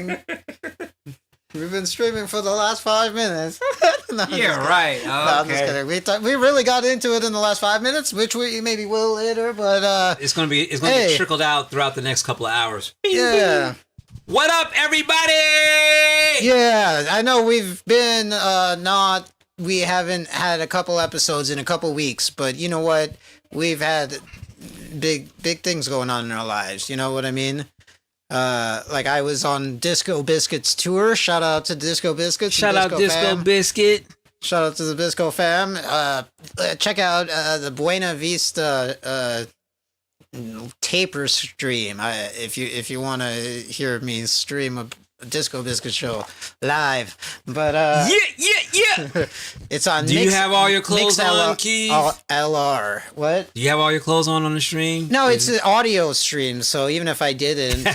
streaming. We've been streaming for the last 5 minutes. No, yeah, right. No, I'm just kidding. We really got into it in the last 5 minutes, which we maybe will later, but it's gonna get trickled out throughout the next couple of hours. Yeah. What up, everybody? Yeah, I know we've been we haven't had a couple episodes in a couple weeks, but you know what? We've had big things going on in our lives. You know what I mean? Like I was on Disco Biscuit's tour. Shout out to Disco Biscuit. Shout out Disco Biscuit. Shout out to the Bisco fam. Check out the Buena Vista taper stream. If you want to hear me stream a Disco Biscuit show live, but yeah. It's on. Do you have all your clothes on, Keith? LR. What? Do you have all your clothes on the stream? No, it's an audio stream, so even if I didn't,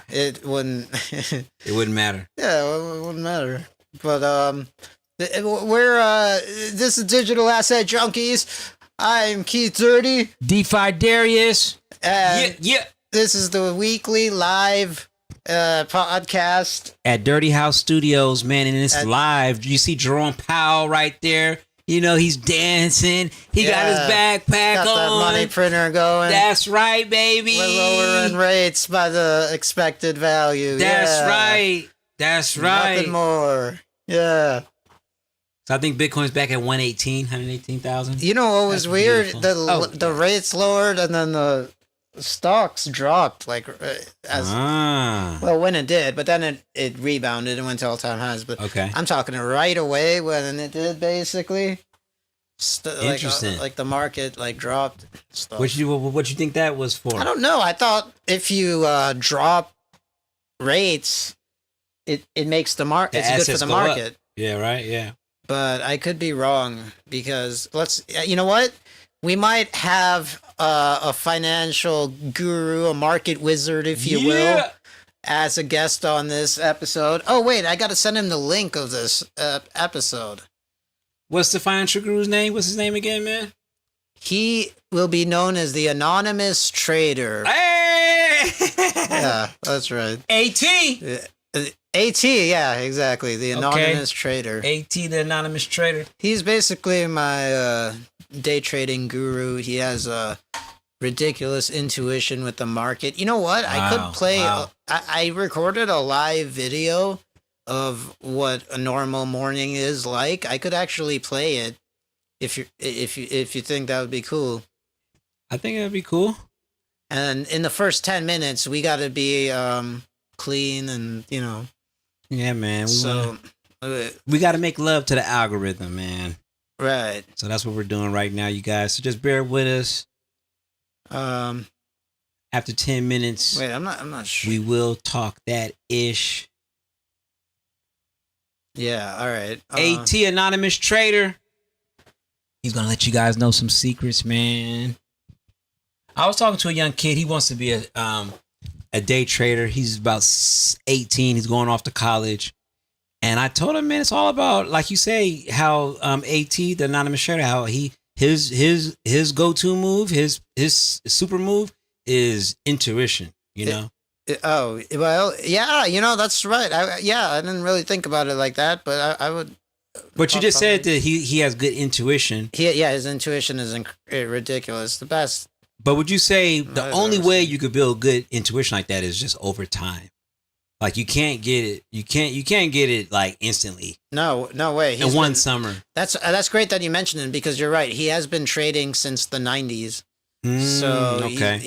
it wouldn't. It wouldn't matter. Yeah, it wouldn't matter. But we're this is Digital Asset Junkies. I'm Keith Dirty. Defi Daryus. Yeah. This is the weekly live podcast at Dirty House Studios, man, and it's live. You see Jerome Powell right there. You know, he's dancing. He got his backpack got on. That money printer going. That's right, baby. We're lowering rates by the expected value. That's right. Nothing more. Yeah. So I think Bitcoin's back at 118,000. You know what was weird? The rates lowered and then the stocks dropped well when it did, but then it rebounded and went to all-time highs. But okay, I'm talking right away when it did, basically. Interesting. Like the market dropped. Stuff. What you think that was for? I don't know. I thought if you drop rates, it makes the market. It's good for the market. Up. Yeah. Right. Yeah. But I could be wrong because you know what? We might have a financial guru, a market wizard, if you will, as a guest on this episode. Oh, wait, I got to send him the link of this episode. What's the financial guru's name? What's his name again, man? He will be known as the Anonymous Trader. Hey! Yeah, that's right. AT! AT, yeah, exactly. The Anonymous Trader. AT, the Anonymous Trader. He's basically my day trading guru. He has a ridiculous intuition with the market. You know what? Wow, I could play. I recorded a live video of what a normal morning is like. I could actually play it if you think that would be cool. I think it would be cool. And in the first 10 minutes, we got to be clean and Yeah, man. We got to make love to the algorithm, man. Right. So that's what we're doing right now, you guys. So just bear with us. After 10 minutes. Wait, I'm not sure. We will talk that ish. Yeah, all right. AT, Anonymous Trader. He's going to let you guys know some secrets, man. I was talking to a young kid. He wants to be a day trader. He's about 18. He's going off to college. And I told him, man, it's all about, like you say, how AT, the Anonymous Trader, how his go-to move, his super move is intuition, you know? Oh, well, yeah, that's right. I didn't really think about it like that, but I would. But you just said that he has good intuition. His intuition is ridiculous. The best. But would you say the only way you could build good intuition like that is just over time? Like you can't get it. You can't get it like instantly. No way. In one summer. That's great that you mentioned it because you're right. He has been trading since the 90s. So okay.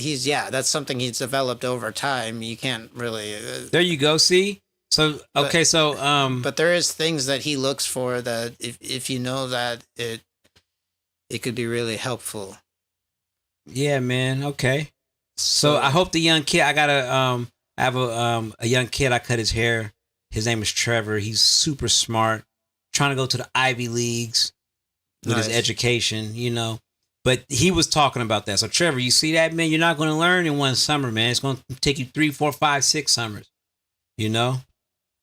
That's something he's developed over time. You can't really. There you go. See. So okay. But there is things that he looks for that if you know that it could be really helpful. Yeah, man. Okay. So I hope the young kid. I have a young kid. I cut his hair. His name is Trevor. He's super smart. Trying to go to the Ivy Leagues with his education, But he was talking about that. So Trevor, you see that, man? You're not going to learn in one summer, man. It's going to take you 3, 4, 5, 6 summers, And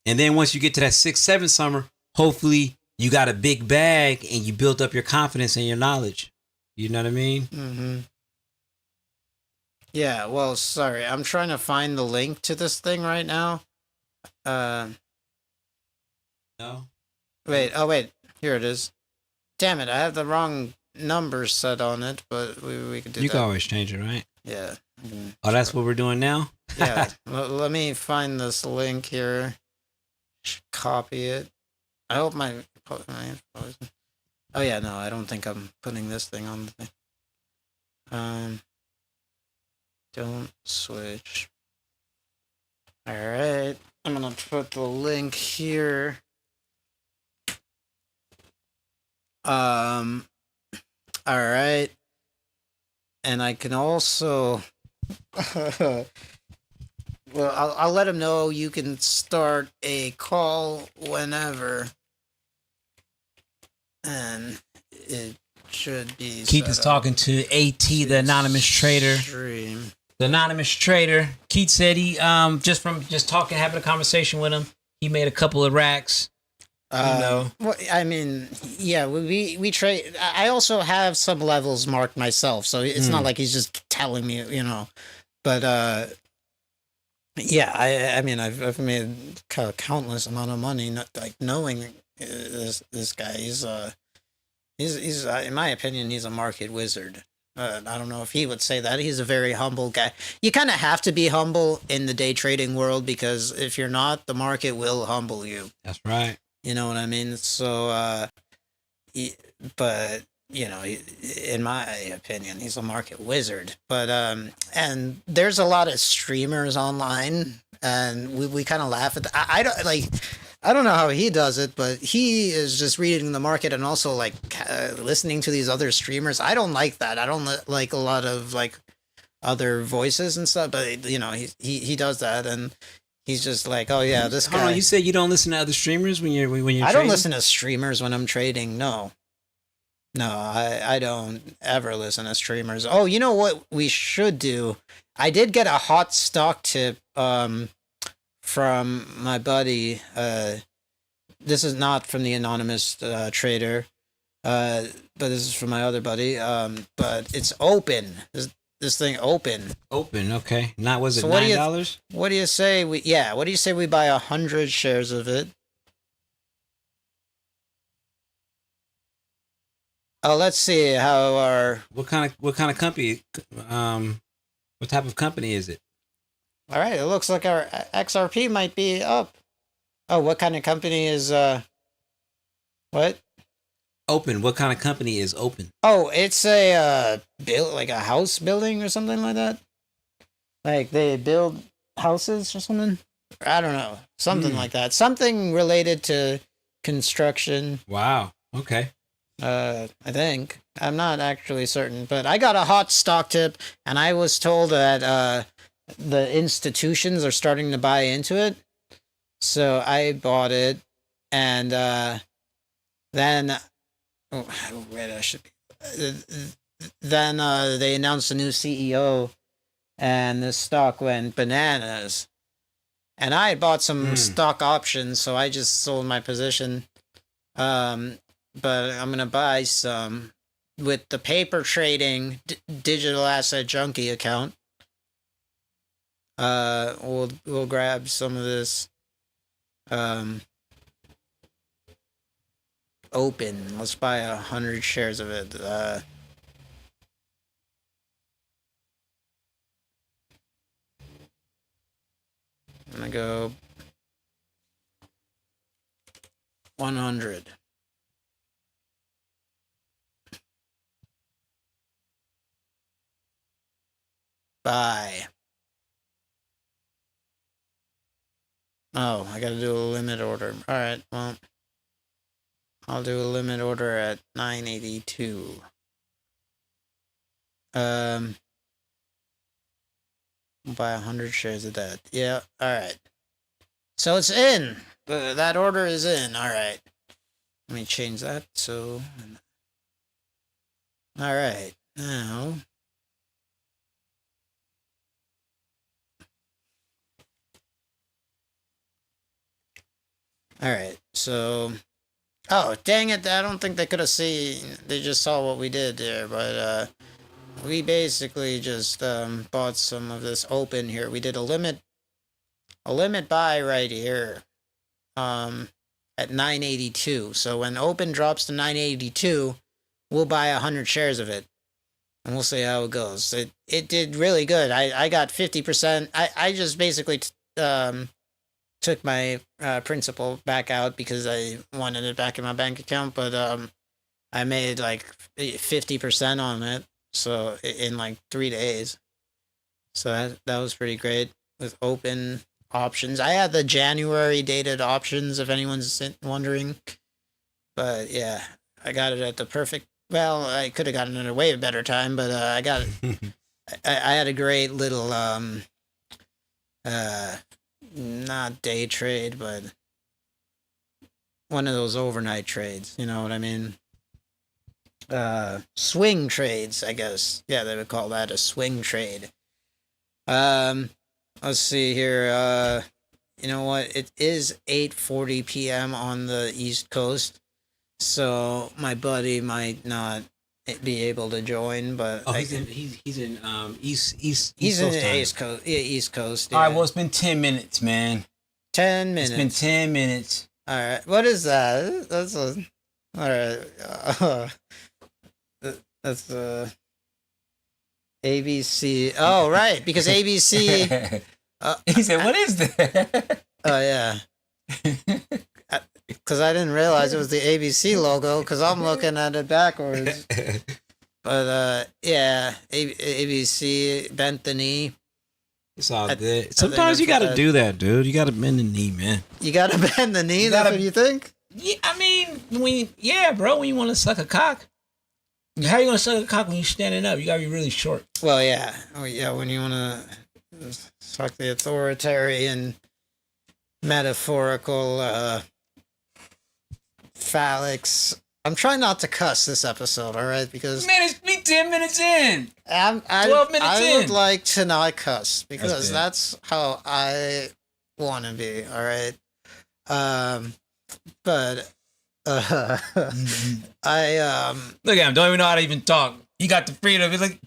then once you get to that 6th, 7th summer, hopefully you got a big bag and you built up your confidence and your knowledge. You know what I mean? Mm-hmm. Yeah, well, sorry. I'm trying to find the link to this thing right now. Uh, No. wait. Oh, wait. Here it is. Damn it! I have the wrong number set on it, but we could do You that. can always change it, right? Yeah. Oh, that's what we're doing now? Yeah. Let me find this link here. Copy it. I hope my. Oh yeah, no, I don't think I'm putting this thing on the thing. Don't switch. All right, I'm gonna put the link here. All right, and I can also. Well, I'll let him know you can start a call whenever, and it should be. Keith is talking to AT, the anonymous trader. Stream. The anonymous trader. Keith said he just talking, having a conversation with him, he made a couple of racks. Well, I mean, yeah, we trade. I also have some levels marked myself, so it's not like he's just telling me, But yeah, I mean, I've made countless amount of money, not like knowing this guy. He's in my opinion, he's a market wizard. I don't know if he would say that. He's a very humble guy. You kind of have to be humble in the day trading world, because if you're not, the market will humble you. That's right. You know what I mean? So, but in my opinion, he's a market wizard. But and there's a lot of streamers online, and we kind of laugh at. I don't like. I don't know how he does it, but he is just reading the market and also like listening to these other streamers. I don't like that. I don't like a lot of like other voices and stuff. But he does that, and he's just like, oh yeah, this guy. Hold on, you said you don't listen to other streamers when you're I don't listen to streamers when I'm trading. No, I don't ever listen to streamers. Oh, you know what we should do? I did get a hot stock tip from my buddy. This is not from the anonymous trader, but this is from my other buddy. But it's open. This thing open. Open, okay. Not was it $9? What do you say what do you say we buy 100 shares of it? Oh, let's see how our What kind of company what type of company is it? All right, it looks like our XRP might be up. Oh, what kind of company is what? Open. What kind of company is open? Oh, it's a like a house building or something like that. Like they build houses or something. I don't know, something like that. Something related to construction. Wow. Okay. I think I'm not actually certain, but I got a hot stock tip, and I was told that the institutions are starting to buy into it. So I bought it, and then where I should be. Then they announced a new CEO, and the stock went bananas. And I had bought some stock options, so I just sold my position. But I'm gonna buy some with the paper trading digital asset junkie account. We'll grab some of this open. Let's buy 100 shares of it. I'm gonna go 100. Buy. Oh, I gotta do a limit order. Alright, well, I'll do a limit order at 982. Buy 100 shares of that. Yeah, alright. So it's in. That order is in. Alright. Let me change that. So, alright. Now, alright, so... Oh, dang it, I don't think they could have seen... They just saw what we did there, but, we basically just, bought some of this open here. We did a limit a limit buy right here at 982. So when open drops to 982, we'll buy 100 shares of it. And we'll see how it goes. It did really good. I got 50%. I just basically took my principal back out because I wanted it back in my bank account, but I made like 50% on it. So in like 3 days. So that was pretty great with open options. I had the January dated options if anyone's wondering. But yeah, I got it at the perfect. Well, I could have gotten it at a way better time, but I got it. I had a great little not day trade, but one of those overnight trades. You know what I mean? Swing trades, I guess. Yeah, they would call that a swing trade. Let's see here. You know what? It is 8:40 p.m. on the East Coast, so my buddy might not be able to join. But he's in East he's in Coast the time. East Coast. Yeah, East Coast. Yeah. All right, well, it's been 10 minutes, man. 10 minutes. It's been 10 minutes. All right. What is that? That's a. All right. That's ABC. Oh, right, because ABC. He said, "What is that?" Oh yeah. Because I didn't realize it was the ABC logo. Because I'm looking at it backwards. But yeah, ABC bent the knee. It's all good. Sometimes you gotta do that, dude. You gotta bend the knee, man. You gotta bend the knee. That's what you think? Yeah, I mean, bro. When you want to suck a cock, how you gonna suck a cock when you standing up? You gotta be really short. Well, yeah. Oh, yeah. When you want to suck the authoritarian, metaphorical, phallics. I'm trying not to cuss this episode, all right? Because Man, it's me 10 minutes in. 12 minutes I in. would like to not cuss because good. that's how I want to be, all right? But I Look at him. Don't even know how to even talk. You got the freedom. It's like,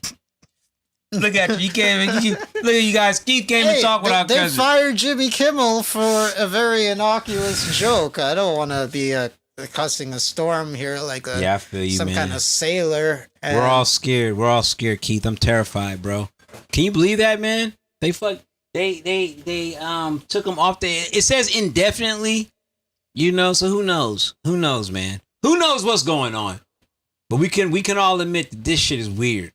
look at you. You can't even. Look at you guys. Keith can't even talk without they cussing. fired Jimmy Kimmel for a very innocuous joke. I don't want to be cussing a storm here like I feel you, some man. kind of sailor. We're all scared. We're all scared, Keith. I'm terrified, bro. Can you believe that, man? They took him off the. It says indefinitely. You know, so who knows? Who knows, man? Who knows what's going on? But we can all admit that this shit is weird.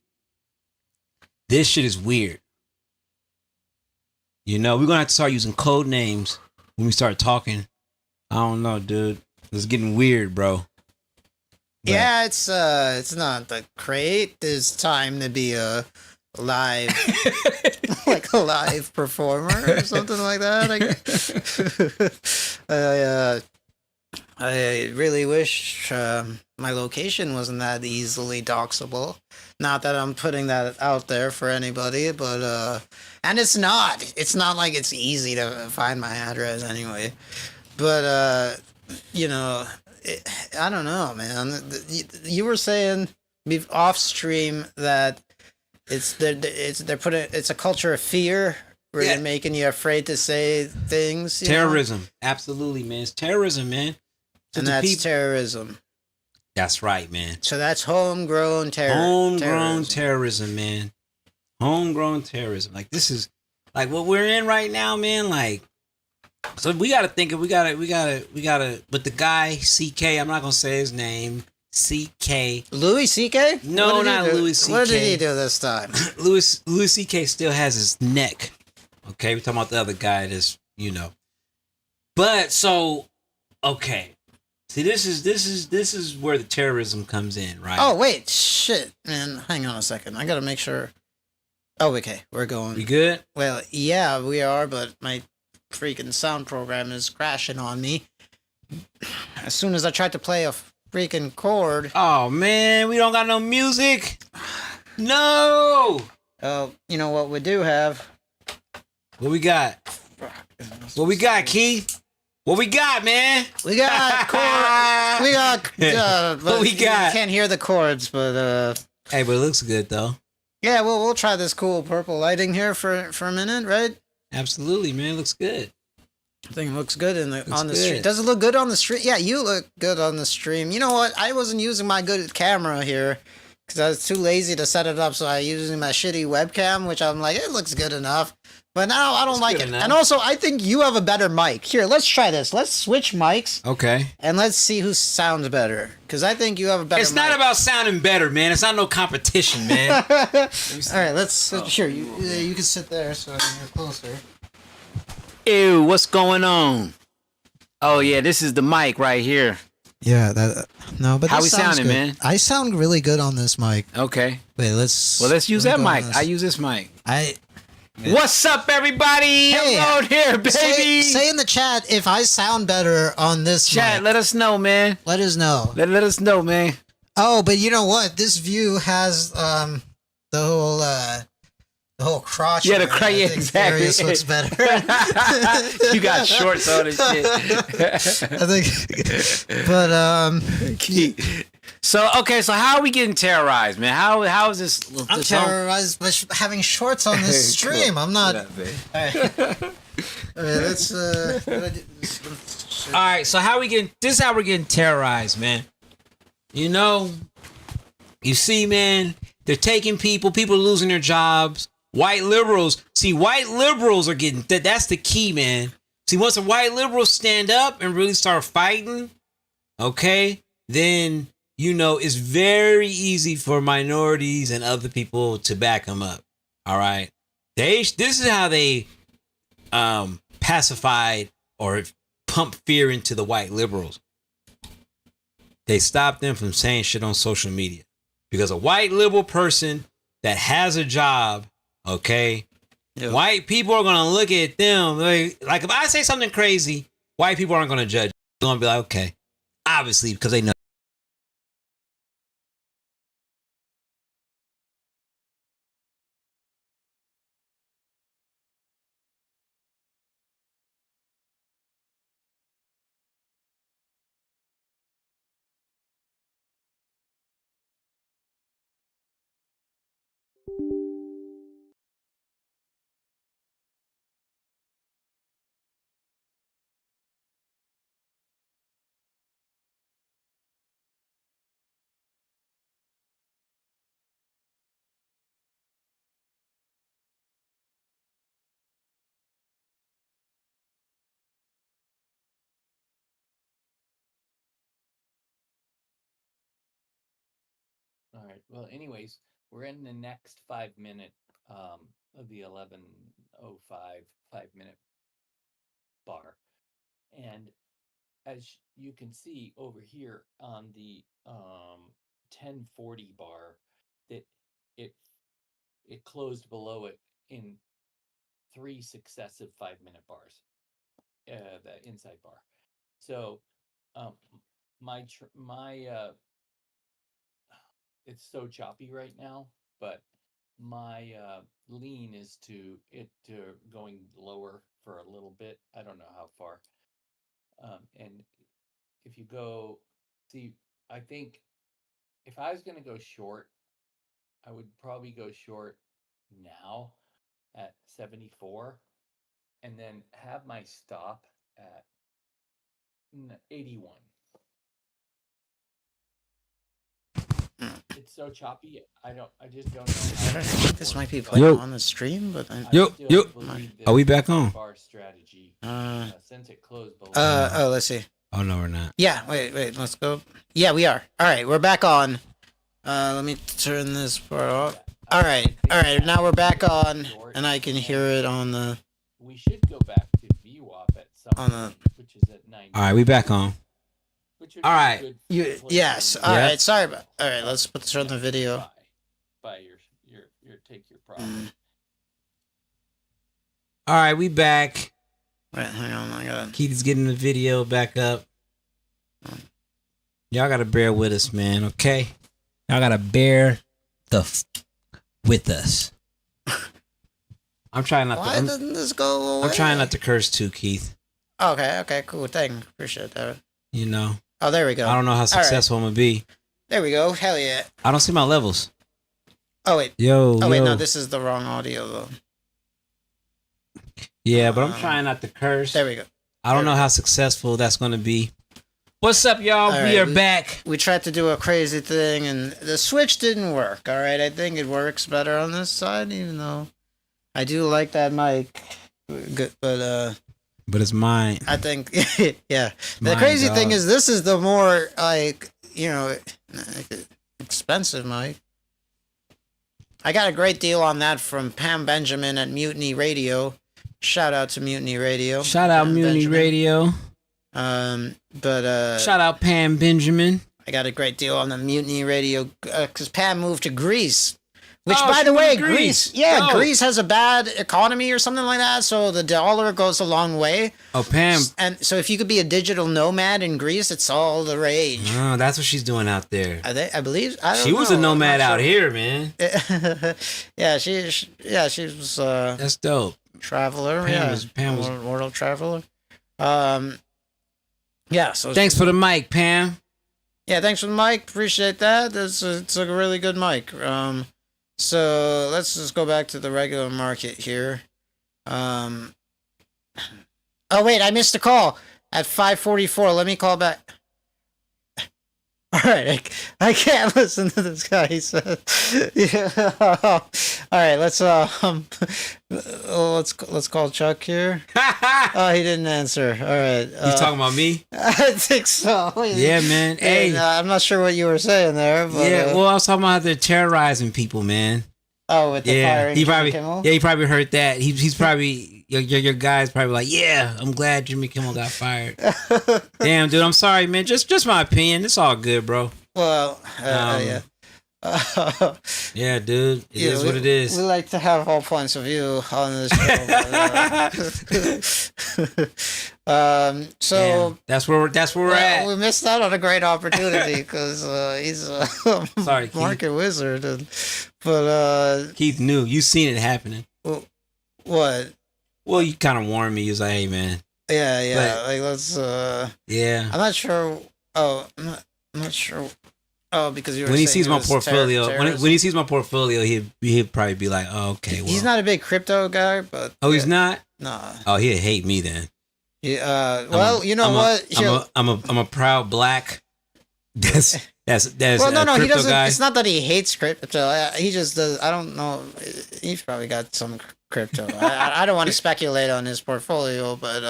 This shit is weird. You know, we're gonna have to start using code names when we start talking. I don't know, dude. It's getting weird, bro. But Yeah, it's not the greatest time to be a live like a live performer or something like that. I really wish my location wasn't that easily doxable. Not that I'm putting that out there for anybody, but and it's not. It's not like it's easy to find my address anyway. But you know, I don't know, man. You were saying off stream that it's a culture of fear where they're making you afraid to say things. You know? terrorism, absolutely, man. It's terrorism, man. And that's terrorism. That's right, man. So that's homegrown Homegrown terrorism, man. Homegrown terrorism. Like this is like what we're in right now, man. Like, so we gotta think of we gotta but the guy CK, I'm not gonna say his name. CK. Louis CK? No, not Louis CK. What did he do this time? Louis CK still has his neck. Okay, we're talking about the other guy that's, you know. But so okay. See, this is where the terrorism comes in, right? Oh wait, shit, man. Hang on a second. I gotta make sure. Oh, okay, we're going. We good? Well, yeah, we are, but my freaking sound program is crashing on me. As soon as I tried to play a freaking chord. Oh man, we don't got no music. No. Oh, you know what we do have? What we got? What we got, Keith? What we got, man? We got chord. We got. What we got? You can't hear the chords, but Hey, but it looks good though. yeah, we'll try this cool purple lighting here for a minute, right? Absolutely, man. Looks good. I think it looks good on the good. stream. Does it look good on the stream? Yeah, you look good on the stream. You know what? I wasn't using my good camera here because I was too lazy to set it up, so I was using my shitty webcam, which I'm like, it looks good enough. But now I don't like it. enough. And also, I think you have a better mic. Here, let's try this. Let's switch mics Okay. and let's see who sounds better. Because I think you have a better It's mic. not about sounding better, man. It's not no competition, man. All right, let's... Sure, you can sit there so you're closer. Ew, what's going on? Oh yeah, this is the mic right here. Yeah, but How we sounding, man? I sound really good on this mic. Okay. Wait, let's use let that me go on mic. this. I use this mic. Yeah. What's up, everybody? Hey, I'm out here, baby. Say in the chat if I sound better on this Chat, mic. let us know, man. Let us know. Let us know, man. Oh, but you know what? This view has the whole crotch. Yeah, the on it. crotch, I think exactly. Darius looks better. You got shorts on and shit. I think, but So okay, so how are we getting terrorized, man? How is this? I'm this terrorized by having shorts on this stream. I'm not. All Alright, let's. All right, so how we getting? This is how we're getting terrorized, man. You know, you see, man, they're taking people. People are losing their jobs. White liberals. See, white liberals are getting. That's the key, man. See, once the white liberals stand up and really start fighting, okay, then you know it's very easy for minorities and other people to back them up. All right, this is how they pacified or pump fear into the white liberals. They stop them from saying shit on social media because a white liberal person that has a job, okay, white people are gonna look at them like if I say something crazy, white people aren't gonna judge. They're gonna be like, okay, obviously because they know. All right. Well, anyways, we're in the next 5 minute of the 11:05 5 minute bar, and as you can see over here on the 1040 bar, that it closed below it in 3 successive 5 minute bars, the inside bar. So my it's so choppy right now, but my lean is to it to going lower for a little bit. I don't know how far. And if you go see, I think if I was going to go short, I would probably go short now at 74 and then have my stop at 81. It's so choppy. I just don't know. I think this might be playing on the stream, but Yo, are we back on? Bar strategy. Since it closed below. let's see. Oh no, we're not. Yeah, wait, let's go. Yeah, we are. All right, we're back on. Let me turn this part off. All right, now we're back on, and I can hear it on the. We should go back to VWAP at some point, which is at 90. All right, we back on. All right. Yes. All right. Sorry about. All right. Let's turn the video. By your take your profit. All right, we back. Right. Hang on. I got. Keith is getting the video back up. Y'all gotta bear with us, man. Okay. Y'all gotta bear with us. I'm trying not Why to. doesn't this go away? I'm trying not to curse too, Keith. Okay. Cool. Thank. Appreciate that. You know. Oh, there we go. I don't know how successful I'm gonna be. There we go. Hell yeah. I don't see my levels. Oh wait. Yo. Oh wait, no, this is the wrong audio though. Yeah, but I'm trying not to curse. There we go. I don't know how successful that's going to be. What's up, y'all? All We right, are back. We tried to do a crazy thing, and the switch didn't work. All right, I think it works better on this side, even though I do like that mic. Good, but it's mine. I think yeah. The Mine, crazy dog. thing is, this is the more like expensive mic. I got a great deal on that from Pam Benjamin at Mutiny Radio. Shout out to Mutiny Radio. Shout out Pam Mutiny Benjamin. Radio. But Shout out Pam Benjamin. I got a great deal on the Mutiny Radio because Pam moved to Greece. Which, Oh, by she the moved way, to Greece, Greece. yeah, Oh. Greece has a bad economy or something like that, so the dollar goes a long way. Oh, Pam. And so if you could be a digital nomad in Greece, it's all the rage. Oh, that's what she's doing out there. I believe I don't She was know, a nomad I'm not out here, man. sure. yeah, she was That's dope. traveler. Pam was- world traveler. Yeah. So Thanks for the mic, Pam. yeah, thanks for the mic. Appreciate that. It's a really good mic. So let's just go back to the regular market here. Oh wait, I missed a call at 5:44. Let me call back. All right, I can't listen to this guy. He said, "Yeah." All right, let's call Chuck here. Oh, he didn't answer. All right, You talking about me? I think so. Yeah, man. Hey. And, I'm not sure what you were saying there, but Yeah, well, I was talking about how they're terrorizing people, man. oh, with the fire Yeah, he probably, Kimmel? yeah, he probably heard that. He's probably your guy's probably like, yeah, I'm glad Jimmy Kimmel got fired. Damn, dude, I'm sorry, man. Just my opinion. It's all good, bro. Well, yeah. Yeah, dude, it is Yeah, what it is. We like to have all points of view on this show. So Damn, that's where we're at. we missed out on a great opportunity because he's a Sorry, Keith. market wizard. But Keith knew. You seen it happening. what? Well, you kind of warned me. You was like, hey, man. Yeah. But- Like let's. Yeah. I'm not sure. Oh, I'm not sure. Oh, because you were When he saying sees it my was portfolio, terrorism. when he sees my portfolio, he'd probably be like, oh, okay. Well. He's not a big crypto guy, but Oh, he's not. nah. Oh, he'd hate me then. Yeah. Well, you know I'm what? I'm a proud black. That's Well, no, he crypto doesn't. guy. It's not that he hates crypto. He just does. I don't know. He's probably got some crypto. I don't want to speculate on his portfolio, but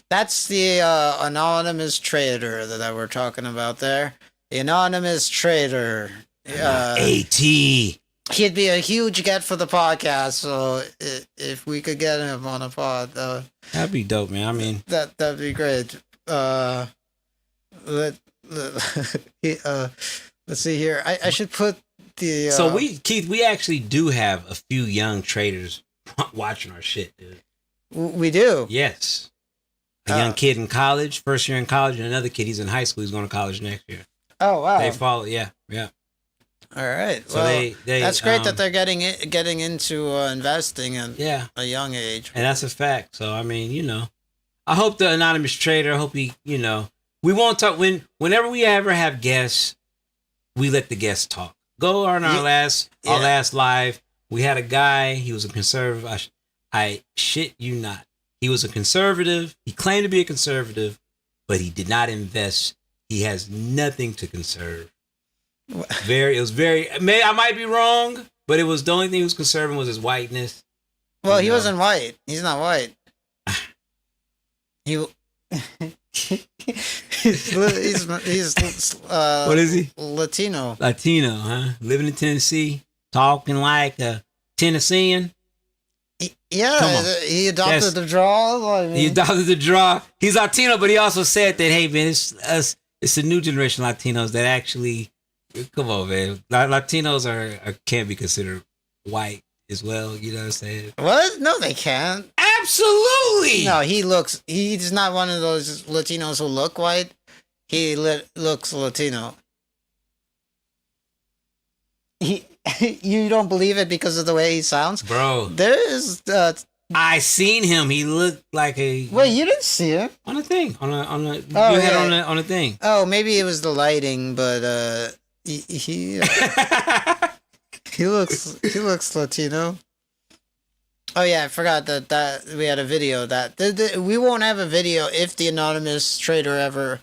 that's the anonymous trader that we're talking about there. The anonymous trader. AT. He'd be a huge get for the podcast. So if we could get him on a pod, That'd be dope, man. I mean, that'd be great. Let's see here. I should put the. so Keith, we actually do have a few young traders watching our shit, dude. We do. Yes. A young kid in college, first year in college, and another kid, he's in high school, he's going to college next year. Oh wow! They follow, yeah. All right. So Well, they that's great that they're getting into investing at a young age. and that's a fact. So I mean, I hope the anonymous trader. I hope he, we won't talk whenever we ever have guests, we let the guests talk. Go on our last live. We had a guy. He was a conservative. I shit you not. He was a conservative. He claimed to be a conservative, but he did not invest. He has nothing to conserve. I might be wrong, but it was the only thing he was conserving was his whiteness. Well, he wasn't white. He's not white. He. he's What is he? Latino. Latino, huh? Living in Tennessee, talking like a Tennessean. Come on. He adopted the draw. I mean, He adopted the draw. He's Latino, but he also said that, hey, man, it's us. It's the new generation Latinos that actually, come on, man. Latinos are can't be considered white as well. You know what I'm saying? What? No, they can't. Absolutely. No, he's not one of those Latinos who look white. He looks Latino. You don't believe it because of the way he sounds? Bro. There is I seen him. He looked like a. Wait, you didn't see him? On a thing. On a Oh, you had yeah. on a thing. Oh, maybe it was the lighting, but he looks Latino. Oh yeah, I forgot that we had a video we won't have a video if the anonymous trader ever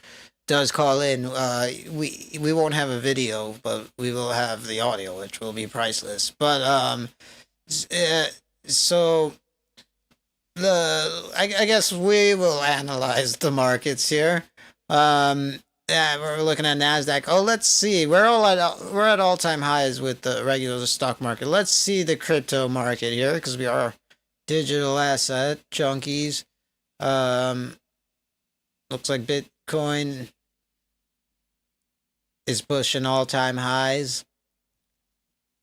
does call in. We won't have a video, but we will have the audio, which will be priceless. But so I guess we will analyze the markets here. Yeah, we're looking at Nasdaq. Oh, let's see. We're at all-time highs with the regular stock market. Let's see the crypto market here because we are digital asset junkies. Looks like Bitcoin is pushing all-time highs.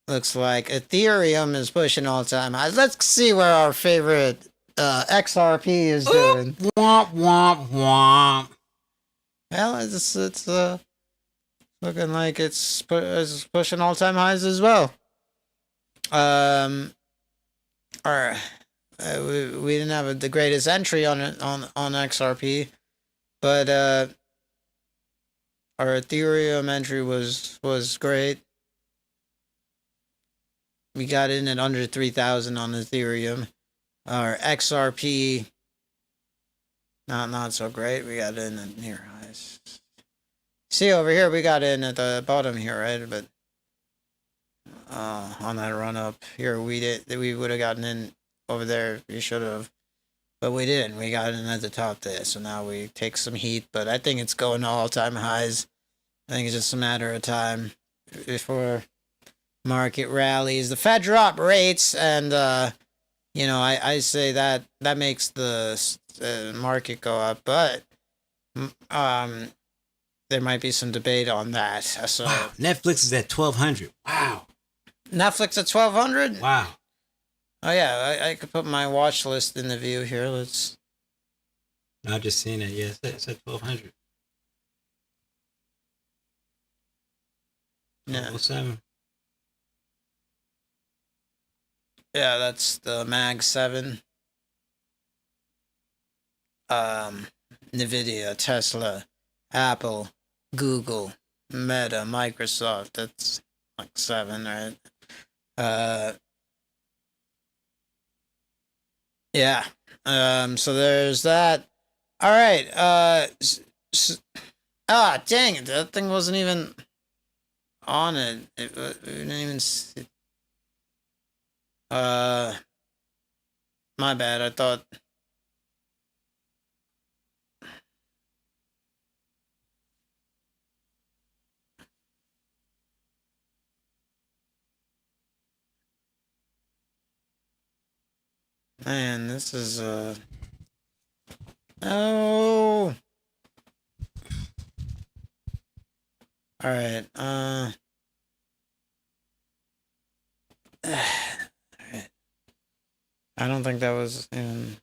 Looks like Ethereum is pushing all-time highs. Let's see where our favorite XRP is doing. Womp womp womp. Well, it's looking like it's pushing all-time highs as well. We didn't have the greatest entry on it on XRP, but our Ethereum entry was great. We got in at under 3,000 on Ethereum. Our XRP, not so great. We got in at near highs. See over here, we got in at the bottom here, right? But on that run up here, we would have gotten in over there. We should have, but we didn't. We got in at the top there, so now we take some heat. But I think it's going to all-time highs. I think it's just a matter of time before market rallies. The Fed dropped rates, and I say that makes the market go up, but there might be some debate on that. So wow, Netflix is at 1,200. Wow. Netflix at 1,200. Wow. Oh yeah, I could put my watch list in the view here. Let's. No, I've just seen it. Yeah, it's at 1,200. Yeah. 07. Yeah, that's the Mag 7. Nvidia, Tesla, Apple, Google, Meta, Microsoft. That's like 7, right? Yeah. So there's that. All right. Dang it! That thing wasn't even on it. We didn't even see. My bad. I thought. Man, this is oh. All right. All right. I don't think that was in.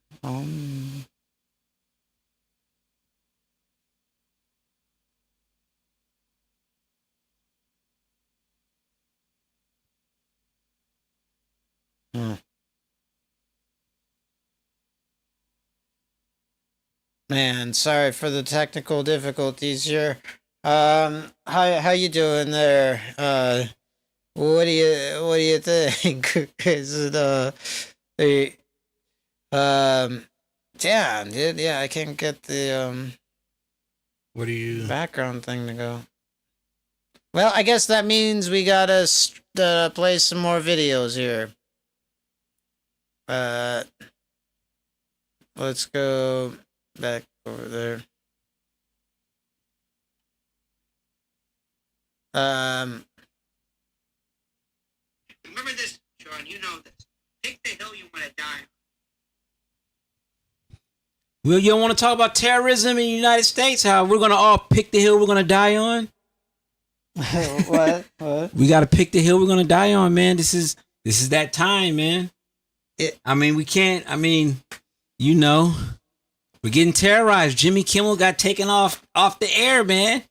Man, sorry for the technical difficulties here. How you doing there? What do you think? Is it damn, dude, yeah, I can't get the What do you background thing to go. Well, I guess that means we gotta play some more videos here. Let's go back over there. Remember this, Sean, you know this. Pick the hill you want to die on. Well, you don't want to talk about terrorism in the United States? How we're gonna all pick the hill we're gonna die on? What? We gotta pick the hill we're gonna die on, man. This is that time, man. We can't. We're getting terrorized. Jimmy Kimmel got taken off the air, man.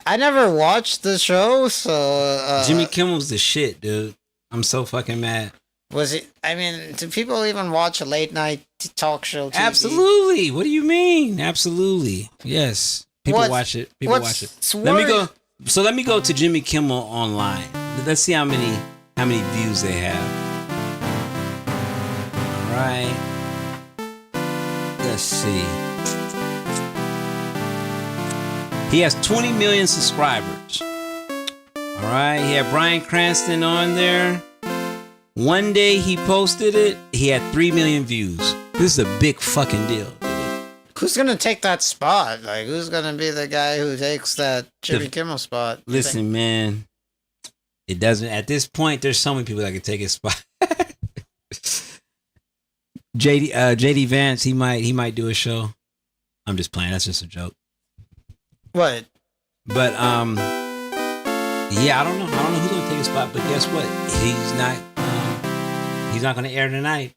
I never watched the show, so Jimmy Kimmel's the shit, dude. I'm so fucking mad. Was it? I mean, do people even watch a late night talk show? TV? Absolutely. What do you mean? Absolutely. Yes. People watch it. People watch it. Let me go. So let me go to Jimmy Kimmel online. Let's see how many views they have. right. Let's see. He has 20 million subscribers. All right. He had Bryan Cranston on there. One day he posted it. He had 3 million views. This is a big fucking deal. Who's gonna take that spot? Like, who's gonna be the guy who takes that Jimmy Kimmel spot? Listen, man. It doesn't. At this point, there's so many people that can take his spot. JD Vance, he might do a show. I'm just playing. That's just a joke. What? But yeah, I don't know. I don't know who's gonna take his spot. But guess what? He's not gonna air tonight.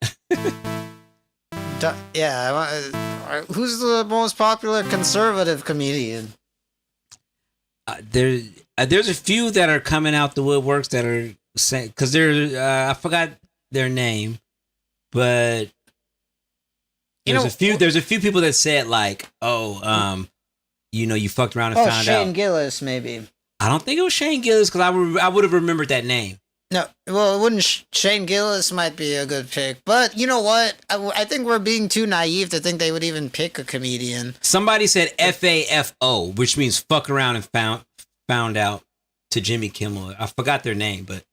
Who's the most popular conservative comedian? There's a few that are coming out the woodworks that are saying, because I forgot their name, but there's a few people that said like, you fucked around and found out. Shane Gillis, maybe. I don't think it was Shane Gillis, because I would have remembered that name. No, well, it wouldn't. Shane Gillis might be a good pick, but you know what? I think we're being too naive to think they would even pick a comedian. Somebody said FAFO, which means fuck around and found out, to Jimmy Kimmel. I forgot their name, but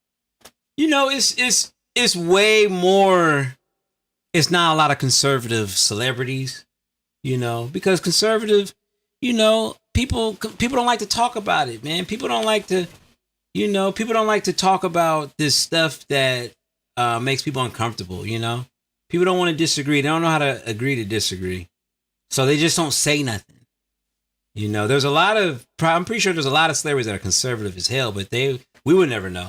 it's way more. It's not a lot of conservative celebrities, because conservative, people don't like to talk about it, man. People don't like to talk about this stuff that makes people uncomfortable, People don't want to disagree. They don't know how to agree to disagree. So they just don't say nothing. There's I'm pretty sure there's a lot of celebrities that are conservative as hell, but we would never know.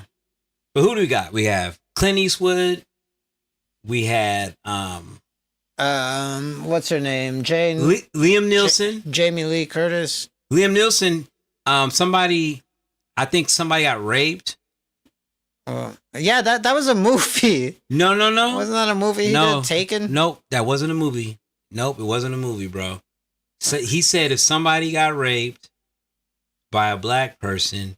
But who do we got? We have Clint Eastwood. We had what's her name? Liam Neeson. Jamie Lee Curtis. Liam Neeson. I think somebody got raped. Yeah, that was a movie. No. Wasn't that a movie he did, Taken? Nope, that wasn't a movie. Nope, it wasn't a movie, bro. So he said if somebody got raped by a black person,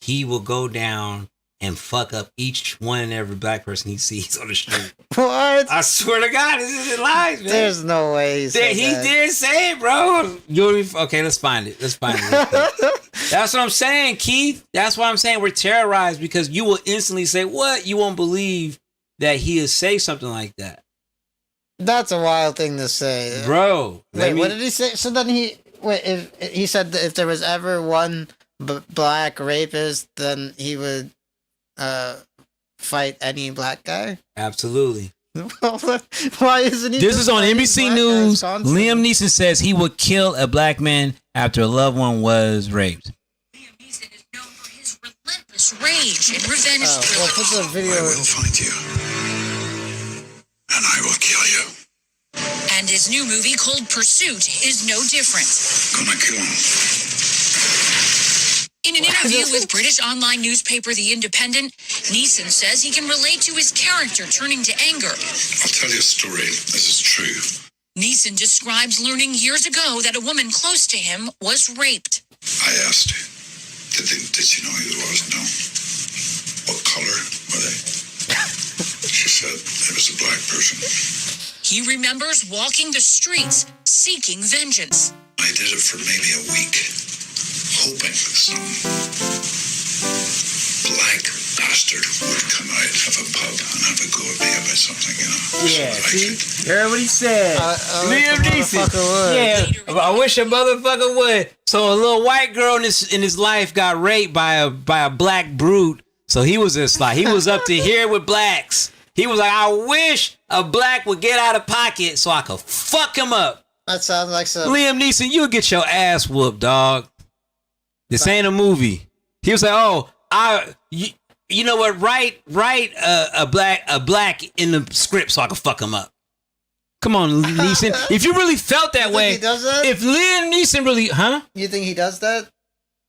he will go down and fuck up each one and every black person he sees on the street. What? I swear to God, this is lies, man. There's no way he said He that. did say it, bro. Okay, let's find it. Let's find it real quick. That's what I'm saying, Keith. That's why I'm saying we're terrorized, because you will instantly say, what? You won't believe that he'll say something like that. That's a wild thing to say. Bro. Wait, what did he say? So then if he said that if there was ever one black rapist, then he would fight any black guy? Absolutely. Why isn't he? This is on NBC News. Liam Neeson says he would kill a black man after a loved one was raped. Liam Neeson is known for his relentless rage and revenge Well, put the video. I will find you, and I will kill you. And his new movie called Pursuit is no different. Gonna kill him. In an interview with British online newspaper The Independent, Neeson says he can relate to his character turning to anger. I'll tell you a story. This is true. Neeson describes learning years ago that a woman close to him was raped. I asked her, did she know who it was? No. What color were they? She said it was a black person. He remembers walking the streets, seeking vengeance. I did it for maybe a week, hoping some black bastard would come out of a pub and have a go at me about something, Yeah, so see? You heard what he said. Liam Neeson. Yeah, I wish a motherfucker would. So a little white girl in his life got raped by a black brute. So he was just like, he was up to here with blacks. He was like, I wish a black would get out of pocket so I could fuck him up. That sounds like some. Liam Neeson, you'll get your ass whooped, dog. This ain't a movie. He was like, you know what? Write a black in the script so I can fuck him up. Come on, Neeson. If you really felt that way, he does that? If Liam Neeson really, You think he does that?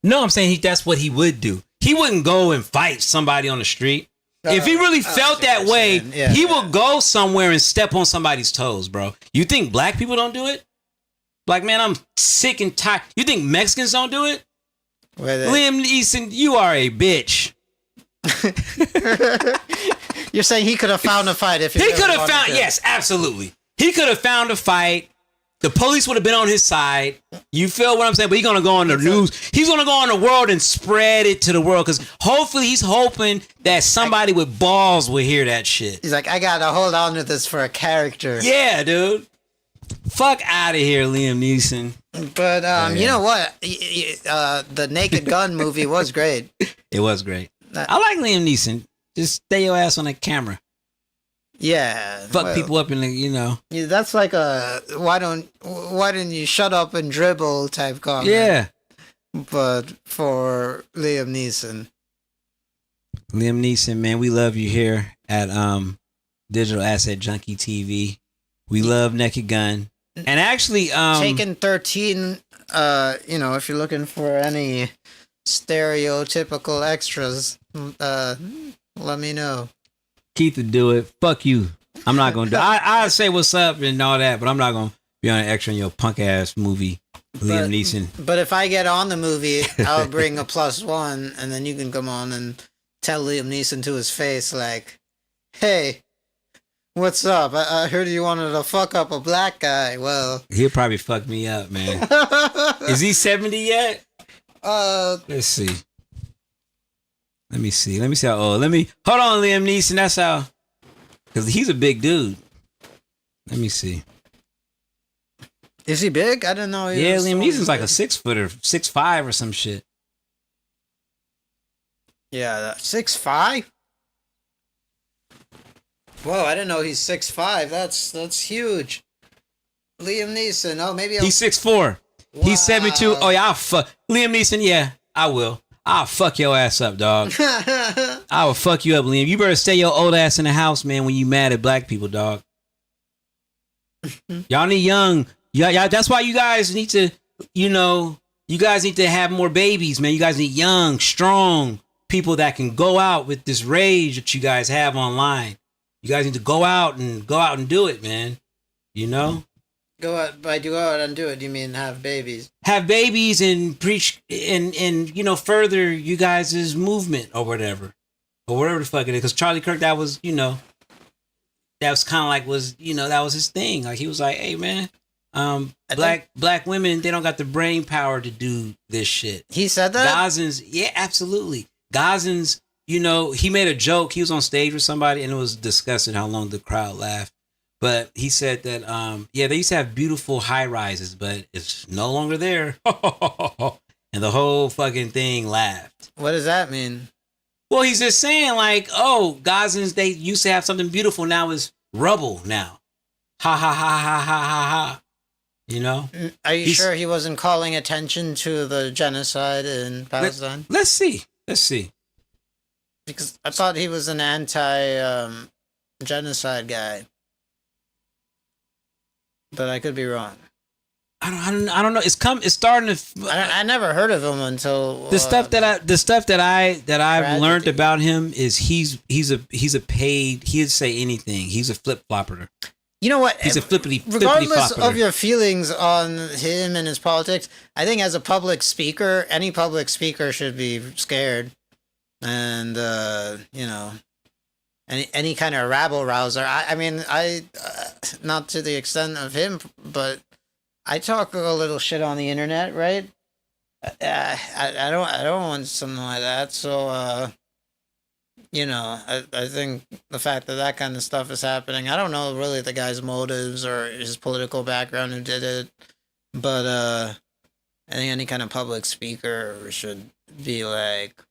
No, I'm saying that's what he would do. He wouldn't go and fight somebody on the street. If he really felt that way, he would go somewhere and step on somebody's toes, bro. You think black people don't do it? Like, man, I'm sick and tired. You think Mexicans don't do it? Liam Neeson, you are a bitch. You're saying he could have found a fight if he He really could have wanted found, to. yes, absolutely. He could have found a fight. The police would have been on his side. You feel what I'm saying? But he's going to go on the news. He's going to go on the world and spread it to the world because hopefully he's hoping that somebody with balls will hear that shit. He's like, I gotta hold on to this for a character. Yeah, dude. Fuck out of here, Liam Neeson. But you know what? The Naked Gun movie was great. It was great. I like Liam Neeson. Just stay your ass on that camera. Yeah. Fuck people up in the, Yeah, that's like a why didn't you shut up and dribble type comment. Yeah. But for Liam Neeson. Liam Neeson, man, we love you here at Digital Asset Junkie TV. We love Naked Gun. And actually Taken 13, if you're looking for any stereotypical extras, let me know. Keith would do it. Fuck you. I'm not gonna do it. I say what's up and all that, but I'm not gonna be on an extra in your punk ass movie, Liam Neeson. But if I get on the movie, I'll bring a +1, and then you can come on and tell Liam Neeson to his face, like, hey, what's up? I heard you wanted to fuck up a black guy. Well, He'll probably fuck me up, man. Is he 70 yet? Let's see. Let me see how old. Hold on, Liam Neeson. That's how, because he's a big dude. Let me see. Is he big? I didn't know. Yeah, Liam Neeson's like a 6', 6'5" or some shit. Yeah, 6'5". Whoa, I didn't know he's 6'5". That's huge. Liam Neeson. Oh, maybe He's 6'4". He's 72. Oh yeah, I'll fuck Liam Neeson. Yeah, I will. I'll fuck your ass up, dog. I will fuck you up, Liam. You better stay your old ass in the house, man, when you mad at black people, dog. Y'all need young. Yeah, that's why you guys need to, you guys need to have more babies, man. You guys need young, strong people that can go out with this rage that you guys have online. You guys need to go out and do it, man. Go out. By go out and do it, you mean have babies? Have babies and preach and further you guys' movement or whatever the fuck it is. Because Charlie Kirk, that was kind of like that was his thing. Like he was like, hey man, black women, they don't got the brain power to do this shit. He said that? Gazans, yeah, absolutely. Gazans, he made a joke. He was on stage with somebody and it was disgusting how long the crowd laughed. But he said that, they used to have beautiful high rises, but it's no longer there. And the whole fucking thing laughed. What does that mean? Well, he's just saying like, oh, Gazans, they used to have something beautiful. Now it's rubble now. Ha, ha, ha, ha, ha, ha, ha. Are you sure he wasn't calling attention to the genocide in Palestine? Let's see. Because I thought he was an genocide guy. But I could be wrong. I don't know. It's starting to. I never heard of him until the stuff that I've learned about him is he's a paid. He'd say anything. He's a flip flopper. You know what? He's a flippity regardless flopper. Of your feelings on him and his politics, I think as a public speaker, any public speaker should be scared, and any kind of rabble rouser. I mean, not to the extent of him, but I talk a little shit on the internet, right? I don't want something like that. So, I think the fact that kind of stuff is happening, I don't know really the guy's motives or his political background who did it, but I think any kind of public speaker should be like,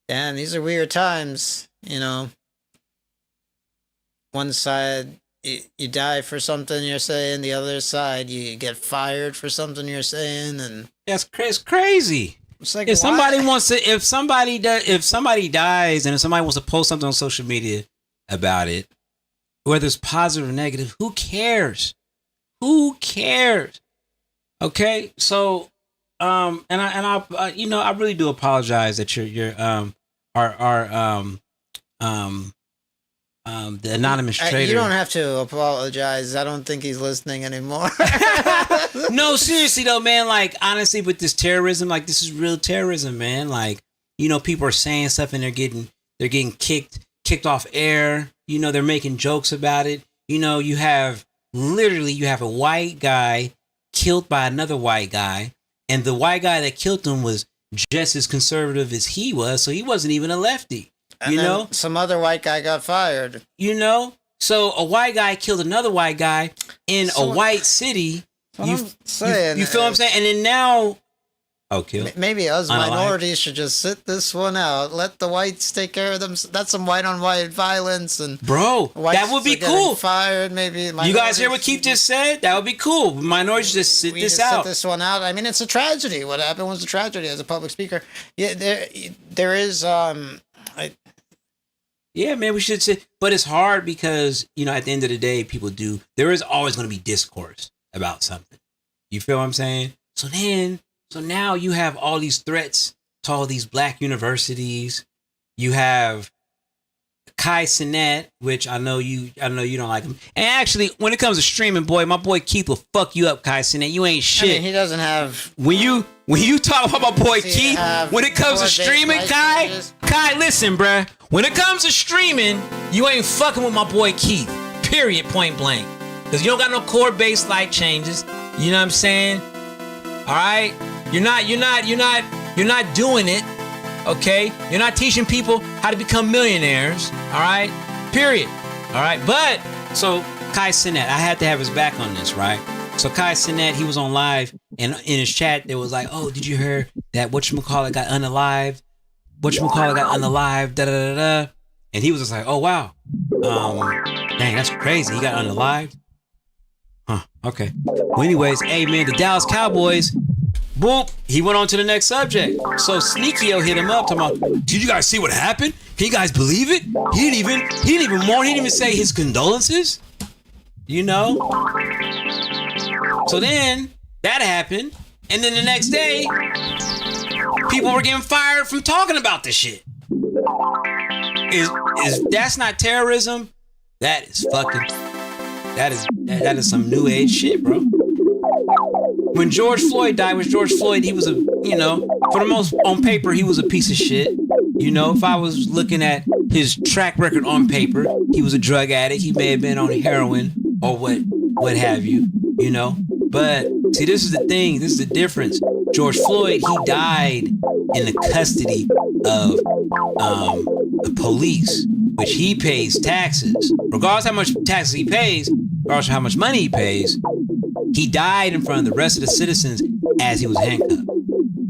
damn, these are weird times, One side, you die for something you're saying. The other side, you get fired for something you're saying, and it's crazy. It's like, if somebody dies, and if somebody wants to post something on social media about it, whether it's positive or negative, who cares? Who cares? Okay, so I really do apologize that the anonymous trader. You don't have to apologize. I don't think he's listening anymore. No, seriously though, man. Like honestly, with this terrorism, like this is real terrorism, man. Like people are saying stuff and they're getting kicked kicked off air. You know, they're making jokes about it. You know, you have a white guy killed by another white guy, and the white guy that killed him was just as conservative as he was, so he wasn't even a lefty. And you then know, some other white guy got fired. you know, so a white guy killed another white guy in a white city. You feel what I'm saying? And then now, kill. Maybe us Unalive. minorities should just sit this one out. Let the whites take care of them. That's some white on white violence, and Bro, whites that would be are getting cool. Fired, maybe. You guys hear what Keith just said? That would be cool. Minorities just sit We this just out. Sit this one out. I mean, it's a tragedy. What happened was a tragedy. As a public speaker, yeah, there is Yeah, man, we should sit. But it's hard because, you know, at the end of the day, there is always going to be discourse about something. You feel what I'm saying? So now you have all these threats to all these black universities. You have Kai Cenat, which I know you don't like him. And actually, when it comes to streaming, my boy Keith will fuck you up, Kai Cenat. You ain't shit. I mean, he doesn't have. When you talk about my boy Does he Keith, have when it comes to 4 days streaming, licenses? Kai, listen, bruh. When it comes to streaming, you ain't fucking with my boy Keith. Period. Point blank. Because you don't got no core-based life changes. You know what I'm saying? All right. You're not doing it. Okay. You're not teaching people how to become millionaires. All right. Period. All right. But so Kai Cenat, I had to have his back on this, right? So Kai Cenat, he was on live, and in his chat, there was like, "Oh, did you hear that whatchamacallit got unalived? Whatchamacallit got unalived, da da da da." And he was just like, "Oh wow, dang, that's crazy. He got unalived." Huh? Okay. Well, anyways, hey man, the Dallas Cowboys. Boop. He went on to the next subject. So Sneakio hit him up talking about, "Did you guys see what happened? Can you guys believe it? He didn't even mourn. He didn't even say his condolences." You know. So then that happened, and then the next day, people were getting fired from talking about this shit. Is that's not terrorism? That is fucking. That is some new age shit, bro. When George Floyd died, he was for the most on paper, he was a piece of shit. You know, if I was looking at his track record on paper, he was a drug addict. He may have been on heroin or what have you, you know. But see, this is the thing. This is the difference. George Floyd, he died in the custody of the police, which he pays taxes. Regardless how much taxes he pays, regardless of how much money he pays, he died in front of the rest of the citizens as he was handcuffed.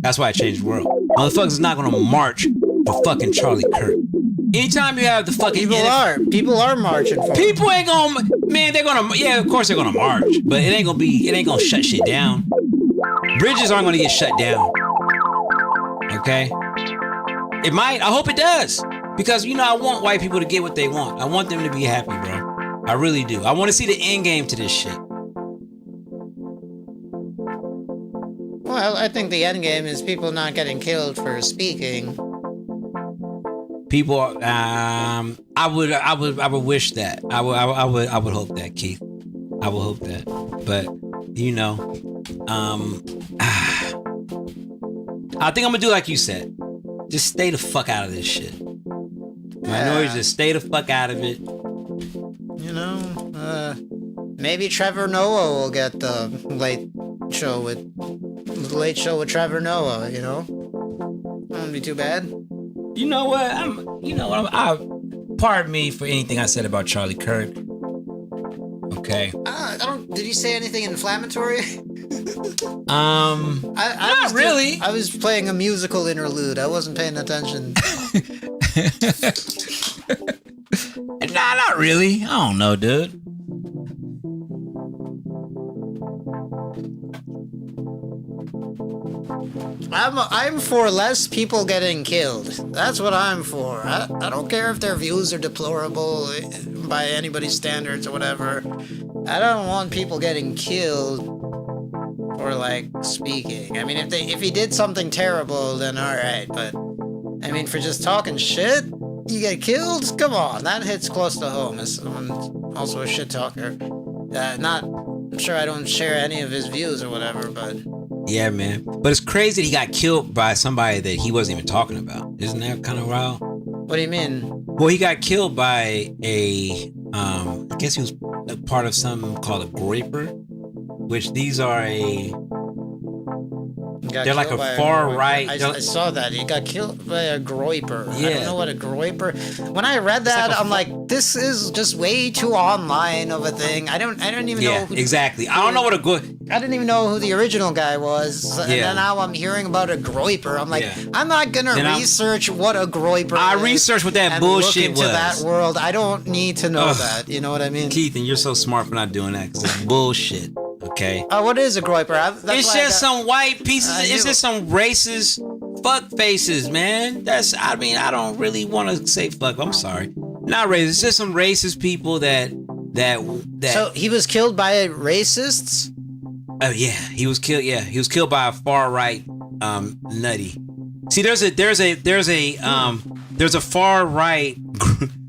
That's why it changed the world. Motherfuckers is not gonna march for fucking Charlie Kirk. Anytime you have the fucking People are marching for people ain't gonna, man, of course they're gonna march, but it ain't gonna shut shit down. Bridges aren't gonna get shut down. Okay? It might, I hope it does. Because, you know, I want white people to get what they want. I want them to be happy, bro. I really do. I want to see the end game to this shit. Well, I think the end game is people not getting killed for speaking. People, I would wish that. I would hope that, Keith. I would hope that. But, you know, I think I'm gonna do like you said. Just stay the fuck out of this shit. Minorities, just stay the fuck out of it. You know, maybe Trevor Noah will get the late show with Trevor Noah. You know, wouldn't be too bad. You know what? Pardon me for anything I said about Charlie Kirk. Okay. Did you say anything inflammatory? Not really. I was playing a musical interlude. I wasn't paying attention. Nah, not really. I don't know, dude. I'm for less people getting killed. That's what I'm for. I don't care if their views are deplorable by anybody's standards or whatever. I don't want people getting killed for like speaking. I mean, if he did something terrible, then all right. But I mean, for just talking shit, you get killed. Come on, that hits close to home. As someone also a shit talker. I'm sure I don't share any of his views or whatever, but. Yeah, man. But it's crazy that he got killed by somebody that he wasn't even talking about. Isn't that kind of wild? What do you mean? Well, he got killed by a, I guess he was a part of something called a groiper, which these are they're like a far right. I saw that he got killed by a groiper. I Yeah. don't know what a groiper. When I read that, I'm like, this is just way too online of a thing. I don't even know. Yeah, Who, exactly. I don't know what a I didn't even know who the original guy was. And Yeah. then now I'm hearing about a groiper. I'm like, Yeah. I'm not gonna Then research what a groiper I is researched what that and bullshit look into was. that world. I don't need to know Ugh. that. You know what I mean? Keith, and you're so smart for not doing that 'cause it's bullshit. Okay. What is a groiper? It's just some white pieces. I It's knew- just some racist fuck faces, man. I mean, I don't really want to say fuck. I'm sorry. Not racist. It's just some racist people that. So he was killed by racists? Oh yeah, he was killed. Yeah, he was killed by a far right nutty. See, there's a far right.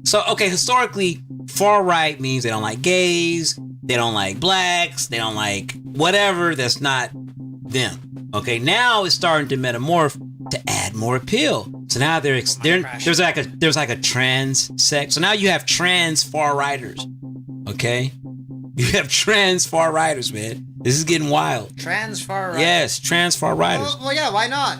So okay, historically, far right means they don't like gays, they don't like blacks, they don't like whatever that's not them. Okay, now it's starting to metamorph to add more appeal. So now there's like a trans sect. So now you have trans far righters. Okay, you have trans far righters, man. This is getting wild. Trans far right. Yes, trans far righters. Well, yeah, why not?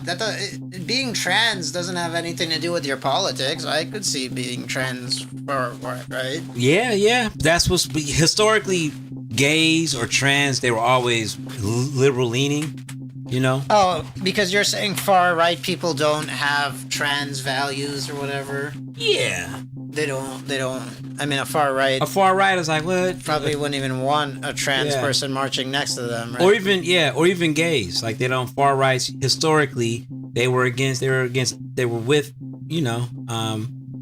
Being trans doesn't have anything to do with your politics. I could see being trans far right. Yeah. That's what's historically gays or trans. They were always liberal leaning. You know. Oh, because you're saying far right people don't have trans values or whatever. Yeah. They don't. I mean, a far right A far right is like what? probably wouldn't even want a trans Yeah. person marching next to them, right? Or even gays. Like they don't far rights historically. They were with.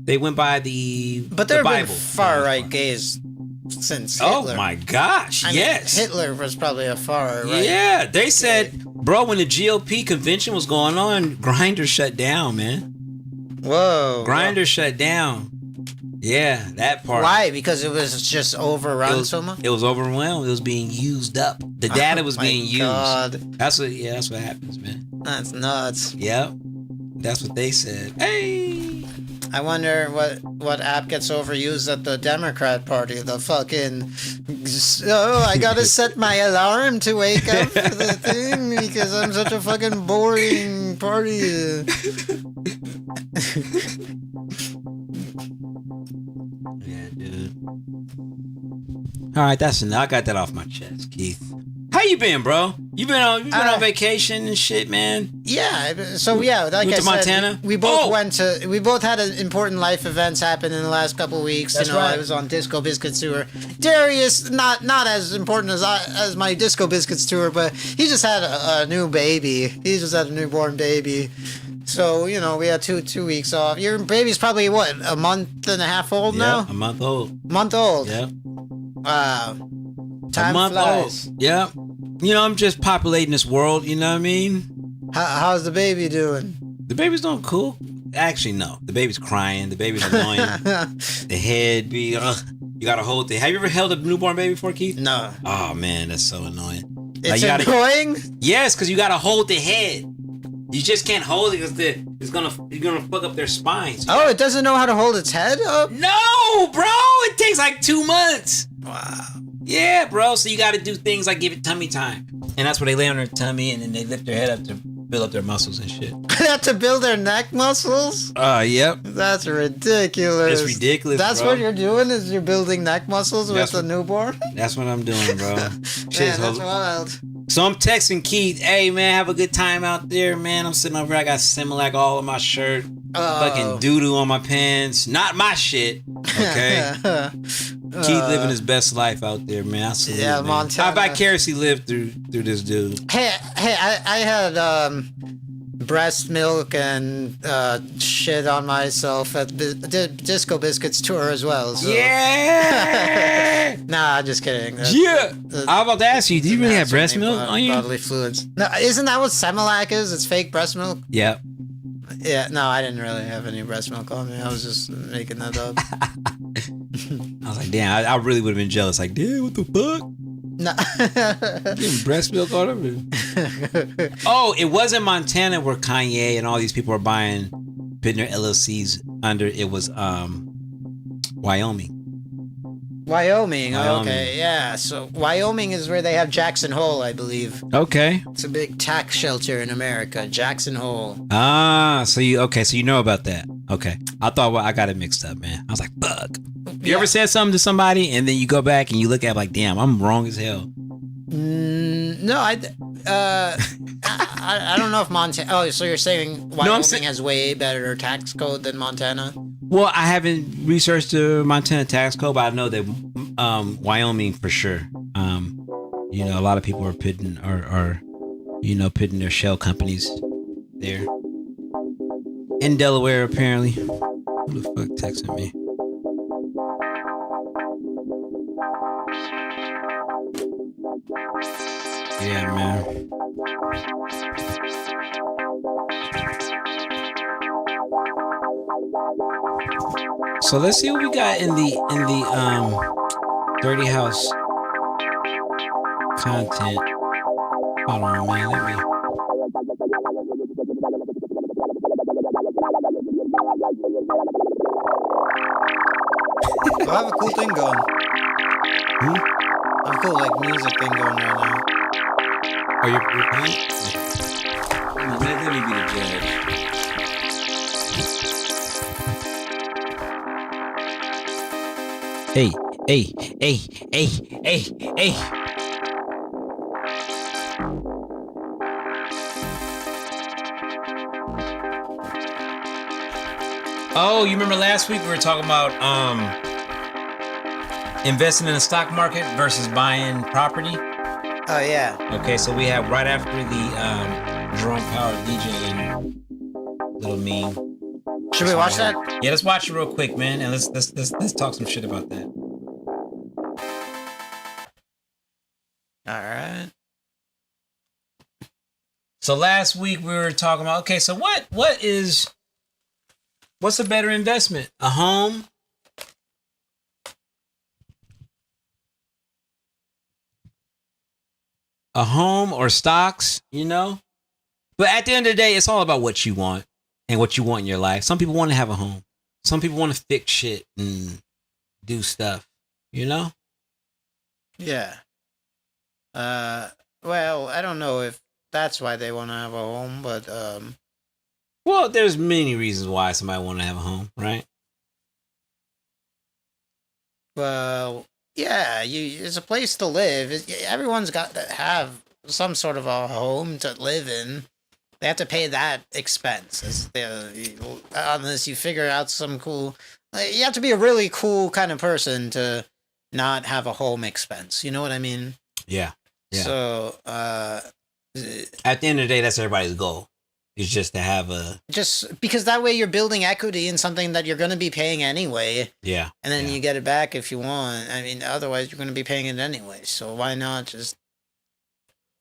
They went by the. But there the have been Bible. far right gays since Oh Hitler. my gosh! I mean, Yes. Hitler was probably a far right. Yeah, they said, bro, when the GOP convention was going on, Grindr shut down, man. Whoa. Grindr shut down. Yeah, that part. Why? Because it was just overrun so much? It was overwhelmed. It was being used up. The data was my being used. God. That's what happens, man. That's nuts. Yep. That's what they said. Hey. I wonder what app gets overused at the Democrat Party. The fucking, I gotta set my alarm to wake up for the thing because I'm such a fucking boring party. Yeah, dude. All right, that's enough. I got that off my chest, Keith. How you been, bro? You been on vacation and shit, man? Yeah, so yeah, like Went I to said, Montana? we both had important life events happen in the last couple of weeks. That's you know, right. I was on Disco Biscuits tour. Darius, not as important as my Disco Biscuits tour, but he just had a new baby. He just had a newborn baby. So, you know, we had two weeks off. Your baby's probably what, a month and a half old now? A month old. Month old. Yeah. Wow. Time A month flies. old. Yeah. You know, I'm just populating this world, you know what I mean? How's the baby doing? The baby's doing cool. Actually, no. The baby's crying. The baby's annoying. The head be, you gotta hold the. Have you ever held a newborn baby before, Keith? No. Oh man, that's so annoying. It's you gotta, annoying? yes, because you gotta hold the head. You just can't hold it because you're gonna fuck up their spines. Oh, it doesn't know how to hold its head up? No, bro. It takes like 2 months. Wow. Yeah, bro. So you got to do things like give it tummy time, and that's where they lay on their tummy and then they lift their head up to build up their muscles and shit. They have to build their neck muscles? Yep. That's ridiculous. It's ridiculous. That's bro. what you're doing? Is you're building neck muscles with a newborn? That's what I'm doing, bro. Man, that's wild. So I'm texting Keith, hey man, have a good time out there, man. I'm sitting over here, I got Similac all on my shirt, fucking doo-doo on my pants. Not my shit, okay? Keith living his best life out there, man. I salute, Yeah, man. Montana. I vicariously lived through this dude. Hey, I had breast milk and shit on myself at Disco Biscuits tour as well. So. Yeah! Nah, just kidding. Yeah! I was about to ask you, do you really have breast Answering milk on you? bodily fluids. No, isn't that what Similac is? It's fake breast milk? Yep. Yeah, no, I didn't really have any breast milk on me. I was just making that up. I was like, damn, I really would have been jealous. Like, damn, what the fuck? No. Getting breast milk on him. Oh, it was in Montana where Kanye and all these people were putting their LLCs under. It was Wyoming. Wyoming. Okay, yeah. So Wyoming is where they have Jackson Hole, I believe. Okay. It's a big tax shelter in America, Jackson Hole. Ah, so you know about that. Okay. I thought I got it mixed up, man. I was like, fuck. You ever said something to somebody and then you go back and you look at it like, damn, I'm wrong as hell. No, I don't know if Montana. Oh, so you're saying Wyoming has way better tax code than Montana? Well, I haven't researched the Montana tax code, but I know that Wyoming for sure. You know, a lot of people are putting putting their shell companies there. In Delaware, apparently. Who the fuck texting me? Yeah, man. So let's see what we got in the Dirty House content. Hold on, man. Let me. I have a cool thing going. I have a cool music thing going right now. Are you playing? Let me be the judge. Hey. Oh, you remember last week we were talking about investing in the stock market versus buying property? Oh, yeah. Okay, so we have right after the Jerome Powell DJ and little meme. Should we watch that? Yeah, let's watch it real quick, man, and let's talk some shit about that. All right. So last week we were talking about, okay, so what's a better investment? A home? A home or stocks, you know? But at the end of the day, it's all about what you want and what you want in your life. Some people want to have a home. Some people want to fix shit and do stuff, you know? Yeah. Well, I don't know if that's why they want to have a home, but well, there's many reasons why somebody want to have a home, right? well, yeah, it's a place to live. Everyone's got to have some sort of a home to live in. They have to pay that expense, unless you figure out some cool. You have to be a really cool kind of person to not have a home expense. You know what I mean? Yeah. So, at the end of the day, that's everybody's goal. Is just to have just because that way you're building equity in something that you're going to be paying anyway. Yeah. And then you get it back if you want. I mean, otherwise you're going to be paying it anyway. So why not just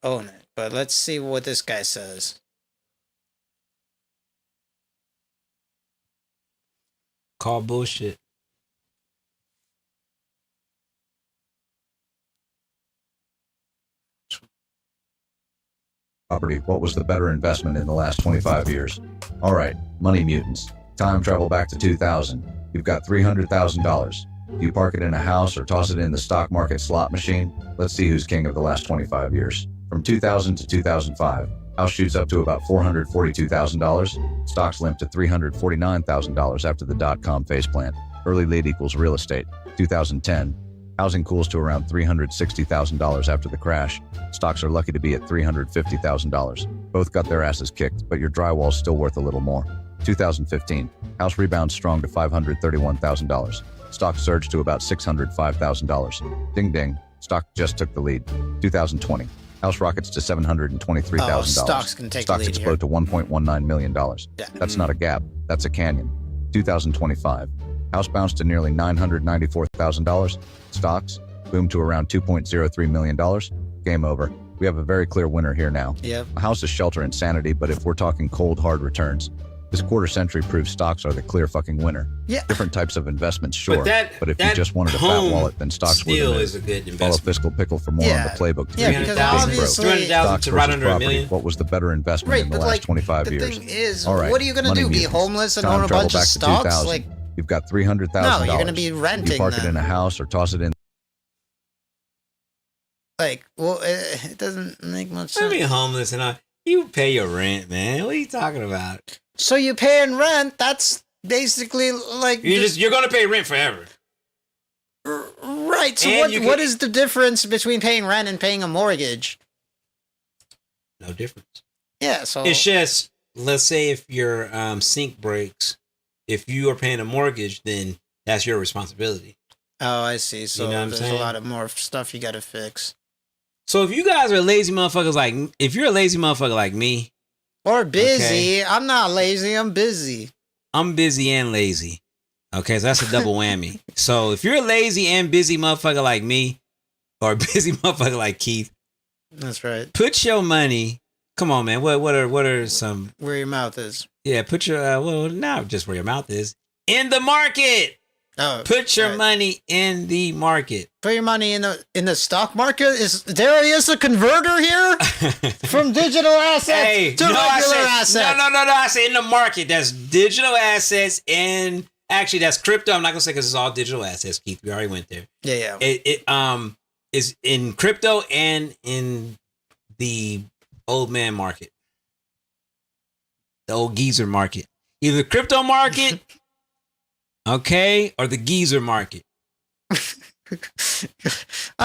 own it? But let's see what this guy says. Call bullshit. Property. What was the better investment in the last 25 years? All right, money mutants. Time travel back to 2000. You've got $300,000. Do you park it in a house or toss it in the stock market slot machine? Let's see who's king of the last 25 years. From 2000 to 2005, house shoots up to about $442,000. Stocks limp to $349,000 after the dot-com faceplant. Early lead equals real estate. 2010. Housing cools to around $360,000 after the crash. Stocks are lucky to be at $350,000. Both got their asses kicked, but your drywall's still worth a little more. 2015. House rebounds strong to $531,000. Stocks surged to about $605,000. Ding ding. Stock just took the lead. 2020. House rockets to $723,000. Oh, stocks can take the Stocks lead explode to $1.19 million. Yeah. That's not a gap. That's a canyon. 2025. House bounced to nearly $994,000. Stocks boomed to around $2.03 million. Game over. We have a very clear winner here now. Yep. A house is shelter insanity, but if we're talking cold, hard returns, this quarter century proves stocks are the clear fucking winner. Yeah. Different types of investments, sure. But But if you just wanted a fat wallet, then stocks were the still move. is a good Follow investment. Fiscal Pickle for more on the playbook. Yeah, because obviously... 300,000 Stocks to right versus under a property. million. What was the better investment Right, in the but last like, 25 the years? thing is, All right, what are you going to money do? Be mutants. homeless and Time own a travel bunch of back to stocks? 2000. Like, You've got $300,000. No, you're gonna be You renting park it them. in a house or toss it in. Like, well, it doesn't make much I sense. mean, homeless and all. You pay your rent, man. What are you talking about? So you paying rent? That's basically like You're gonna pay rent forever. right. So And what is the difference between paying rent and paying a mortgage? No difference. Yeah. So It's just, let's say if your sink breaks, if you are paying a mortgage, then that's your responsibility. oh, I see. So know what I'm there's saying? a lot of more stuff you got to fix. So if you guys are lazy motherfuckers if you're a lazy motherfucker like me, Or busy. I'm not lazy. I'm busy. I'm busy and lazy. Okay, so that's a double whammy. So if you're a lazy and busy motherfucker like me, or a busy motherfucker like Keith, That's right. put your money. Come on, man. What are some? Where your mouth is. Yeah, put your well, not just where your mouth is, in the market. Oh, Put your right. money in the market. Put your money in the stock market. Is Darius a converter here from digital assets to regular assets? No. I say in the market. That's digital assets and actually that's crypto. I'm not gonna say because it's all digital assets. Keith, we already went there. Yeah. It is in crypto and in the old man market, the old geezer market. Either the crypto market, okay, or the geezer market. I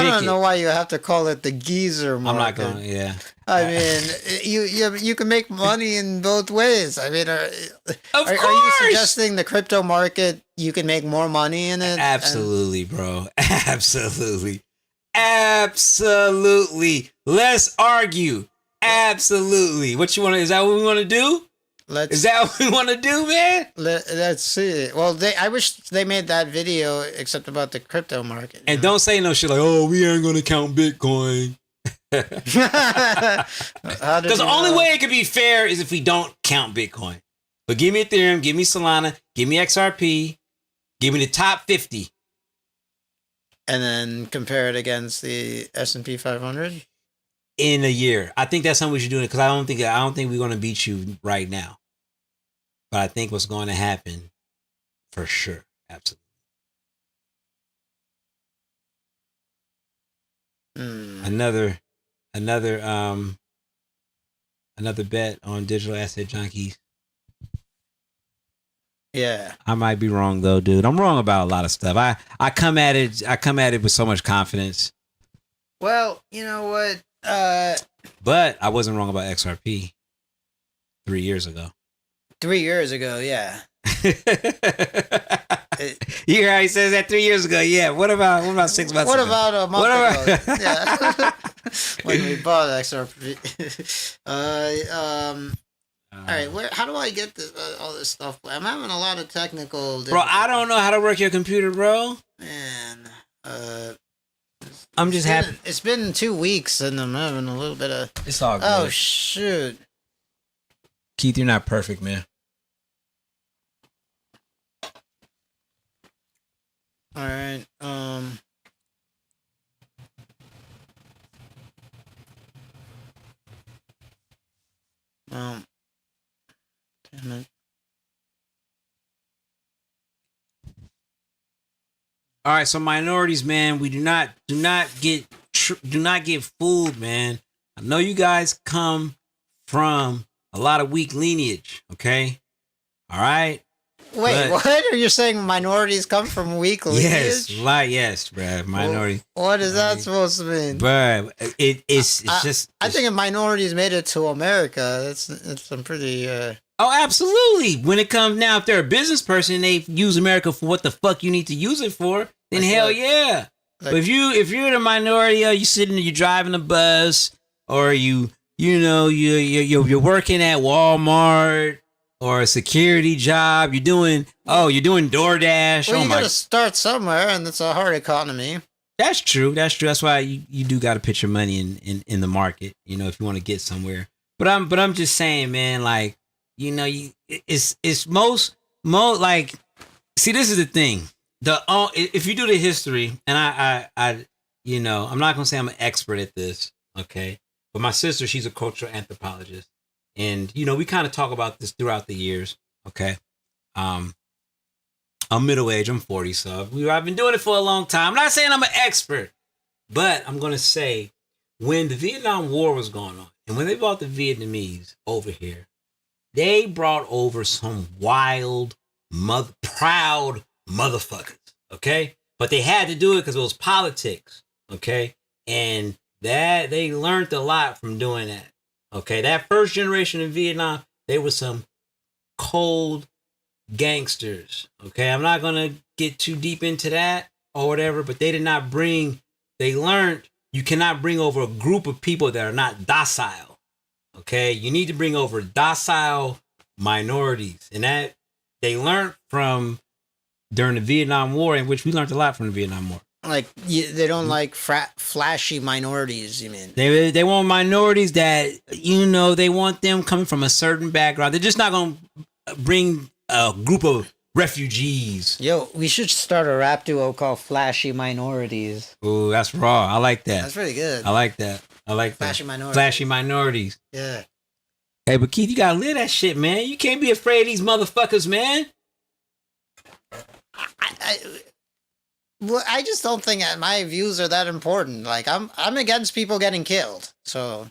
don't Pick know it. why you have to call it the geezer market. I'm not going. Yeah. I mean, you can make money in both ways. I mean, are you suggesting the crypto market you can make more money in it? Absolutely, bro. Absolutely. Absolutely. Let's argue. Absolutely. What you want to, is that what we want to do? Is that what we want to do, man? Let's see. Well, I wish they made that video except about the crypto market. And don't say no shit like, oh, we ain't going to count Bitcoin. Because the only way it could be fair is if we don't count Bitcoin. But give me Ethereum, give me Solana, give me XRP, give me the top 50. And then compare it against the S&P 500 in a year. I think that's something we should do because I don't think we're going to beat you right now. But I think what's going to happen for sure. Absolutely. Another bet on Digital Asset Junkies. Yeah. I might be wrong though, dude. I'm wrong about a lot of stuff. I come at it with so much confidence. Well, you know what? But I wasn't wrong about XRP 3 years ago. 3 years ago, yeah. You hear how he says that 3 years ago? Yeah. What about 6 months what ago? about a month ago? Yeah. When we bought XRP. All right, how do I get this, all this stuff? I'm having a lot of technical. Bro, I don't know how to work your computer, bro. Man, I'm just happy. It's been 2 weeks and I'm having a little bit of. It's all good. Oh shoot, Keith, you're not perfect, man. all right. Damn it. All right, so minorities, man, we do not get fooled, man. I know you guys come from a lot of weak lineage, okay? All right. Wait, what are you saying? Minorities come from weak lineage? Yes, bro. Minority. What is that supposed to mean? Bro, it's just. I think if minorities made it to America, it's some pretty. Oh, absolutely. When it comes now, if they're a business person, and they use America for what the fuck you need to use it for, then hell yeah. But if you're the minority, you sitting, you're driving a bus, or you're working at Walmart or a security job, you're doing DoorDash. Well, you gotta start somewhere, and it's a hard economy. That's true. That's why you do got to put your money in the market, if you want to get somewhere. But I'm just saying, man, like, it's most like, see, this is the thing. If you do the history, and I I'm not gonna say I'm an expert at this, okay? But my sister, she's a cultural anthropologist, and we kind of talk about this throughout the years, okay? I'm middle age. I'm 40, so I've been doing it for a long time. I'm not saying I'm an expert, but I'm gonna say when the Vietnam War was going on, and when they brought the Vietnamese over here, they brought over some wild, proud motherfuckers. Okay, but they had to do it because it was politics. Okay, and that they learned a lot from doing that. Okay, that first generation in Vietnam, they were some cold gangsters. Okay, I'm not gonna get too deep into that or whatever, but they learned you cannot bring over a group of people that are not docile. Okay, you need to bring over docile minorities, and that they learned from during the Vietnam War, in which we learned a lot from the Vietnam War. Like they don't like flashy minorities. You mean they want minorities that they want them coming from a certain background. They're just not gonna bring a group of refugees. Yo, we should start a rap duo called Flashy Minorities. Ooh, that's raw. I like that. That's really good. I like that. Flashy Minorities. Flashy minorities. Yeah. Hey, but Keith, you gotta live that shit, man. You can't be afraid of these motherfuckers, man. I just don't think my views are that important. Like I'm against people getting killed. So,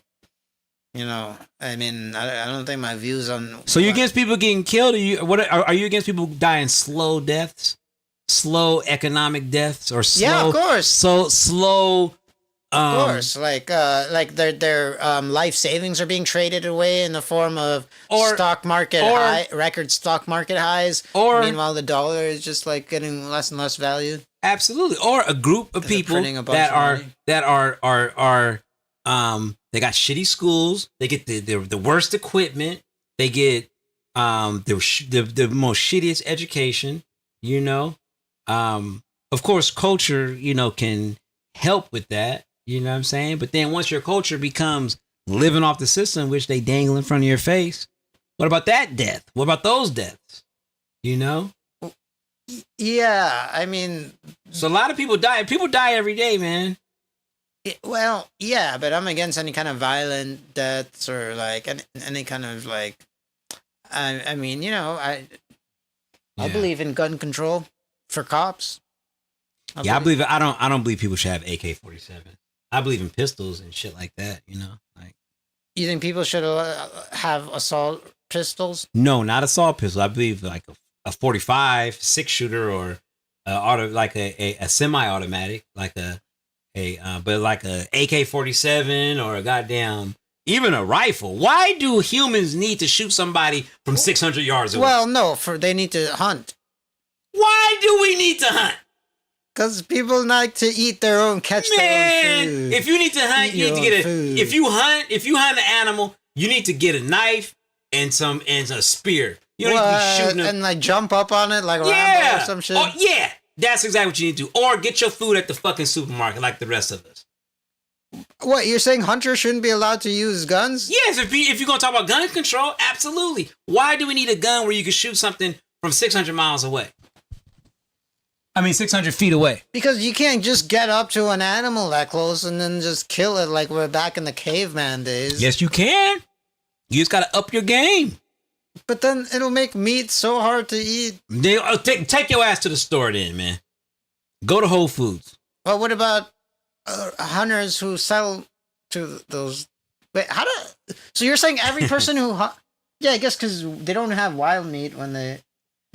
I mean, I don't think my views on. So you're against people getting killed? Are you against people dying slow deaths, slow economic deaths, or slow? Yeah, of course. So slow. Of course, like their life savings are being traded away in the form of record stock market highs. Or meanwhile, the dollar is just like getting less and less value. Absolutely, or a group of people that are they got shitty schools. They get the worst equipment. They get the most shittiest education. Of course, culture can help with that. You know what I'm saying? But then once your culture becomes living off the system, which they dangle in front of your face, what about that death? What about those deaths? Yeah, I mean... So a lot of people die. People die every day, man. Well, yeah, but I'm against any kind of violent deaths or like any kind of like... I mean, I believe in gun control for cops. I believe I don't believe people should have AK-47. I believe in pistols and shit like that. Like. You think people should have assault pistols? No, not assault pistols. I believe like a 45 6-shooter or like a semi-automatic, like but like a AK-47 or a goddamn even a rifle. Why do humans need to shoot somebody from 600 yards away? Well, no, they need to hunt. Why do we need to hunt? Because people like to eat their own, catch their own food. If you need to hunt, you need to get if you hunt an animal, you need to get a knife and a spear. You don't need to be shooting them. And like jump up on it like Rambo or some shit. Oh, yeah, that's exactly what you need to do. Or get your food at the fucking supermarket like the rest of us. What, you're saying hunters shouldn't be allowed to use guns? Yes, if you're going to talk about gun control, absolutely. Why do we need a gun where you can shoot something from 600 miles away? 600 feet away. Because you can't just get up to an animal that close and then just kill it like we're back in the caveman days. Yes, you can. You just got to up your game. But then it'll make meat so hard to eat. Take your ass to the store then, man. Go to Whole Foods. Well, what about hunters who sell to those... Wait, so you're saying every person who... Yeah, I guess because they don't have wild meat when they...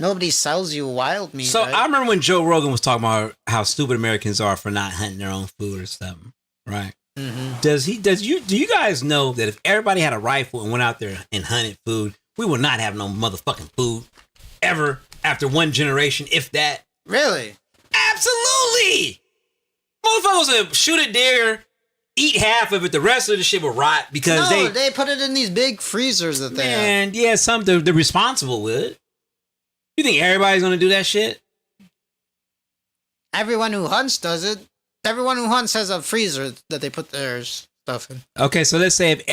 Nobody sells you wild meat. So right? I remember when Joe Rogan was talking about how stupid Americans are for not hunting their own food or something, right? Mm-hmm. Do you guys know that if everybody had a rifle and went out there and hunted food, we would not have no motherfucking food ever after one generation, if that? Really? Absolutely! Motherfuckers would shoot a deer, eat half of it, the rest of the shit would rot because they put it in these big freezers that they have. And yeah, they're responsible with it. You think everybody's gonna do that shit? Everyone who hunts does it. Everyone who hunts has a freezer that they put their stuff in. Okay, so let's say if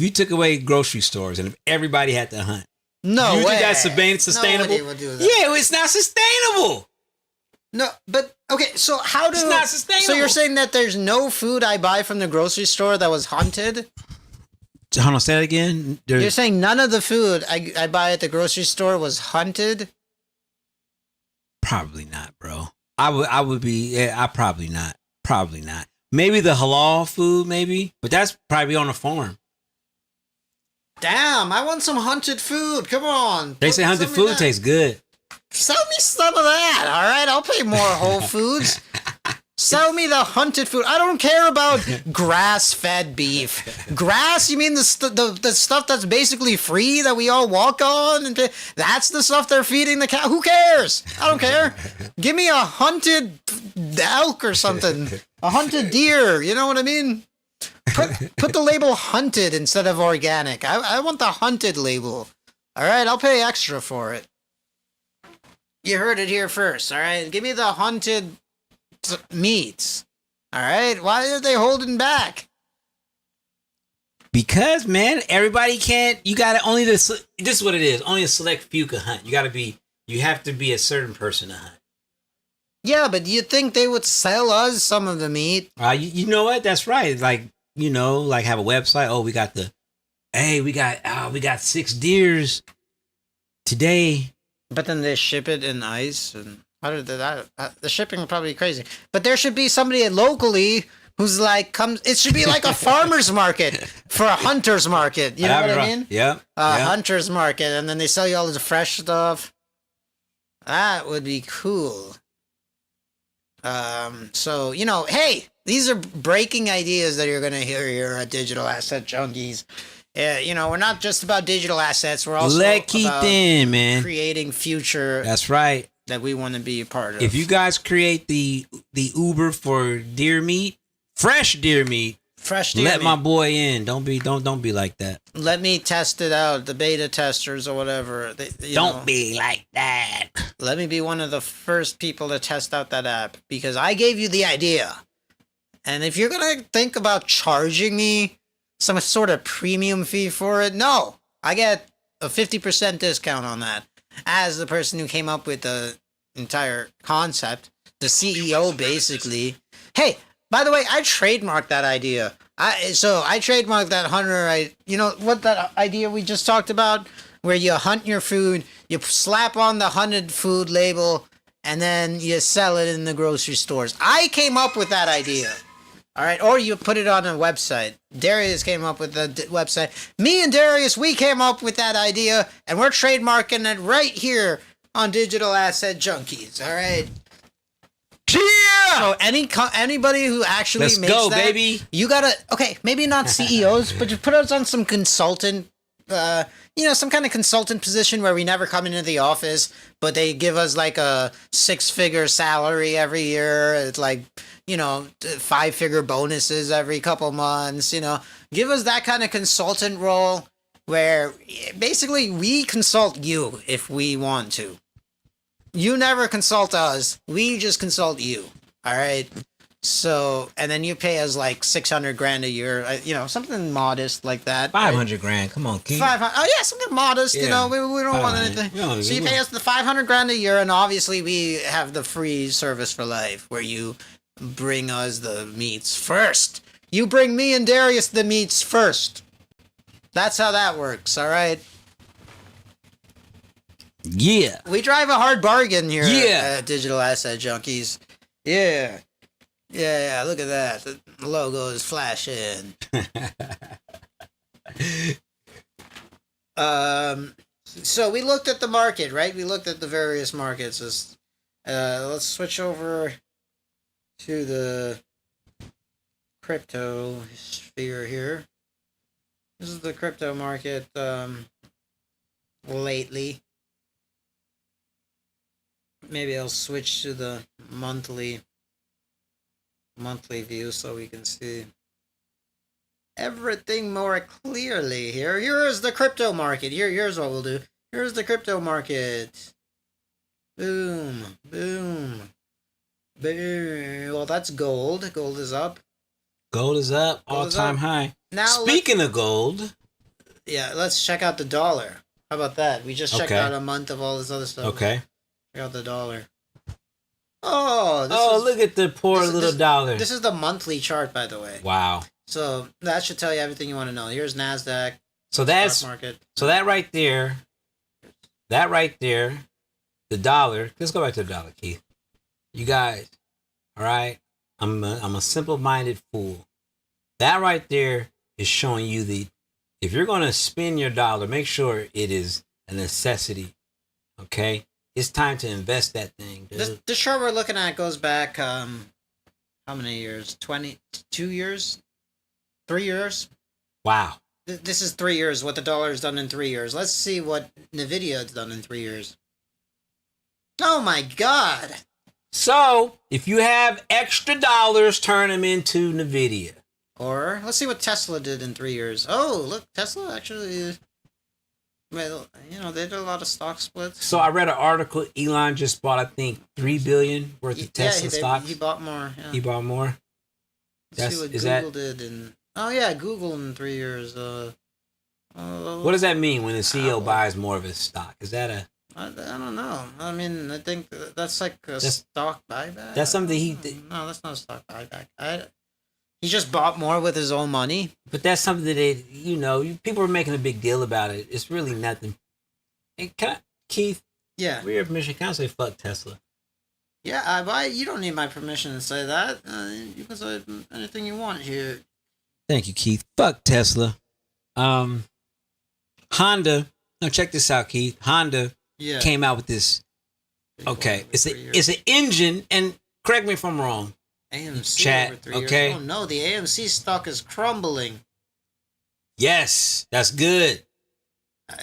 you took away grocery stores and if everybody had to hunt. No way. You think that's sustainable? Nobody would do that. Yeah, it's not sustainable. No, but okay, so it's not sustainable. So you're saying that there's no food I buy from the grocery store that was hunted? Hold on, say that again. You're saying none of the food I buy at the grocery store was hunted? Probably not, bro. I would be. Yeah, I probably not. Probably not. Maybe the halal food, maybe, but that's probably on a farm. Damn, I want some hunted food. Come on. They say hunted Sell me food that. tastes good. Sell me some of that, all right? I'll pay more Whole Foods. Sell me the hunted food. I don't care about grass-fed beef. Grass? You mean the stuff that's basically free that we all walk on? And that's the stuff they're feeding the cow? Who cares? I don't care. Give me a hunted elk or something. A hunted deer. You know what I mean? Put the label hunted instead of organic. I want the hunted label. All right, I'll pay extra for it. You heard it here first, all right? Give me the hunted meats. All right? Why are they holding back? Because, man, everybody can't. You got to only this. This is what it is. Only a select few can hunt. You have to be a certain person to hunt. Yeah, but you think they would sell us some of the meat? You know what? That's right. Like, you know, like have a website. Oh, we got 6 deers today. But then they ship it in ice, and how did that? The shipping is probably crazy. But there should be somebody locally who's like It should be like a farmer's market for a hunter's market. You know what I mean? Yeah. Hunter's market, and then they sell you all the fresh stuff. That would be cool. So hey, these are breaking ideas that you're gonna hear here at Digital Asset Junkies. We're not just about digital assets. We're also about man. creating future. That's right. That we want to be a part of. If you guys create the Uber for deer meat, fresh deer meat, let my boy in. Don't be like that. Let me test it out. The beta testers or whatever. Don't be like that. Let me be one of the first people to test out that app because I gave you the idea. And if you're gonna think about charging me some sort of premium fee for it, no, I get a 50% discount on that. As the person who came up with the entire concept, the CEO basically. Hey, by the way, I trademarked that idea. I trademarked that hunter. What that idea we just talked about, where you hunt your food, you slap on the hunted food label, and then you sell it in the grocery stores. I came up with that idea. All right, or you put it on a website. Darius came up with the website. Me and Darius, we came up with that idea, and we're trademarking it right here on Digital Asset Junkies. All right. Yeah. So anybody who actually makes go, that, baby. You gotta maybe not CEOs, but you put us on some consultant. Some kind of consultant position where we never come into the office, but they give us like a 6-figure salary every year. It's like, 5-figure bonuses every couple months, Give us that kind of consultant role where basically we consult you if we want to. You never consult us. We just consult you. All right. So, and then you pay us like $600,000 a year, something modest like that. $500,000. Come on, Keith. 500. Oh yeah, something modest. Yeah. We don't want anything. So you pay us the $500,000 a year, and obviously we have the free service for life, where you bring us the meats first. You bring me and Darius the meats first. That's how that works. All right. Yeah. We drive a hard bargain here. Yeah. At Digital Asset Junkies. Yeah. Yeah, look at that. The logo is flashing. So we looked at the market, right? We looked at the various markets. Let's switch over to the crypto sphere here. This is the crypto market lately. Maybe I'll switch to the monthly view so we can see everything more clearly here. Here's the crypto market. Here's what we'll do. Here's the crypto market. Boom, boom, boom. Well, that's gold. Gold is up. Gold is up, all-time high. Now, speaking of gold, yeah, let's check out the dollar. How about that? We just checked out a month of all this other stuff. Okay. Check out the dollar. Oh, look at the poor little dollar. This is the monthly chart, by the way. Wow. So that should tell you everything you want to know. Here's NASDAQ. So that's stock market. So that right there the dollar. Let's go back to the dollar, Keith. You guys, all right? I'm a simple-minded fool. That right there is showing you if you're gonna spend your dollar, make sure it is a necessity. Okay, it's time to invest that thing, dude. The chart we're looking at goes back how many years? 22 years? 3 years? Wow. This is 3 years. What the dollar has done in 3 years. Let's see what Nvidia has done in 3 years. Oh my God! So if you have extra dollars, turn them into Nvidia. Or let's see what Tesla did in 3 years. Oh, look, Tesla actually. Well, they did a lot of stock splits. So I read an article. Elon just bought, I think, $3 billion worth of Tesla stocks. He bought more. Yeah. He bought more. Let's see what Google did in. Oh yeah, Google in 3 years. What does that mean when the CEO buys more of his stock? Is that a? I don't know. I mean, I think that's like a stock buyback. That's something he. No, that's not a stock buyback. He just bought more with his own money. But that's something that people are making a big deal about it. It's really nothing. Hey, Keith? Yeah. With your permission, can I say fuck Tesla? Yeah, you don't need my permission to say that. You can say anything you want here. Thank you, Keith. Fuck Tesla. Honda. Now check this out, Keith. Honda came out with this. Okay, it's an engine, and correct me if I'm wrong. AMC Chat, over 3 okay? years. Oh no, the AMC stock is crumbling. Yes, that's good.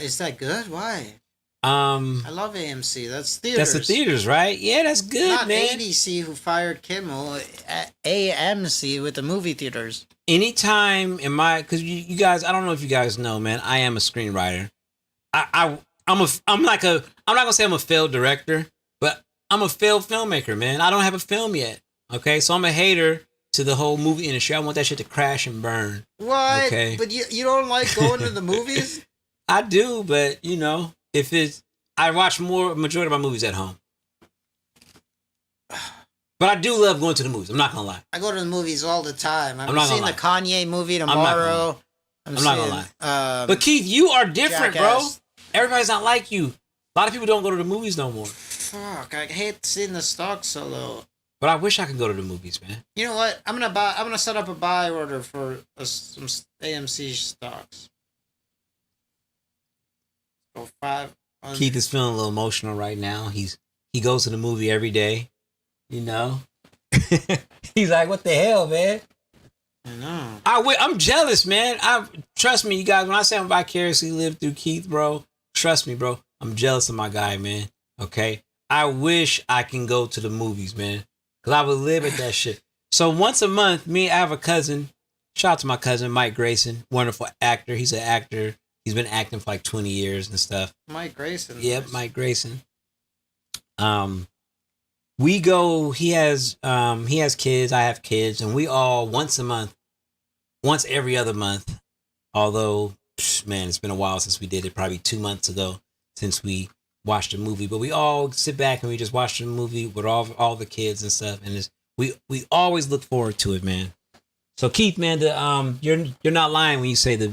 Is that good? Why? I love AMC. That's theaters. That's the theaters, right? Yeah, that's good, Not man. ADC who fired Kimmel. AMC with the movie theaters. Anytime because you guys, I don't know if you guys know, man. I am a screenwriter. I'm not gonna say I'm a failed director, but I'm a failed filmmaker, man. I don't have a film yet. Okay, so I'm a hater to the whole movie industry. I want that shit to crash and burn. What? Okay. But you don't like going to the movies? I do, but I watch majority of my movies at home. But I do love going to the movies. I'm not gonna lie. I go to the movies all the time. I'm not seeing the Kanye movie tomorrow. I'm not gonna lie. But Keith, you are different, Jackass. bro. Everybody's not like you. A lot of people don't go to the movies no more. Fuck, I hate seeing the stock so low. But I wish I could go to the movies, man. You know what? I'm gonna set up a buy order for some AMC stocks. Go 5. Keith is feeling a little emotional right now. He goes to the movie every day. He's like, what the hell, man? I know. I'm jealous, man. Trust me, you guys. When I say I'm vicariously lived through Keith, bro, trust me, bro. I'm jealous of my guy, man. Okay, I wish I can go to the movies, man. Because I would live at that shit. So once a month, I have a cousin. Shout out to my cousin, Mike Grayson. Wonderful actor. He's an actor. He's been acting for like 20 years and stuff. Mike Grayson. Yep, Mike Grayson. We go, he has kids, I have kids, and we all once every other month. Although, man, it's been a while since we did it, probably 2 months ago since we watched a movie, but we all sit back and we just watch the movie with all the kids and stuff, and we always look forward to it, man. So Keith, man, you're not lying when you say that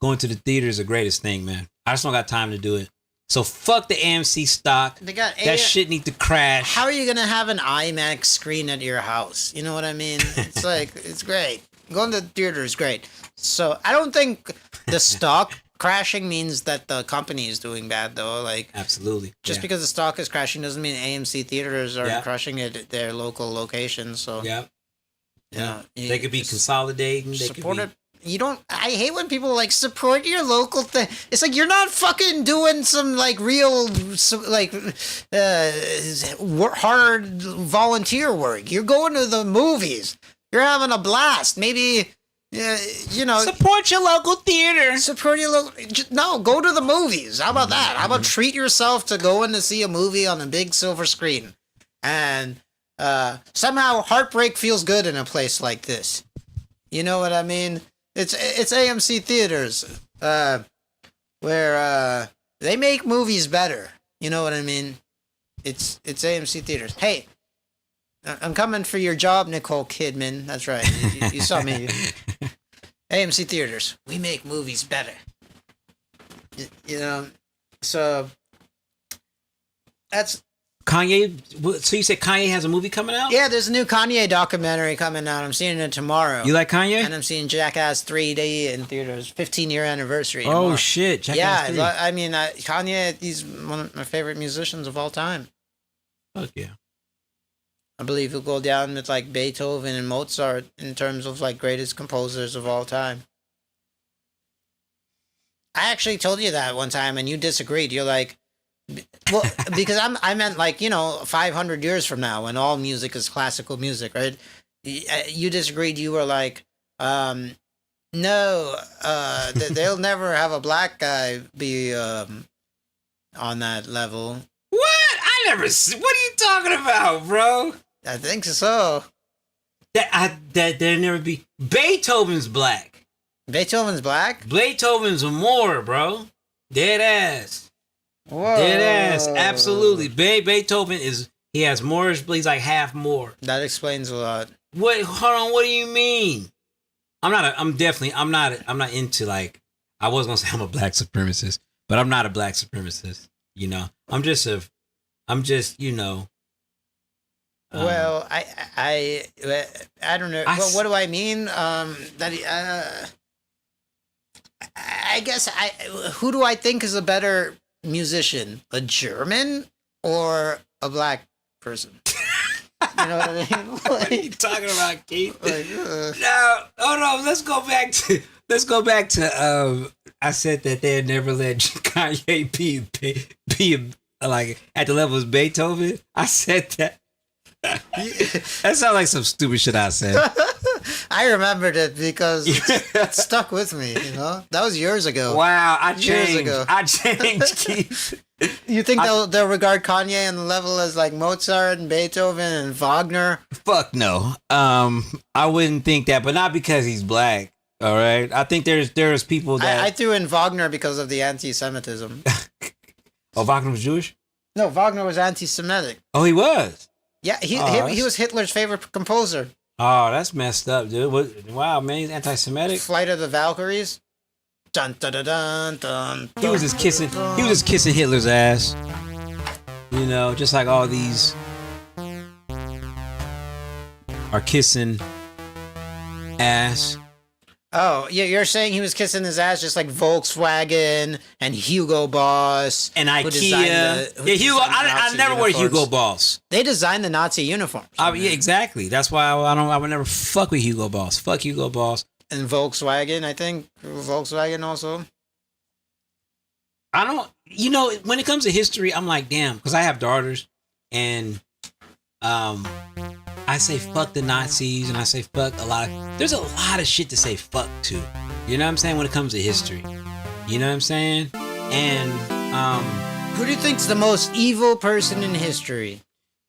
going to the theater is the greatest thing, man. I just don't got time to do it. So fuck the AMC stock. That shit need to crash. How are you gonna have an IMAX screen at your house? You know what I mean? It's like it's great. Going to the theater is great. So I don't think the stock crashing means that the company is doing bad, though. Like, absolutely. Just because the stock is crashing doesn't mean AMC theaters are crushing it at their local locations. So yeah, they could be consolidating. They support could be... it. You don't. I hate when people like support your local thing. It's like you're not fucking doing some like real hard volunteer work. You're going to the movies. You're having a blast. Maybe. Support your local theater. Support your local. No, go to the movies. How about that? How about treat yourself to going to see a movie on a big silver screen, and somehow heartbreak feels good in a place like this. You know what I mean? It's AMC theaters, where they make movies better. You know what I mean? It's AMC theaters. Hey. I'm coming for your job, Nicole Kidman. That's right. You saw me. AMC theaters. We make movies better. So that's Kanye. So you said Kanye has a movie coming out? Yeah, there's a new Kanye documentary coming out. I'm seeing it tomorrow. You like Kanye? And I'm seeing Jackass 3D in theaters. 15-year anniversary. Oh tomorrow. shit! Yeah, Jackass 3. I mean, Kanye, he's one of my favorite musicians of all time. Fuck yeah. I believe he'll go down with like Beethoven and Mozart in terms of like greatest composers of all time. I actually told you that one time and you disagreed. You're like, well, because I meant like, 500 years from now when all music is classical music, right? You disagreed. You were like, no, they'll never have a black guy be on that level. What? I never. What are you talking about, bro? I think so. That there never be. Beethoven's black. Beethoven's black? Beethoven's more, bro. Dead ass. Whoa. Dead ass. Absolutely. Beethoven he has more. He's like half more. That explains a lot. What? Hold on. What do you mean? I'm not into like. I was gonna say I'm a black supremacist, but I'm not a black supremacist. I'm just. Well, I don't know. What do I mean? I guess who do I think is a better musician? A German or a black person? You know what I mean? What are you talking about, Keith? No, let's go back to I said that they'd never let Kanye be like at the level of Beethoven. I said that. That sounds like some stupid shit I said. I remembered it because it stuck with me, That was years ago. Wow, I changed. Years ago. I changed, Keith. You think they'll regard Kanye on the level as like Mozart and Beethoven and Wagner? Fuck no. I wouldn't think that, but not because he's black. All right. I think there's people that I threw in Wagner because of the anti-Semitism. Oh, Wagner was Jewish? No, Wagner was anti-Semitic. Oh, he was. Yeah, he was Hitler's favorite composer. Oh, that's messed up, dude. Wow, man, he's anti-Semitic. Flight of the Valkyries. Dun dun dun dun dun. He was just kissing Hitler's ass. Just like all these are kissing ass. Oh, yeah, you're saying he was kissing his ass just like Volkswagen and Hugo Boss and IKEA. Hugo. I never wear Hugo Boss. They designed the Nazi uniforms. Yeah, exactly. That's why I would never fuck with Hugo Boss. Fuck Hugo Boss. And Volkswagen, I think. Volkswagen also. I don't, when it comes to history, I'm like, damn, because I have daughters and I say fuck the Nazis and I say fuck there's a lot of shit to say fuck to. You know what I'm saying? When it comes to history. You know what I'm saying? And who do you think's the most evil person in history?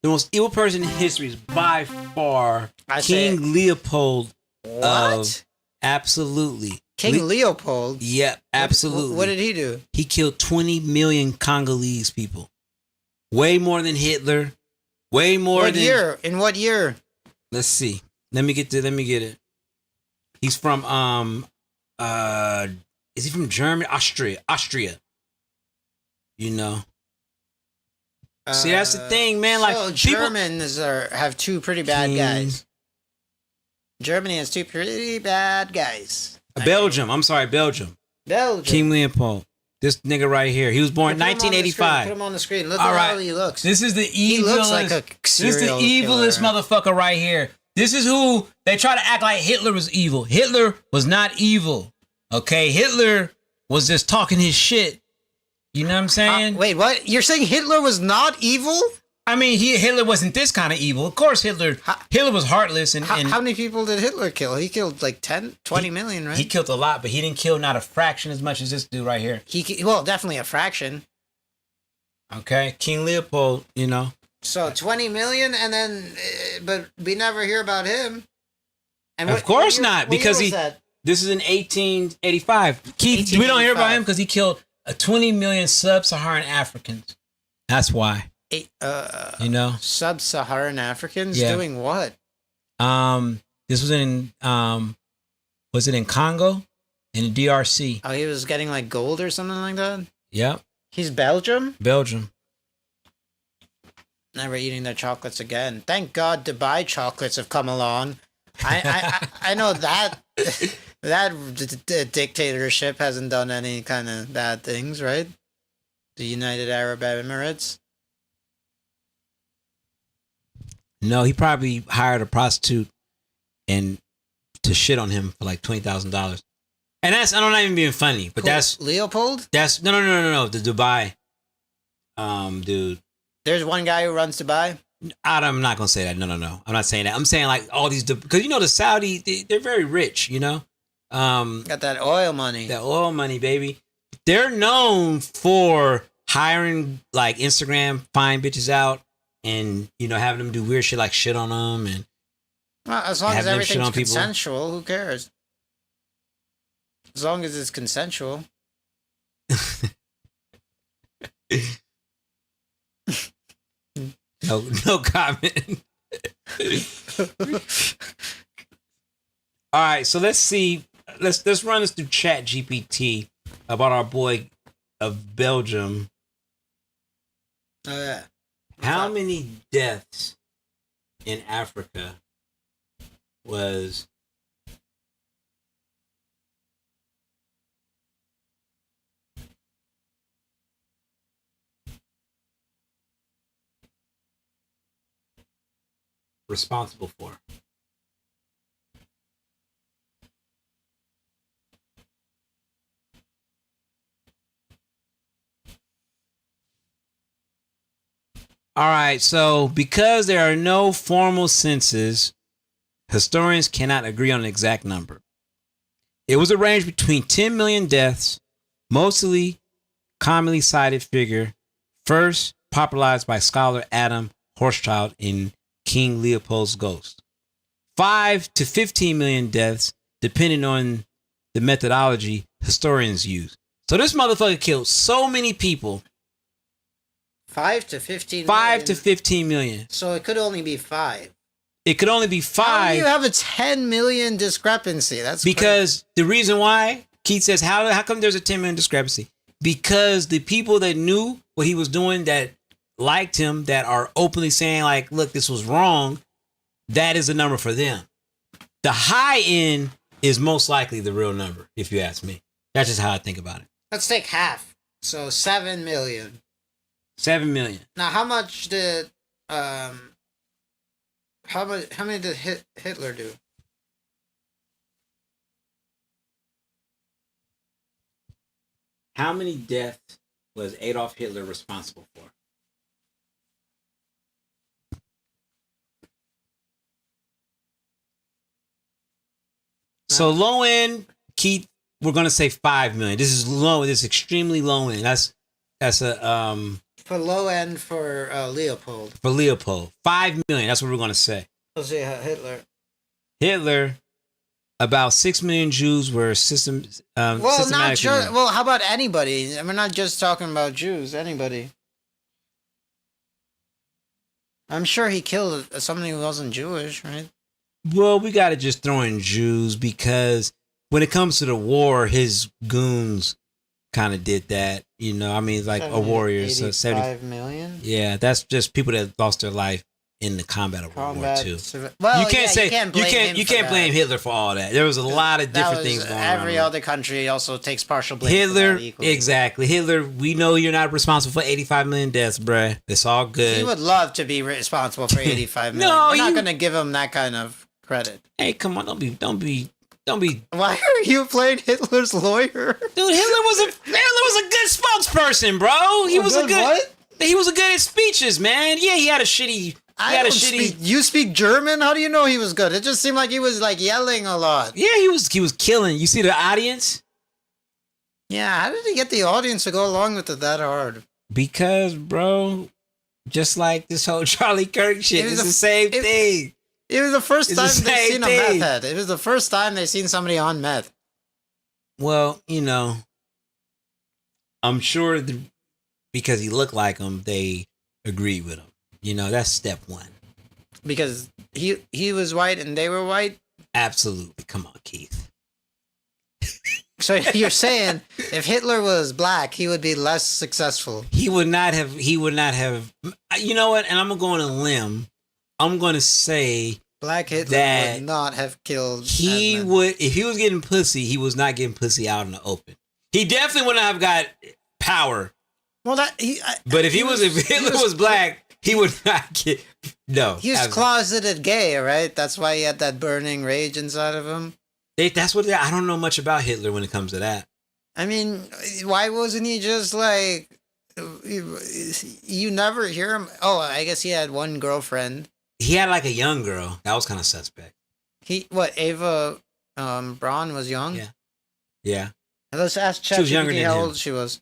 The most evil person in history is by far King Leopold. What? Absolutely. King Leopold? Yep, absolutely. What did he do? He killed 20 million Congolese people. Way more than Hitler. Way more than... In what year? Let's see. Let me get it. He's from is he from Germany? Austria. See, that's the thing, man. Like so Germans have two pretty bad guys. Germany has two pretty bad guys. Belgium. I'm sorry, Belgium. King Leopold. This nigga right here. He was born in 1985. Put him on the screen. Look at how he looks. This is the evilest. He looks like a serial This is the evilest motherfucker right here. This is who they try to act like Hitler was evil. Hitler was not evil. Okay, Hitler was just talking his shit. You know what I'm saying? Wait, what? You're saying Hitler was not evil? I mean, Hitler wasn't this kind of evil. Of course, Hitler was heartless. And how many people did Hitler kill? He killed like 20 million, right? He killed a lot, but he didn't kill not a fraction as much as this dude right here. Well, definitely a fraction. Okay, King Leopold, So 20 million, and then, but we never hear about him. And of course not, because this is in 1885. Keith, we don't hear about him because he killed 20 million sub-Saharan Africans. That's why. Sub-Saharan Africans doing what? This was in was it in Congo, in the DRC? Oh, he was getting like gold or something like that. Yep. He's Belgium. Belgium. Never eating their chocolates again. Thank God Dubai chocolates have come along. I know that dictatorship hasn't done any kind of bad things, right? The United Arab Emirates. No, he probably hired a prostitute and to shit on him for like $20,000. And that's, I'm not even being funny, but Leopold? That's no. The Dubai, dude. There's one guy who runs Dubai. I'm not gonna say that. No. I'm not saying that. I'm saying like all these, because the Saudi, they're very rich. Got that oil money. That oil money, baby. They're known for hiring like Instagram fine bitches out and having them do weird shit like shit on them and. Well, as long as having them shit everything's on people. consensual, who cares? As long as it's consensual. No comment. All right, so let's see. Let's run this through Chat GPT about our boy of Belgium. Oh yeah. How many deaths in Africa was responsible for? All right, so because there are no formal census, historians cannot agree on an exact number. It was a range between 10 million deaths, mostly commonly cited figure, first popularized by scholar Adam Hochschild in King Leopold's Ghost. 5 to 15 million deaths, depending on the methodology historians use. So this motherfucker killed so many people. 5 to 15 5 million. to 15 million. So it could only be 5. It could only be 5. How do you have a 10 million discrepancy? That's because the reason why Keith says, how come there's a 10 million discrepancy? Because the people that knew what he was doing, that liked him, that are openly saying like, look, this was wrong, that is the number for them. The high end is most likely the real number, if you ask me. That's just how I think about it. Let's take half. So 7 million. 7 million. Now, how much did how many did Hitler do? How many deaths was Adolf Hitler responsible for? So low end, Keith, we're gonna say 5 million. This is low. This is extremely low end. That's a For low end for Leopold. For Leopold, 5 million. That's what we're gonna say. Let's see Hitler. Hitler, about 6 million Jews were Well, not just. Well, how about anybody? We're not just talking about Jews. Anybody. I'm sure he killed somebody who wasn't Jewish, right? Well, we got to just throw in Jews because when it comes to the war, his goons kind of did that. I mean, like 70, a warrior. 85 So 70 million? Yeah, that's just people that lost their life in the combat of World War II. Well, you can't say you can't blame Hitler for all that. There was a lot of different things going on. Every other country also takes partial blame. Hitler, for that equally. exactly. Hitler, we know you're not responsible for 85 million deaths, bruh. It's all good. He would love to be responsible for 85 million. No, We're not going to give him that kind of credit. Hey, come on, don't be. Why are you playing Hitler's lawyer? Dude, Hitler was a good spokesperson, bro. He was a good. What? He was good at speeches, man. Yeah, he had a shitty. You speak German? How do you know he was good? It just seemed like he was like yelling a lot. Yeah, he was killing. You see the audience? Yeah, how did he get the audience to go along with it that hard? Because, bro, just like this whole Charlie Kirk shit, it's the same thing. It was the first time they seen a meth thing. head. It was the first time they seen somebody on meth. Well, I'm sure because he looked like him, they agreed with him. That's step one. Because he was white and they were white? Absolutely. Come on, Keith. So you're saying if Hitler was black, he would be less successful? He would not have. You know what? And I'm gonna go on a limb. I'm gonna say Black Hitler that would not have killed. he Adnan. would, if he was getting pussy, he was not getting pussy out in the open. He definitely wouldn't have got power. Well, But if Hitler was black, he would not get. No, he was closeted gay, right? That's why he had that burning rage inside of him. That's what. I don't know much about Hitler when it comes to that. I mean, why wasn't he just like? You never hear him. Oh, I guess he had one girlfriend. He had like a young girl. That was kind of suspect. Ava Braun was young? Yeah. Yeah. Let's ask She was younger ChatGPT than how him. old she was.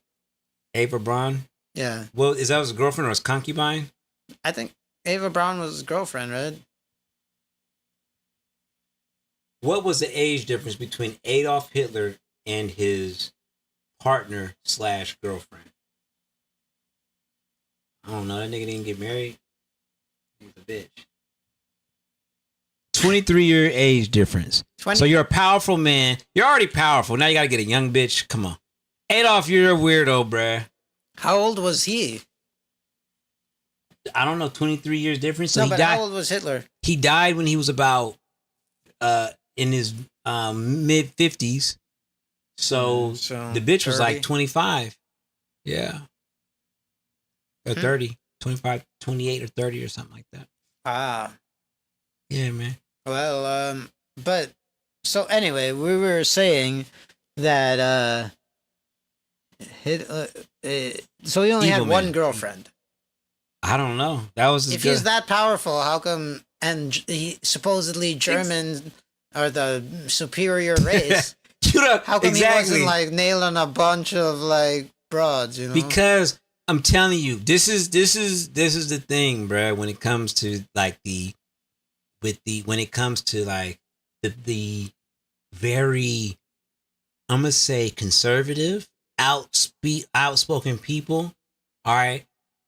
Ava Braun. Yeah. Well, is that his girlfriend or his concubine? I think Ava Braun was his girlfriend, right? What was the age difference between Adolf Hitler and his partner / girlfriend? I don't know. That nigga didn't get married. He's a bitch. 23-year age difference. 20. So you're a powerful man. You're already powerful. Now you got to get a young bitch. Come on. Adolf, you're a weirdo, bruh. How old was he? I don't know. 23 years difference. So No, he but died. how old was Hitler? He died when he was about in his mid 50s. So the bitch was 30? like 25. Yeah. Or 30. 25, 28 or 30 or something like that. Ah. Yeah, man. Well, but so anyway, we were saying that so he only Evil had one man. girlfriend. I don't know. That was his If he's that powerful, how come? And he supposedly German are the superior race. How come he wasn't like nailing a bunch of like broads? You know, Because I'm telling you, this is the thing, bruh, when it comes to like the very, I'm gonna say conservative, outspoken people. All right,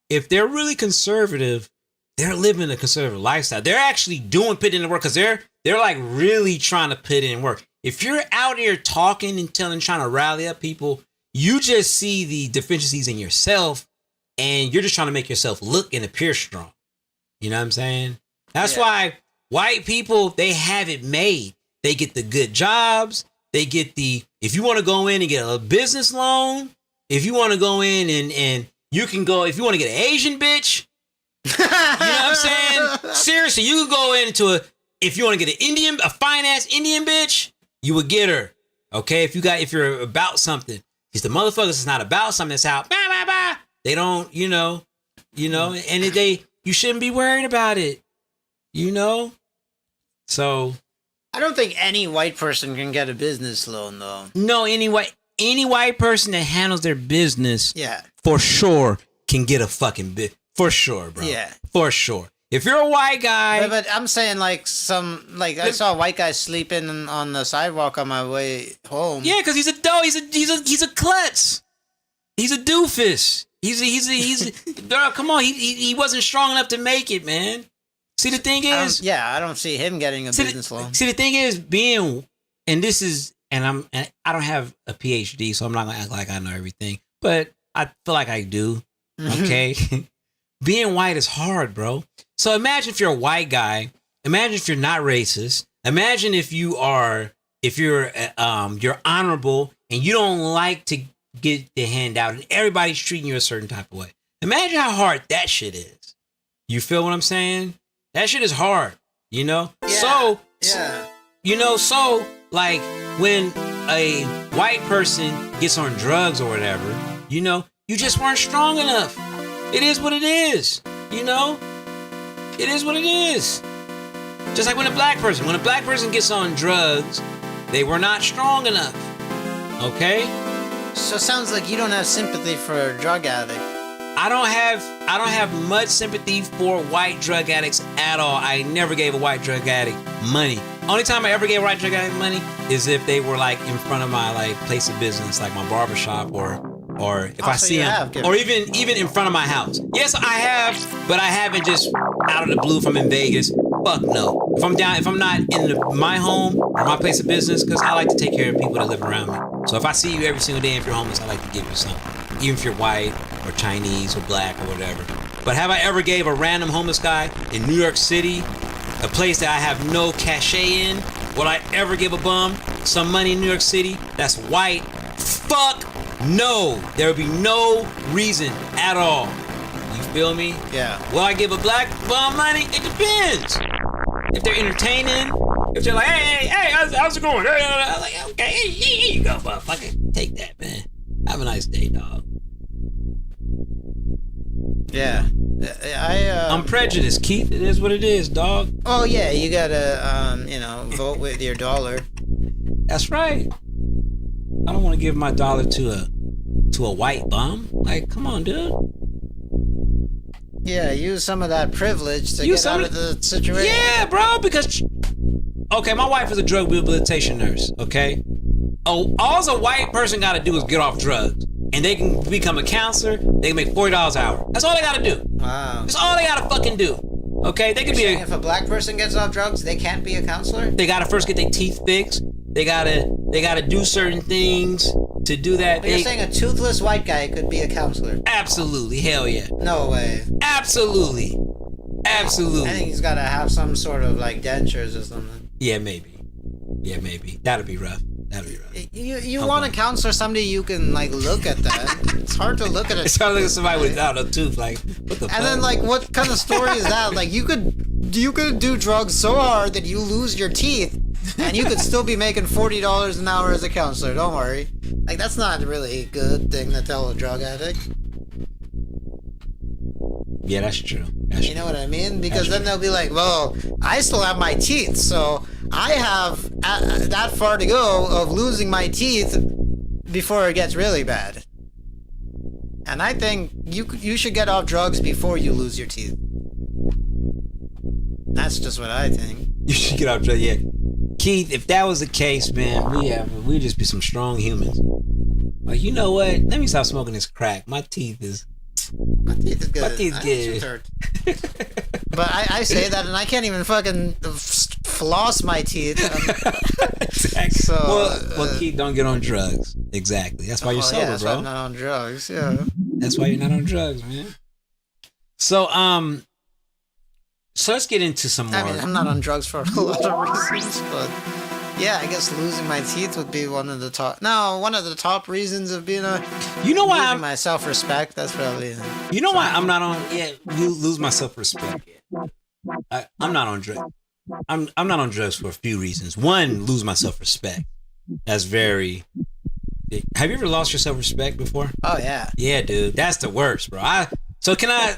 if they're really conservative, they're living a conservative lifestyle. They're actually putting in the work because they're like really trying to put in work. If you're out here talking and trying to rally up people, you just see the deficiencies in yourself, and you're just trying to make yourself look and appear strong. You know what I'm saying? That's why white people, they have it made. They get the good jobs. They get if you want to go in and get a business loan, if you want to go in and you can go, if you want to get an Asian bitch, you know what I'm saying? Seriously, you can go into if you want to get a fine-ass Indian bitch, you would get her. Okay? If you're about something. Because the motherfuckers is not about something that's out. Bah, bah, bah. They don't, you know, and you shouldn't be worried about it. You know? So I don't think any white person can get a business loan though. no, anyway, any white person that handles their business, Yeah. for sure can get a fucking bit. For sure, bro. Yeah. For sure. If you're a white guy, But I'm saying like I saw a white guy sleeping on the sidewalk on my way home. yeah, because he's a dough. He's a klutz. He's a doofus. He's bro, come on. He wasn't strong enough to make it, man. See, the thing is, I don't see him getting a business loan. See, the thing is, I don't have a PhD, so I'm not gonna act like I know everything, but I feel like I do. Okay, being white is hard, bro. So imagine if you're a white guy. Imagine if you're not racist. Imagine if you're honorable and you don't like to get the handout, and everybody's treating you a certain type of way. Imagine how hard that shit is. You feel what I'm saying? That shit is hard, you know? Yeah. So like when a white person gets on drugs or whatever, you know, you just weren't strong enough. It is what it is, you know? It is what it is. Just like when a black person gets on drugs, they were not strong enough. Okay? So it sounds like you don't have sympathy for a drug addict. I don't have much sympathy for white drug addicts at all. I never gave a white drug addict money. Only time I ever gave a white drug addict money is if they were like in front of my like place of business, like my barbershop or if I see them, or even in front of my house. Yes, I have, but I haven't just out of the blue if I'm in Vegas. Fuck no. If I'm not in my home or my place of business, because I like to take care of people that live around me. So if I see you every single day, if you're homeless, I like to give you something, even if you're white or Chinese or black or whatever. But have I ever gave a random homeless guy in New York City, a place that I have no cachet in, will I ever give a bum some money in New York City that's white? Fuck no. There would be no reason at all. You feel me? Yeah. Will I give a black bum money? It depends. If they're entertaining, if they're like, hey, how's it going? I'm like, okay, here you go, motherfucker. Take that, man. Have a nice day, dog. Yeah. I'm prejudiced, Keith. It is what it is, dog. Oh yeah, you gotta vote with your dollar. That's right. I don't want to give my dollar to a white bum. Like, come on, dude. Yeah, use some of that privilege to get out of the situation. Yeah, bro, because okay, my wife is a drug rehabilitation nurse, okay? Oh, all a white person gotta do is get off drugs. And they can become a counselor, they can make $40 an hour. That's all they gotta do. Wow. That's all they gotta fucking do. Okay? They could be if a black person gets off drugs, they can't be a counselor? They gotta first get their teeth fixed. They gotta do certain things to do that. But you're saying a toothless white guy could be a counselor? Absolutely. Hell yeah. No way. Absolutely. Absolutely. I think he's gotta have some sort of like dentures or something. Yeah, maybe. That'd be rough. You want to counselor somebody you can like look at that. It's hard to look at it. It's hard to look at somebody without a tooth. Like, what the fuck? And then like, what kind of story is that? Like, you could do drugs so hard that you lose your teeth, and you could still be making $40 an hour as a counselor. Don't worry. Like, that's not really a good thing to tell a drug addict. Yeah, that's true. You know what I mean? Because then they'll be like, well, I still have my teeth, so I have that far to go of losing my teeth before it gets really bad. And I think you should get off drugs before you lose your teeth. That's just what I think. You should get off drugs, yeah. Keith, if that was the case, man, we'd just be some strong humans. Like, you know what? Let me stop smoking this crack. My teeth is good. My teeth good. But I say that and I can't even fucking floss my teeth. Exactly. So, well, Keith, don't get on drugs. Exactly. That's why you're sober, that's bro. why I'm not on drugs. Yeah. That's why you're not on drugs, man. So let's get into some more. I mean, I'm not on drugs for a lot of reasons, but yeah, I guess losing my teeth would be one of the top reasons of being a. You know why losing my self-respect? That's probably. You know why I'm not on? Yeah, you lose my self-respect. I'm not on drugs. I'm not on drugs for a few reasons. One, lose my self-respect. That's very. Have you ever lost your self-respect before? Oh yeah. Yeah, dude, that's the worst, bro. So can I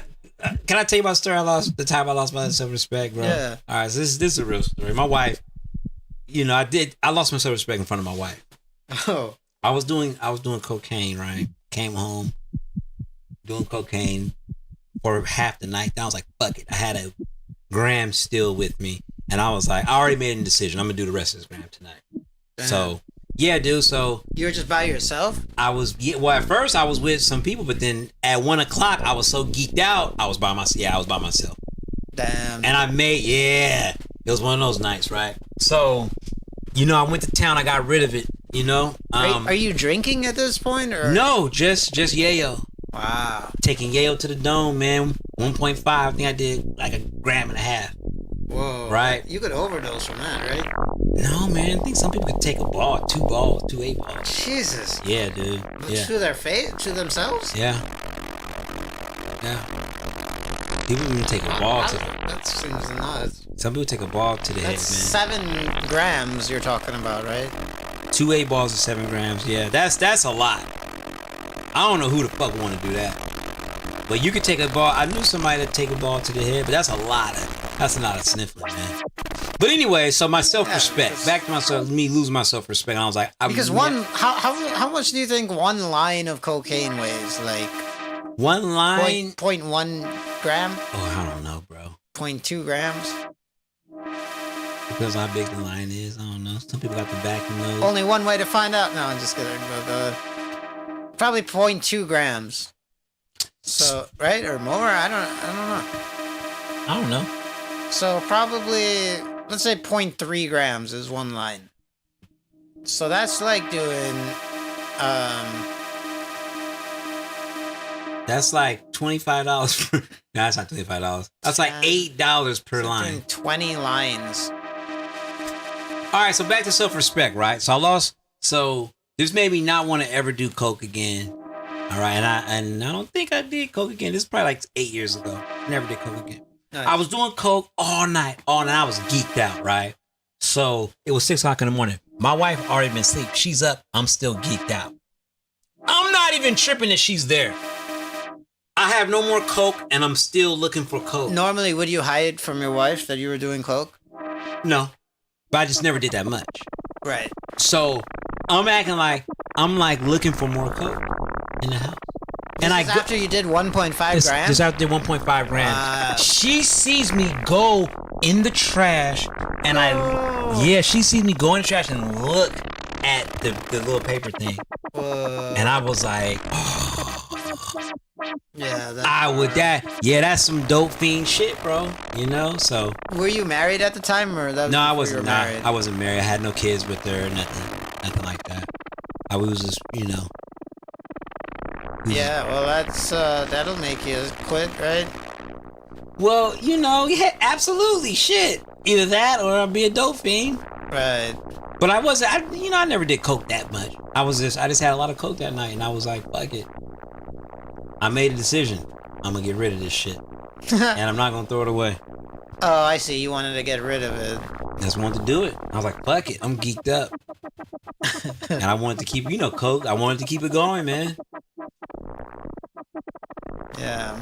tell you about the story? The time I lost my self-respect, bro. Yeah. All right, so this is a real story. My wife. You know, I lost my self-respect in front of my wife. Oh. I was doing cocaine, right? Came home, doing cocaine for half the night. I was like, fuck it. I had a gram still with me. And I was like, I already made a decision. I'm going to do the rest of this gram tonight. Damn. So, yeah, dude. So. You were just by yourself? At first I was with some people, but then at 1 o'clock, I was so geeked out. I was by myself. Yeah, I was by myself. Damn. And it was one of those nights, right? So, you know, I went to town. I got rid of it, you know. Are you drinking at this point? Or? No, just yayo. Wow. Taking yayo to the dome, man. 1.5. I think I did like a gram and a half. Whoa. Right? You could overdose from that, right? No, man. I think some people could take a ball, 2 8 balls. Jesus. Yeah, dude. Yeah. To their face? To themselves? Yeah. People even take a ball to them. That seems nuts. Some people take a ball to the head, man. 7 grams you're talking about, right? 2 8 balls of 7 grams. Yeah, that's a lot. I don't know who the fuck want to do that. But you could take a ball. I knew somebody that take a ball to the head, but that's a lot of sniffling, man. But anyway, so my self-respect. Back to myself, me losing my self-respect. I was like, how much do you think one line of cocaine weighs? Like one line? 0.1 gram? Oh, I don't know, bro. 0.2 grams? Because how big the line is, I don't know. Some people got the back and nose. Only one way to find out. No, I'm just kidding. But probably 0.2 grams. So, right? Or more? I don't know. So probably, let's say 0.3 grams is one line. So that's like doing That's like $25 per. No, that's not $25. That's like $8 per line. 20 lines. All right, so back to self-respect, right? So I lost. So this made me not want to ever do coke again. All right, and I don't think I did coke again. This is probably like 8 years ago. Never did coke again. Nice. I was doing coke all night. I was geeked out, right? So It was 6 o'clock in the morning. My wife already been asleep. She's up. I'm still geeked out. I'm not even tripping that she's there. I have no more coke, and I'm still looking for coke. Normally, would you hide from your wife that you were doing coke? No, but I just never did that much. Right. So I'm acting like I'm like looking for more coke in the house. And after you did 1.5 grams? Just after 1.5 grams. She sees me go in the trash, and she sees me go in the trash and look at the little paper thing. And I was like, yeah. That's some dope fiend shit, bro. You know, so. Were you married at the time, or that was No, I before wasn't. you were Nah, married? I wasn't married. I had no kids with her, nothing like that. I was just, you know. Yeah, well, that'll make you quit, right? Well, you know, yeah, absolutely, shit. Either that or I'll be a dope fiend. Right. But I wasn't. I never did coke that much. I just had a lot of coke that night, and I was like, fuck it. I made a decision. I'm gonna get rid of this shit, and I'm not gonna throw it away. Oh, I see. You wanted to get rid of it. Just wanted to do it. I was like, fuck it. I'm geeked up, and I wanted to keep, coke. I wanted to keep it going, man. Yeah.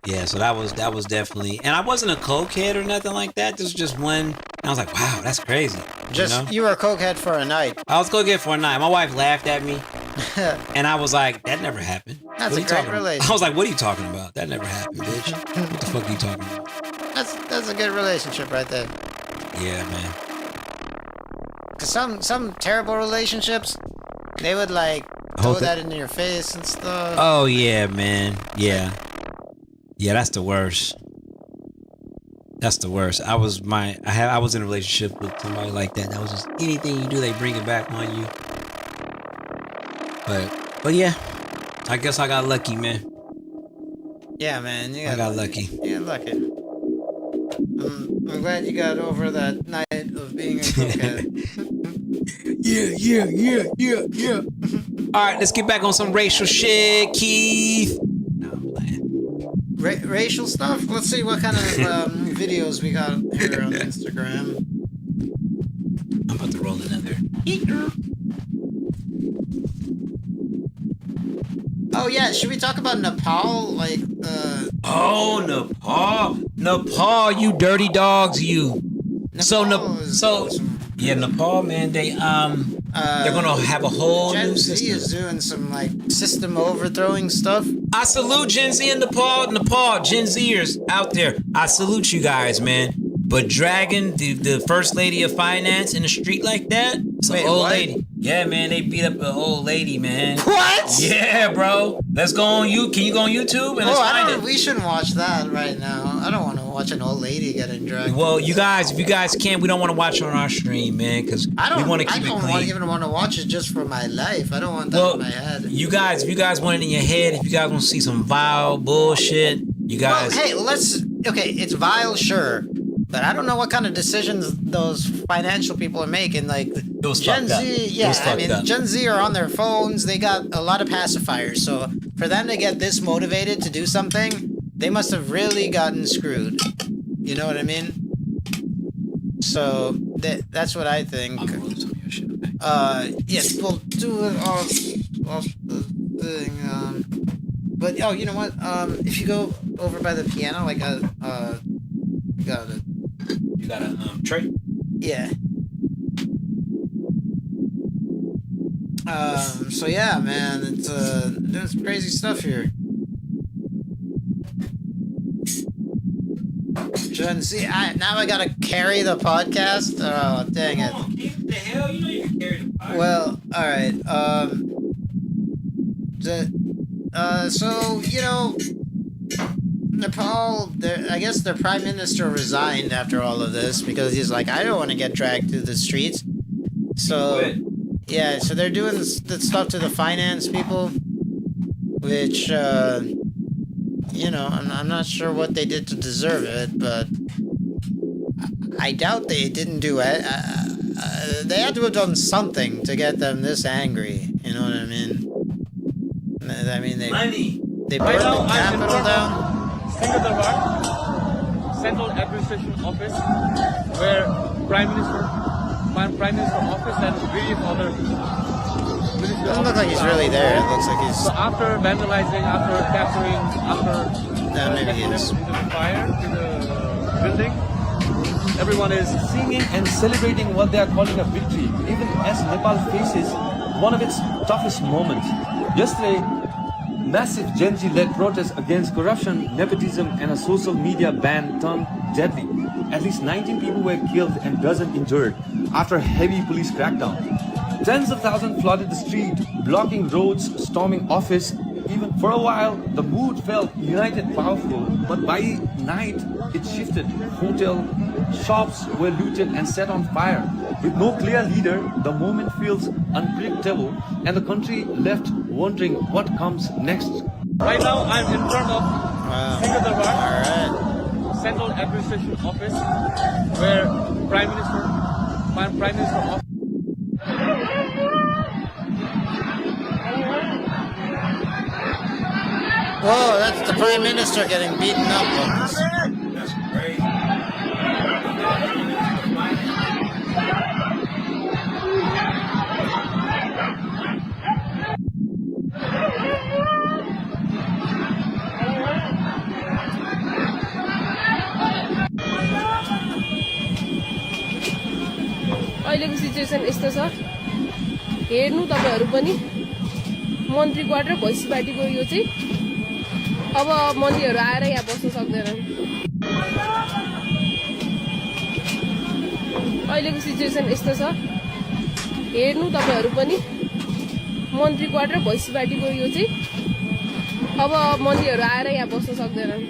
Yeah, so that was definitely, and I wasn't a cokehead or nothing like that. This was just when I was like, wow, that's crazy. You were a cokehead for a night. I was cokehead for a night. My wife laughed at me, and I was like, that never happened. That's a great relationship. I was like, what are you talking about? That never happened, bitch. What the fuck are you talking about? That's a good relationship right there. Yeah, man. Cause some terrible relationships, they would like throw that into your face and stuff. Oh yeah, man. Yeah. Yeah, that's the worst. That's the worst. I was in a relationship with somebody like that. That was just anything you do, they bring it back on you. But yeah, I guess I got lucky, man. Yeah, man. I got lucky. You got lucky. I'm glad you got over that night of being a cokehead. Yeah. All right, let's get back on some racial shit, Keith. No, I'm playing. Racial stuff? Let's see what kind of videos we got here on Instagram. I'm about to roll another. Oh yeah, should we talk about Nepal? Nepal, you dirty dogs, you. Nepal Nepal, man, they're gonna have a whole Gen new Z system. is doing some system overthrowing stuff. I salute Gen Z in Nepal, Gen Zers out there. I salute you guys, man. But dragging the first lady of finance in the street like that, some old lady. Yeah, man, they beat up an old lady, man. What? Yeah, bro. Let's go on you. Can you go on YouTube and let's find it? We shouldn't watch that right now. I don't want to watch an old lady getting dragged. Well, you guys, if you guys can, we don't want to watch it on our stream, man, because we want to keep it clean. I don't even want to watch it just for my life. I don't want that in my head. You guys, if you guys want it in your head, if you guys want to see some vile bullshit, you guys. Well, hey, it's vile, sure. But I don't know what kind of decisions those financial people are making. Like Gen Z, Gen Z are on their phones. They got a lot of pacifiers. So for them to get this motivated to do something, they must have really gotten screwed. You know what I mean? So that's what I think. Yes, we'll do it off the thing. But you know what? If you go over by the piano, like You got a tray? Yeah. So yeah, man, it's there's crazy stuff here. Gen Z. Now I gotta carry the podcast. Oh, dang it. What the hell? You know you can carry the podcast. Well, all right. So Nepal, I guess their prime minister resigned after all of this because he's like, I don't want to get dragged through the streets. So Yeah, so they're doing the stuff to the finance people, which, I'm not sure what they did to deserve it, but I doubt they didn't do it. They had to have done something to get them this angry. You know what I mean? I mean, they burned the Capitol down. Central Administration Office, where Prime Minister Office and various other. Doesn't look like he's really there. It looks like he's. So after vandalizing, after capturing, maybe he is. into the fire to the building, everyone is singing and celebrating what they are calling a victory, even as Nepal faces one of its toughest moments. Yesterday, massive Gen Z-led protests against corruption, nepotism, and a social media ban turned deadly. At least 19 people were killed and dozens injured after a heavy police crackdown. Tens of thousands flooded the street, blocking roads, storming office. Even for a while, the mood felt united, powerful, but by night, it shifted. Hotel, shops were looted and set on fire. With no clear leader, the moment feels unpredictable, and the country left wondering what comes next. Right now, I'm in front of Central Administration Office, where Prime Minister Office. Whoa, that's the Prime Minister getting beaten up on this. That's great. अहिलेको situation यस्तो छ हेर्नु तपाईहरु पनि मन्त्री quarter भैँसी पार्टीको यो चाहिँ अब मन्त्रीहरु आएर यहाँ बस्न सक्दैनन् अहिलेको सिचुएसन यस्तो छ हेर्नु तपाईहरु पनि मन्त्री क्वार्टर भैँसी पार्टीको यो चाहिँ अब मन्त्रीहरु आएर यहाँ बस्न सक्दैनन्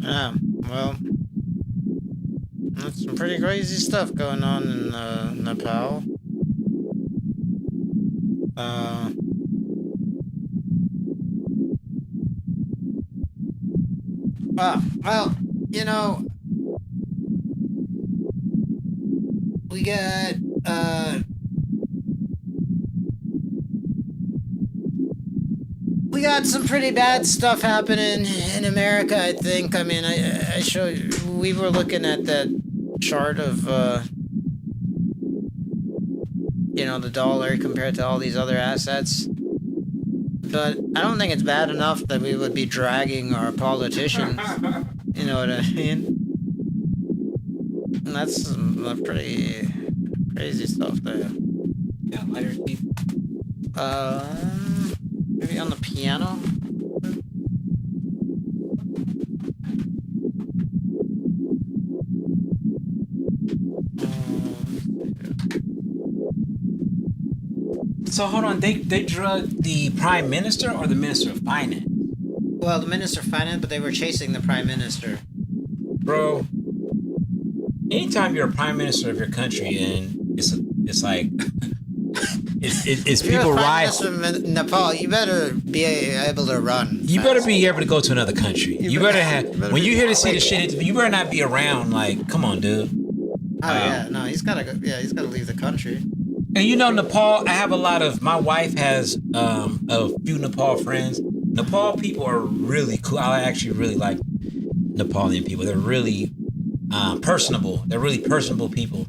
Yeah, well, that's some pretty crazy stuff going on in Nepal. Well, we got we got some pretty bad stuff happening in America, I think. I mean, I showed you, we were looking at that chart of, the dollar compared to all these other assets. But I don't think it's bad enough that we would be dragging our politicians. You know what I mean? And that's some pretty crazy stuff there. Yeah, lighter teeth. Maybe on the piano? So hold on, they drugged the Prime Minister or the Minister of Finance? Well, the Minister of Finance, but they were chasing the Prime Minister. Bro, anytime you're a Prime Minister of your country and it's like it's people rise. From Nepal, you better be able to run. You better be able to go to another country. You better have when you hear to see the shit. You better not be around. Like, come on, dude. Oh yeah, no, he's gotta go. Yeah, he's gotta leave the country. And Nepal. I have a lot of. My wife has a few Nepal friends. Nepal people are really cool. I actually really like Nepalian people. They're really personable. They're really personable people.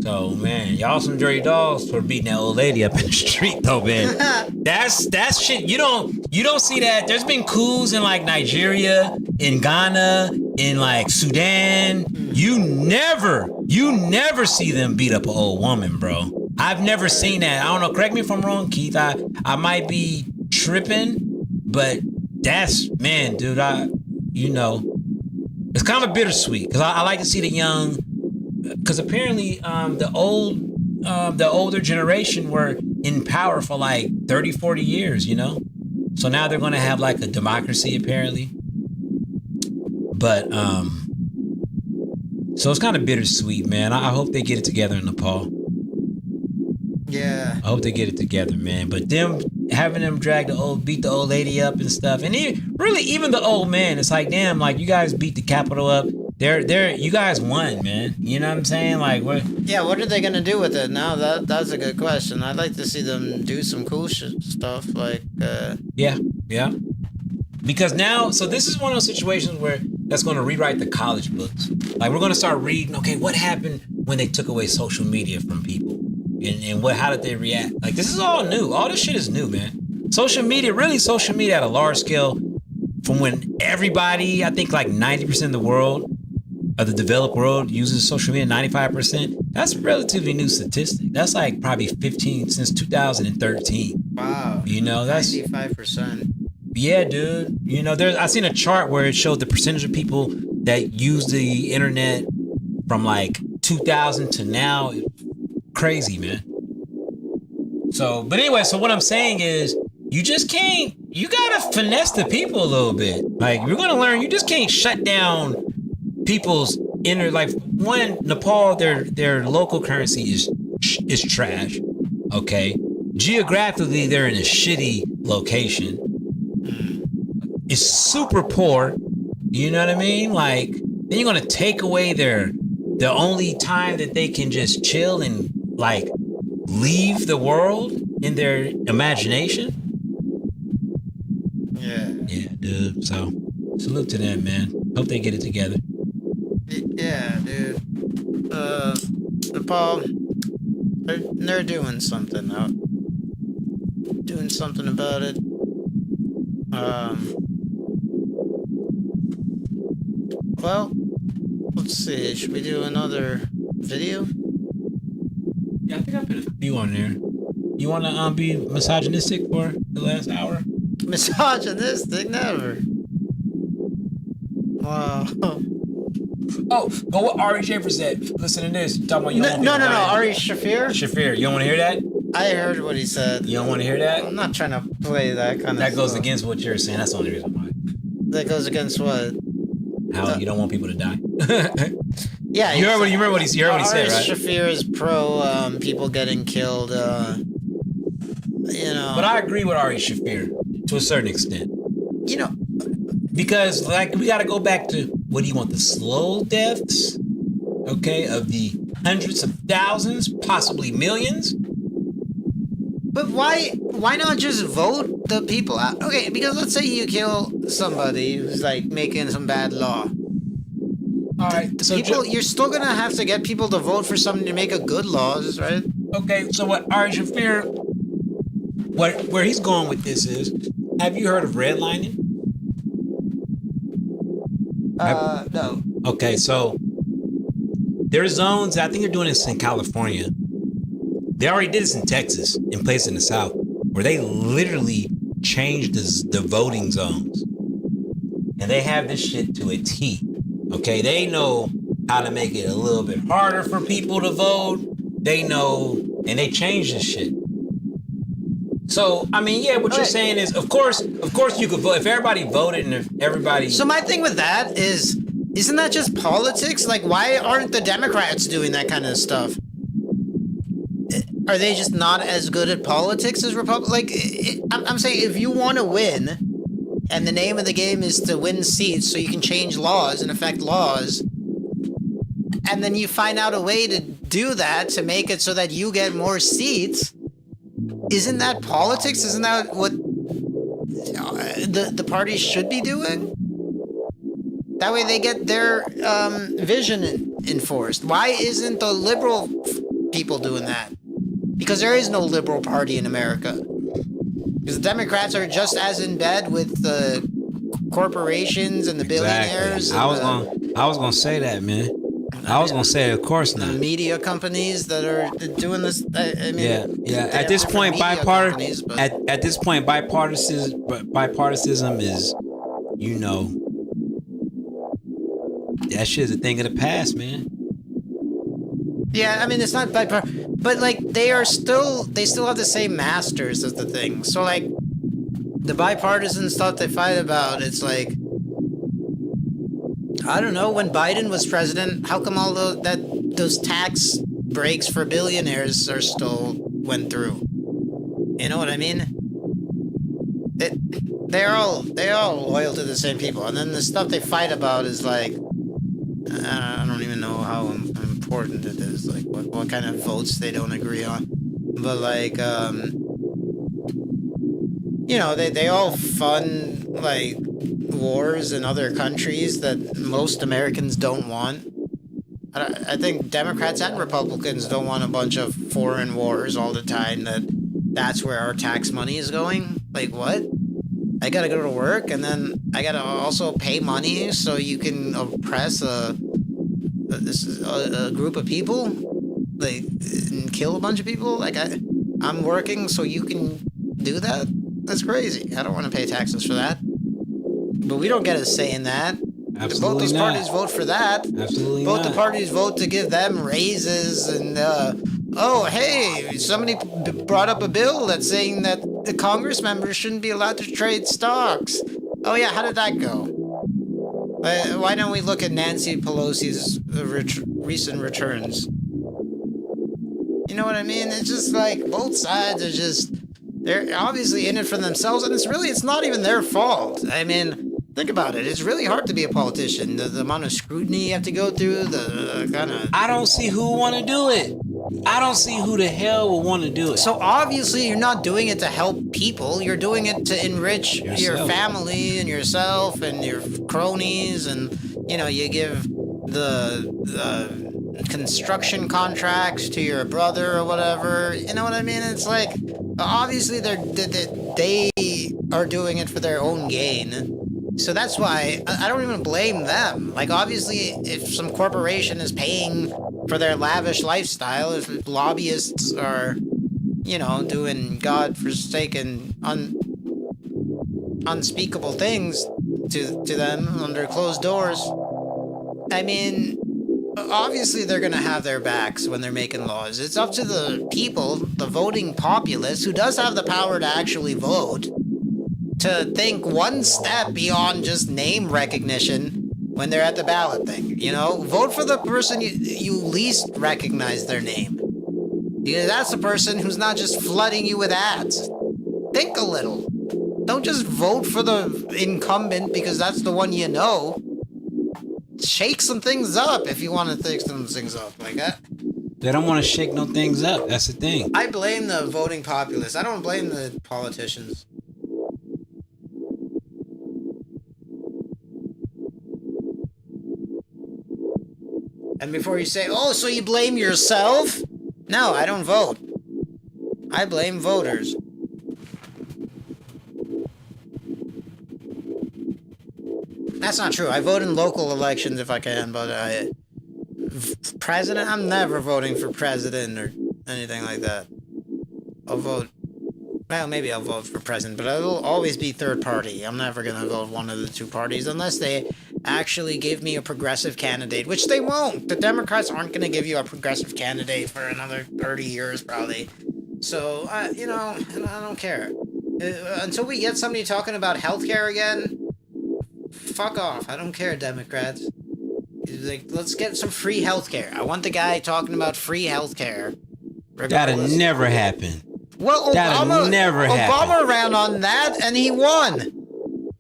So man, y'all some dirty dogs for beating that old lady up in the street though, man. That's shit. You don't see that. There's been coups in like Nigeria, in Ghana, in like Sudan. You never see them beat up an old woman, bro. I've never seen that. I don't know. Correct me if I'm wrong, Keith. I might be tripping, but that's man, dude. It's kind of bittersweet because I like to see the young. Because apparently the older generation were in power for like 30, 40 years, So now they're going to have like a democracy, apparently. But so it's kind of bittersweet, man. I hope they get it together in Nepal. Yeah. I hope they get it together, man. But them having them beat the old lady up and stuff, and even the old man, it's like, damn, like you guys beat the Capitol up. You guys won, man. You know what I'm saying? Like, what? Yeah, what are they gonna do with it now? That's a good question. I'd like to see them do some cool stuff, like. Yeah. Because now, so this is one of those situations where that's going to rewrite the college books. Like, we're going to start reading, okay, what happened when they took away social media from people? And how did they react? Like, this is all new. All this shit is new, man. Social media at a large scale, from when everybody, I think like 90% of the world, of the developed world, uses social media, 95%. That's a relatively new statistic. That's like probably 15 since 2013. Wow. You know, that's 95%. Yeah, dude. You know, I seen a chart where it showed the percentage of people that use the internet from like 2000 to now. Crazy, man. So, but anyway, so what I'm saying is, you gotta finesse the people a little bit. Like, you're gonna learn, you just can't shut down people's Nepal, their local currency is trash. Okay. Geographically, they're in a shitty location. It's super poor. You know what I mean? Like, then you're gonna take away the only time that they can just chill and like leave the world in their imagination. Yeah. Yeah, dude. So salute to them, man. Hope they get it together. Yeah, dude. Nepal, they're doing something out. Doing something about it. Well, let's see. Should we do another video? Yeah, I think I put a few on there. You want to be misogynistic for the last hour? Misogynistic? Never. Wow. Oh, go what Ari Schaefer said. Listen to this. Talking about No. Ari Shafir? Shafir, you don't want to hear that? I heard what he said. You don't want to hear that? I'm not trying to play that kind of That goes stuff. against what you're saying. That's the only reason why. That goes against what? How you don't want people to die. Yeah. You remember what he said, right? Ari Shafir is pro people getting killed. You know. But I agree with Ari Shafir to a certain extent. You know. Because, like, we got to go back to, what do you want, the slow deaths? Okay, of the hundreds of thousands, possibly millions? But why not just vote the people out? Okay, because let's say you kill somebody who's like making some bad law. All right, so you're still gonna have to get people to vote for something to make a good laws, right? Okay, so what Ari Shafir, where he's going with this is, have you heard of redlining? No. Okay, so there's zones, I think they're doing this in California. They already did this in Texas, in places in the South, where they literally changed the voting zones. And they have this shit to a T. Okay, they know how to make it a little bit harder for people to vote. They know, and they changed this shit. So, I mean, yeah, what you're saying is, of course you could vote. If everybody voted and if everybody... So my thing with that is, isn't that just politics? Like, why aren't the Democrats doing that kind of stuff? Are they just not as good at politics as Republicans? Like, I'm saying, if you want to win, and the name of the game is to win seats so you can change laws and affect laws, and then you find out a way to do that to make it so that you get more seats, isn't that politics? Isn't that what the parties should be doing? That way they get their vision enforced. Why isn't the liberal people doing that? Because there is no liberal party in America. Because the Democrats are just as in bed with the corporations and the billionaires. Exactly. I was gonna say that, man. I was gonna say, of course not. The media companies that are doing this. I mean, yeah. At this point, bipartisanship is, you know, that shit's a thing of the past, man. Yeah, I mean, it's not bipartisan, but like they still have the same masters as the thing. So like the bipartisan stuff they fight about, it's like, I don't know. When Biden was president, how come all those tax breaks for billionaires are still went through? You know what I mean? They're all loyal to the same people, and then the stuff they fight about is like, I don't even know how important it is. Like what kind of votes they don't agree on, but like you know, they all fund like wars in other countries that most Americans don't want. I think Democrats and Republicans don't want a bunch of foreign wars all the time. That's where our tax money is going. Like what? I gotta go to work and then I gotta also pay money so you can oppress a group of people, like, and kill a bunch of people. Like I'm working so you can do that. That's crazy. I don't want to pay taxes for that. But we don't get a say in that. Absolutely Both those not. parties vote for that. Absolutely Both not. the parties vote to give them raises and, oh, hey, somebody brought up a bill that's saying that the Congress members shouldn't be allowed to trade stocks. Oh, yeah, how did that go? Why don't we look at Nancy Pelosi's recent returns? You know what I mean? It's just like both sides are just, they're obviously in it for themselves, and it's not even their fault. I mean, think about it. It's really hard to be a politician. The amount of scrutiny you have to go through, the kind of... I don't see who want to do it. I don't see who the hell will want to do it. So obviously you're not doing it to help people. You're doing it to enrich your family and yourself and your cronies, and, you know, you give the construction contracts to your brother or whatever. You know what I mean? It's like, obviously they are doing it for their own gain. So that's why I don't even blame them. Like, obviously, if some corporation is paying for their lavish lifestyle, if lobbyists are, you know, doing godforsaken, unspeakable things to them under closed doors, I mean, obviously they're going to have their backs when they're making laws. It's up to the people, the voting populace, who does have the power to actually vote, to think one step beyond just name recognition when they're at the ballot thing. You know, vote for the person you least recognize their name, because that's the person who's not just flooding you with ads. Think a little. Don't just vote for the incumbent because that's the one you know. Shake some things up if you want to take some things up like that. They don't want to shake no things up. That's the thing. I blame the voting populace. I don't blame the politicians. And before you say, oh, so you blame yourself? No, I don't vote. I blame voters. That's not true. I vote in local elections if I can, but president, I'm never voting for president or anything like that. I'll vote, well, maybe I'll vote for president, but I will always be third party. I'm never going to vote one of the two parties unless they actually give me a progressive candidate, which they won't. The Democrats aren't going to give you a progressive candidate for another 30 years, probably. So, you know, I don't care. Until we get somebody talking about healthcare again, fuck off. I don't care, Democrats. Like, let's get some free healthcare. I want the guy talking about free healthcare. That'll never happen. Well, Obama ran on that and he won.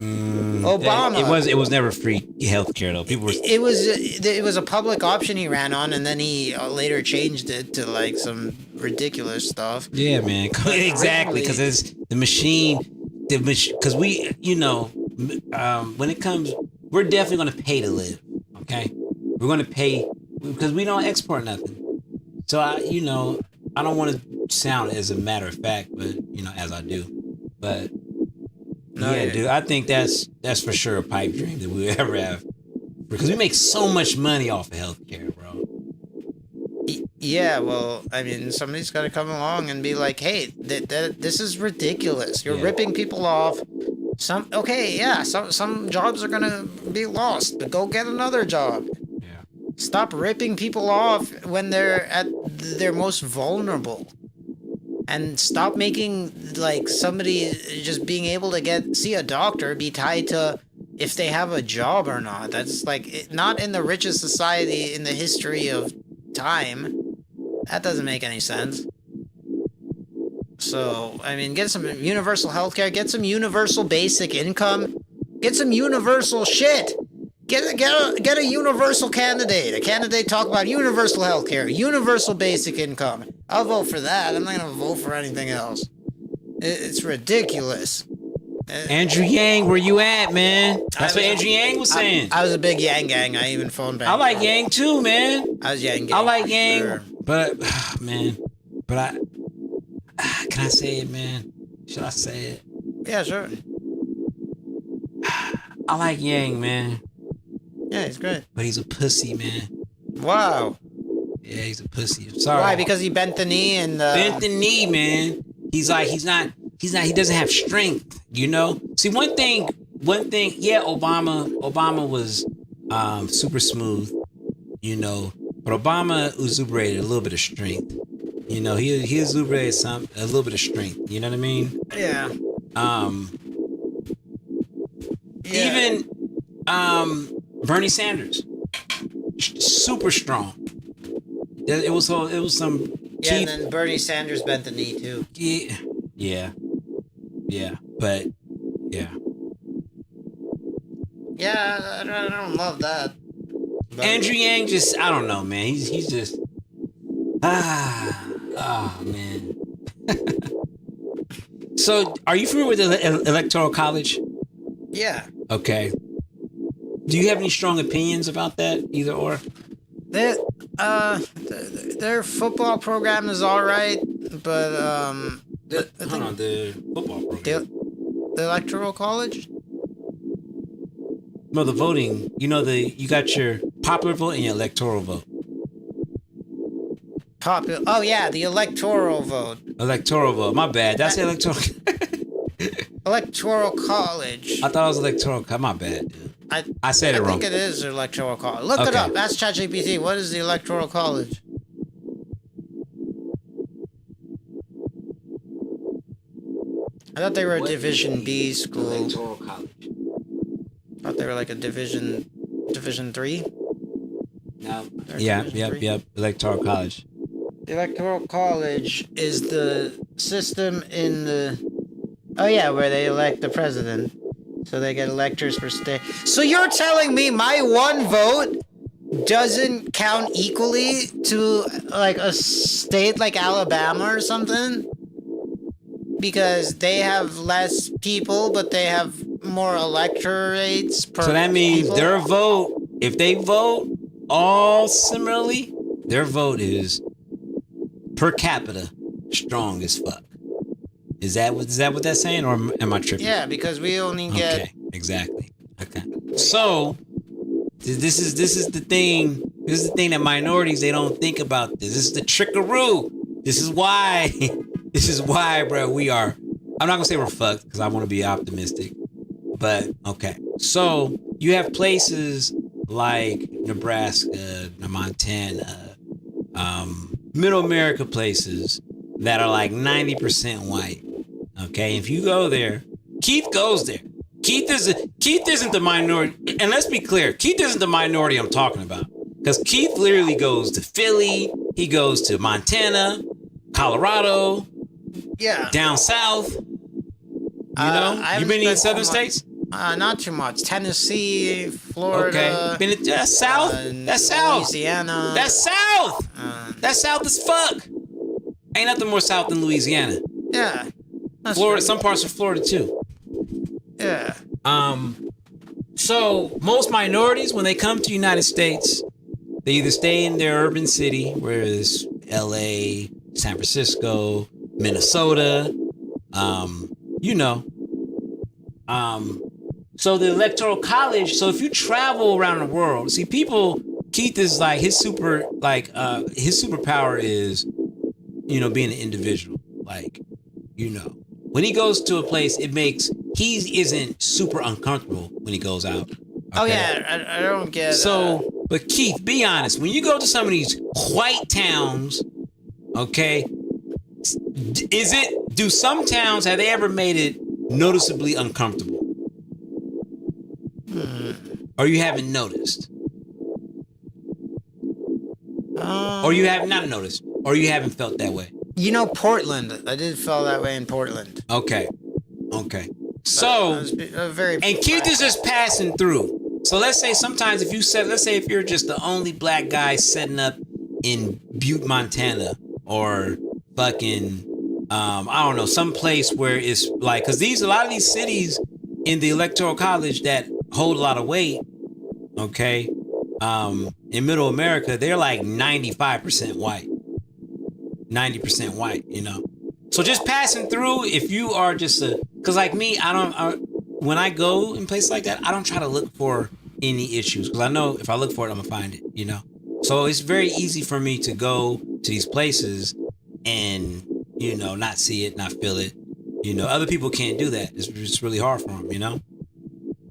Obama. It was never free healthcare though. People were. It was a public option he ran on, and then he later changed it to like some ridiculous stuff. Yeah, man. Exactly, because it's the machine. Because we, you know, when it comes, we're definitely going to pay to live. Okay, we're going to pay because we don't export nothing. So I don't want to sound as a matter of fact, but you know, as I do, but. No, yeah, dude, I think that's for sure a pipe dream that we'll ever have. Because we make so much money off of healthcare, bro. Yeah, well, I mean, somebody's got to come along and be like, hey, this is ridiculous. You're ripping people off. Some jobs are going to be lost, but go get another job. Yeah. Stop ripping people off when they're at their most vulnerable. And stop making, like, somebody just being able to see a doctor be tied to if they have a job or not. That's like not in the richest society in the history of time. That doesn't make any sense. So, I mean, get some universal healthcare, get some universal basic income, get some universal shit. Get a universal candidate. A candidate talk about universal healthcare, universal basic income. I'll vote for that. I'm not gonna vote for anything else. It's ridiculous. Andrew Yang, where you at, man? That's what Andrew Yang was saying. I was a big Yang gang. I even phoned back. I like Yang too, man. I was Yang gang. I like Yang, sure. but man, but can I say it, man? Should I say it? Yeah, sure. I like Yang, man. Yeah, he's great. But he's a pussy, man. Wow. Yeah, he's a pussy. I'm sorry. Why? Because he bent the knee and bent the knee, man. He's not, he doesn't have strength, you know? See, one thing, yeah, Obama was super smooth, you know, but Obama exuberated a little bit of strength. You know, he exuberated a little bit of strength, you know what I mean? Yeah. Even Bernie Sanders, super strong. It was some. Yeah, and then Bernie Sanders bent the knee too. Yeah, but yeah. Yeah, I don't love that. But Andrew Yang just, I don't know, man. He's just man. So, are you familiar with the Electoral College? Yeah. Okay. Do you have any strong opinions about that, either or? Their football program is all right, but the football program. The Electoral College. No, the voting. You know, you got your popular vote and your electoral vote. Oh yeah, the electoral vote. Electoral vote. My bad. That's electoral. Electoral College. I thought it was electoral. My bad, dude. I said it wrong. I think it is Electoral College. Look it up. Ask ChatGPT. What is the Electoral College? I thought they were a Division B school. Electoral College. I thought they were like a Division 3. No. Yep. Electoral College. The Electoral College is the system in the... Oh yeah, where they elect the president. So they get electors per state. So you're telling me my one vote doesn't count equally to like a state like Alabama or something? Because they have less people, but they have more electorates per So that means people? their vote, if they vote all similarly, their vote is per capita strong as fuck. Is that what that's saying, or am I tripping? Yeah, because we only get... Okay, exactly. Okay. So this is the thing. This is the thing that minorities, they don't think about this. This is the trickaroo. This is why. This is why, bro. We are. I'm not gonna say we're fucked because I want to be optimistic. But okay. So you have places like Nebraska, Montana, Middle America places that are like 90% white. Okay, if you go there, Keith goes there. Keith isn't the minority, and let's be clear, Keith isn't the minority I'm talking about. Because Keith literally goes to Philly, he goes to Montana, Colorado, yeah, down south. You know, you been in southern states? Not too much. Tennessee, Florida. Okay, been that's south. That's south. Louisiana. That's south. That's south as fuck. Ain't nothing more south than Louisiana. Yeah. Florida, some parts of Florida too. Yeah. So most minorities, when they come to the United States, they either stay in their urban city, whereas LA, San Francisco, Minnesota, you know. So the Electoral College, so if you travel around the world, see people, Keith is like his superpower is, you know, being an individual. Like, you know, when he goes to a place, he isn't super uncomfortable when he goes out. Okay? Oh yeah, I don't get. So, but Keith, be honest. When you go to some of these white towns, okay, do some towns, have they ever made it noticeably uncomfortable? or you haven't noticed, or you have not noticed, or you haven't felt that way? You know, Portland. I did feel that way in Portland. Okay. So, very. and keep this just passing through. So let's say sometimes let's say if you're just the only black guy setting up in Butte, Montana, or fucking, I don't know, some place where it's like, cause a lot of these cities in the Electoral College that hold a lot of weight, okay, in Middle America, they're like 95% white. 90% white, you know. So just passing through, if you are just cause like me, when I go in places like that, I don't try to look for any issues, because I know if I look for it, I'm gonna find it, you know. So it's very easy for me to go to these places and, you know, not see it, not feel it. You know, other people can't do that. It's really hard for them, you know.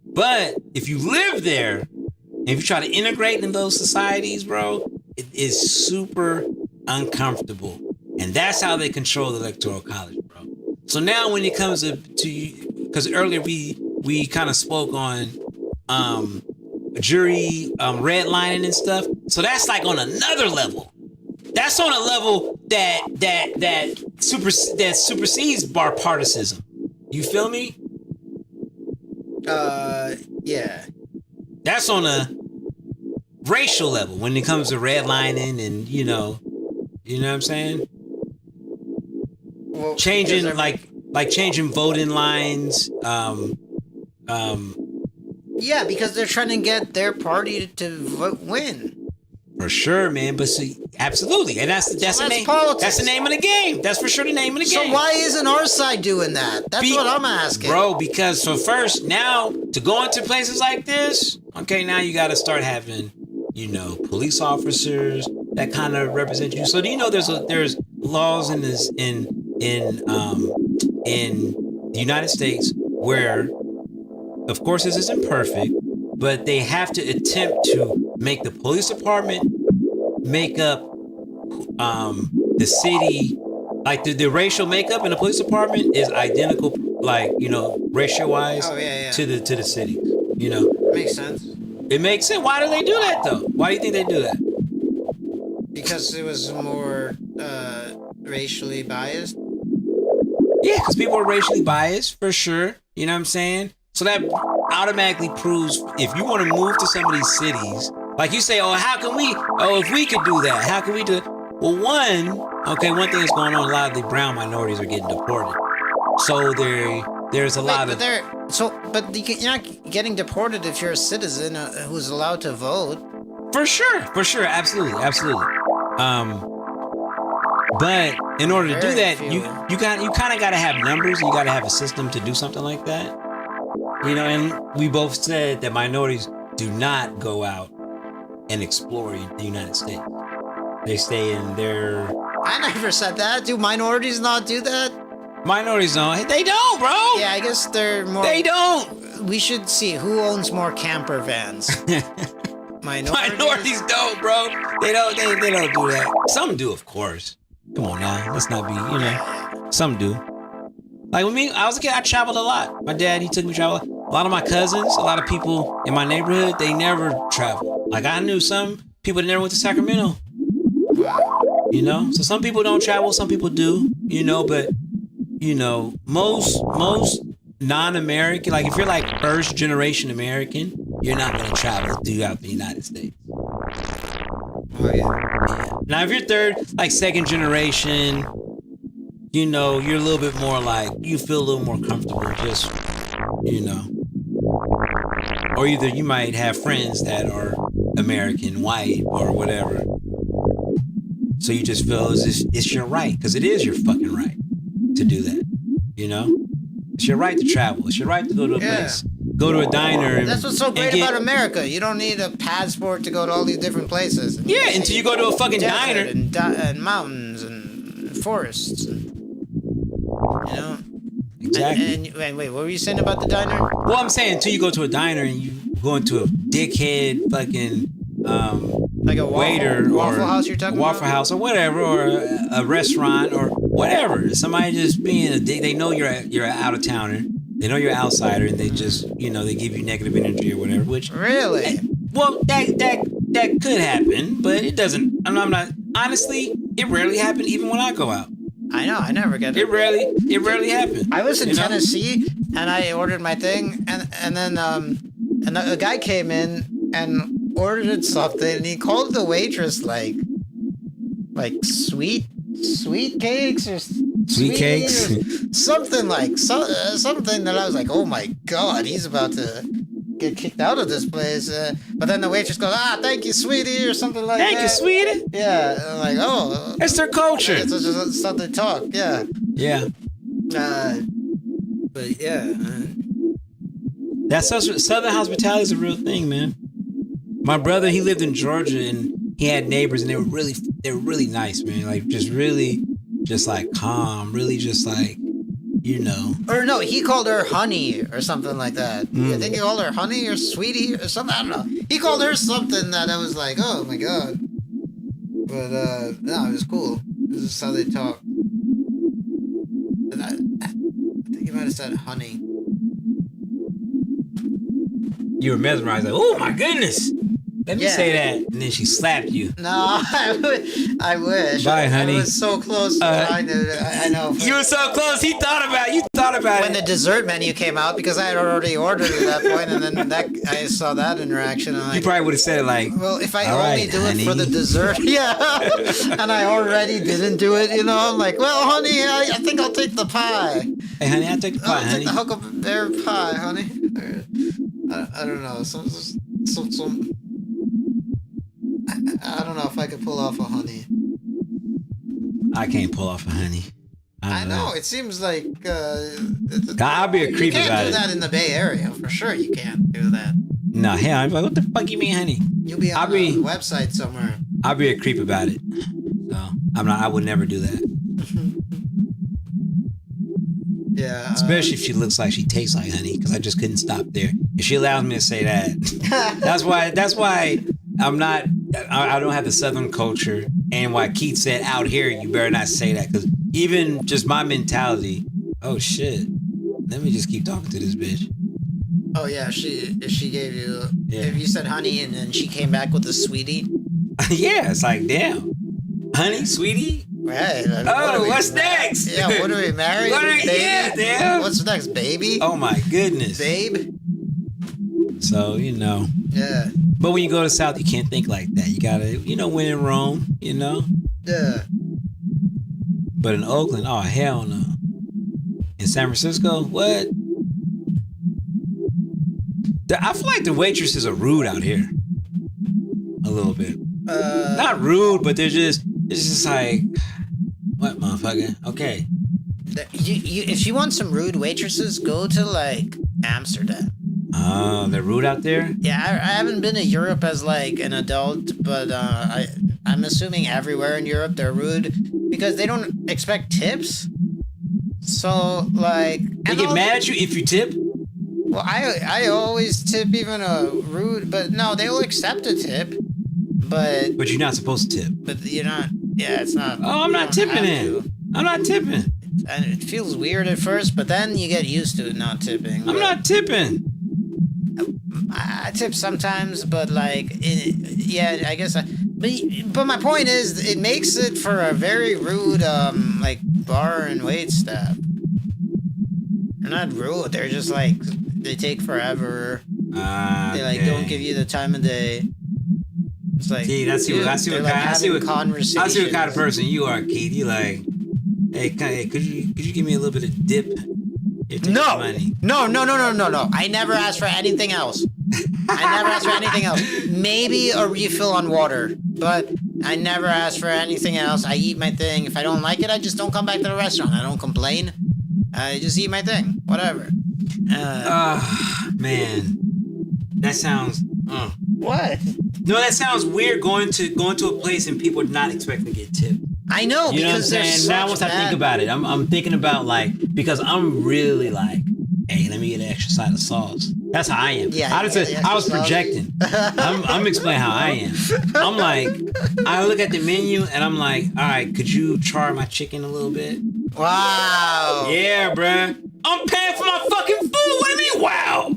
But if you live there and if you try to integrate in those societies, bro, it is super uncomfortable. And that's how they control the Electoral College, bro. So now when it comes to because earlier we kind of spoke on jury redlining and stuff. So that's like on another level. That's on a level that supersedes bipartisanship. You feel me? Yeah. That's on a racial level when it comes to redlining and you know what I'm saying? Well, changing like changing voting lines. Yeah, because they're trying to get their party to win. For sure, man. But see, absolutely, and that's the name. Politics. That's the name of the game. That's for sure the name of the game. So why isn't our side doing that? That's what I'm asking, bro. Because first, now to go into places like this, okay, now you got to start having, you know, police officers that kind of represent you. So do you know there's laws in this in the United States where, of course, this isn't perfect, but they have to attempt to make the police department make up the city, like the racial makeup in the police department is identical, like, you know, ratio wise to the city. You know, makes sense. It makes sense. Why do they do that though? Why do you think they do that? Because it was more racially biased. Yeah, because people are racially biased for sure. You know what I'm saying? So that automatically proves if you want to move to some of these cities, like you say, if we could do that, how can we do it? Well, one thing that's going on, a lot of the brown minorities are getting deported. So there's a lot of... But you're not getting deported if you're a citizen who's allowed to vote. For sure, absolutely. But in order to do that, you kind of got to have numbers. You got to have a system to do something like that. You know, and we both said that minorities do not go out and explore the United States. They stay in their... I never said that. Do minorities not do that? Minorities don't. They don't, bro. Yeah, I guess they're more... They don't. We should see who owns more camper vans. Minorities don't, bro. They don't do that. Some do, of course. Come on now. Let's not be, you know. Some do. Like with me, I was a kid, I traveled a lot. My dad, he took me to travel. A lot of my cousins, a lot of people in my neighborhood, they never traveled. Like I knew some people that never went to Sacramento. You know? So some people don't travel, some people do, you know, but you know, most non-American, like if you're like first generation American, you're not gonna travel throughout the United States. Oh yeah. Now if you're third, like second generation, you know, you're a little bit more like, you feel a little more comfortable just, you know. Or either you might have friends that are American, white, or whatever. So you just feel it's your right, because it is your fucking right to do that, you know? It's your right to travel. It's your right to go to a place, go to a diner. That's what's so great about America. You don't need a passport to go to all these different places. Yeah, until you go to a fucking diner. And mountains and forests. And, you know? Exactly. And wait, what were you saying about the diner? Well, I'm saying until you go to a diner and you go into a dickhead fucking like a waiter Waffle or House you're talking Waffle about? House or whatever, or a restaurant or whatever. Somebody just being a dick. They know you're out of towner. They know you're an outsider, and they just, they give you negative energy or whatever. Which Really? well, that could happen, but it doesn't. I'm not. Honestly, it rarely happens, even when I go out. I know. I never get it. It rarely happens. I was in Tennessee, and I ordered my thing, and then a guy came in and ordered something, and he called the waitress like sweet cakes or Sweet cakes, or something something that I was like, oh my god, he's about to get kicked out of this place. But then the waitress goes, thank you, sweetie, or something like that. Thank you, sweetie. Yeah, I'm like, oh, it's their culture. It's just something to talk. Yeah. Yeah. But yeah. That Southern hospitality is a real thing, man. My brother, he lived in Georgia, and he had neighbors, and they were really nice, man. Like just like calm, really just like, Or no, he called her honey or something like that. I think he called her honey or sweetie or something. I don't know. He called her something that I was like, oh my god. But no, it was cool. This is how they talk. And I think he might have said honey. You were mesmerized, like, oh my goodness. Let me say that, and then she slapped you. No, I wish. Bye, honey. I was so close. I know. You were so close. You thought about it. When the dessert menu came out, because I had already ordered at that point, and then I saw that interaction. And you probably would have said it like, well, if I only do it for the dessert, yeah, and I already didn't do it, I'm like, well, honey, I think I'll take the pie. Hey, honey, I'll take the pie, I'll take the Huckleberry pie, honey. I don't know. Some I don't know if I could pull off a honey. I can't pull off a honey. I know. It seems like I'll be a creep about it. You can't do that in the Bay Area for sure. You can't do that. No, hell, I'm like, what the fuck you mean, honey? You'll be on a website somewhere. I'll be a creep about it. So I would never do that. Yeah. Especially if she looks like she tastes like honey, because I just couldn't stop there. If she allows me to say that, that's why I'm not. I don't have the Southern culture, and why Keith said out here, you better not say that, because even just my mentality. Oh shit! Let me just keep talking to this bitch. Oh yeah, if she gave you, if you said honey and then she came back with a sweetie. Yeah, it's like damn, honey, sweetie. Right. What's next? Yeah, what are we married? Yeah, damn. What's next, baby? Oh my goodness, babe. So Yeah. But when you go to South, you can't think like that. You gotta, when in Rome, Yeah. But in Oakland, oh hell no. In San Francisco, what? I feel like the waitresses are rude out here. A little bit. Not rude, but it's just like, what, motherfucker? Okay. If you want some rude waitresses, go to like Amsterdam. Oh, they're rude out there? Yeah, I haven't been to Europe as like an adult, but I'm assuming everywhere in Europe they're rude because they don't expect tips. So like they get mad at you if you tip? Well, I always tip even a rude, but no, they will accept a tip. But you're not supposed to tip. But you're not. Yeah, it's not. Oh, I'm not tipping it. I'm not tipping. And it feels weird at first, but then you get used to not tipping. I'm not tipping. I tip sometimes, but like, I guess. But my point is, it makes it for a very rude, like bar and wait staff. They're not rude. They're just like they take forever. They don't give you the time of day. It's like, I see what kind of person you are, Keith. You like, hey, could you give me a little bit of dip? No. I never asked for anything else. Maybe a refill on water, but I never asked for anything else. I eat my thing. If I don't like it, I just don't come back to the restaurant. I don't complain. I just eat my thing. Whatever. Man, that sounds. What? No, that sounds weird. Going to a place and people are not expecting to get tipped. I know, you know what I'm saying? Now once I think about it, I'm thinking about like, because I'm really like, hey, let me get an extra side of sauce. That's how I am. Yeah, I was projecting. I'm explaining how I am. I'm like, I look at the menu and I'm like, all right, could you char my chicken a little bit? Wow. Yeah, bruh. I'm paying for my fucking food. What do you mean, wow?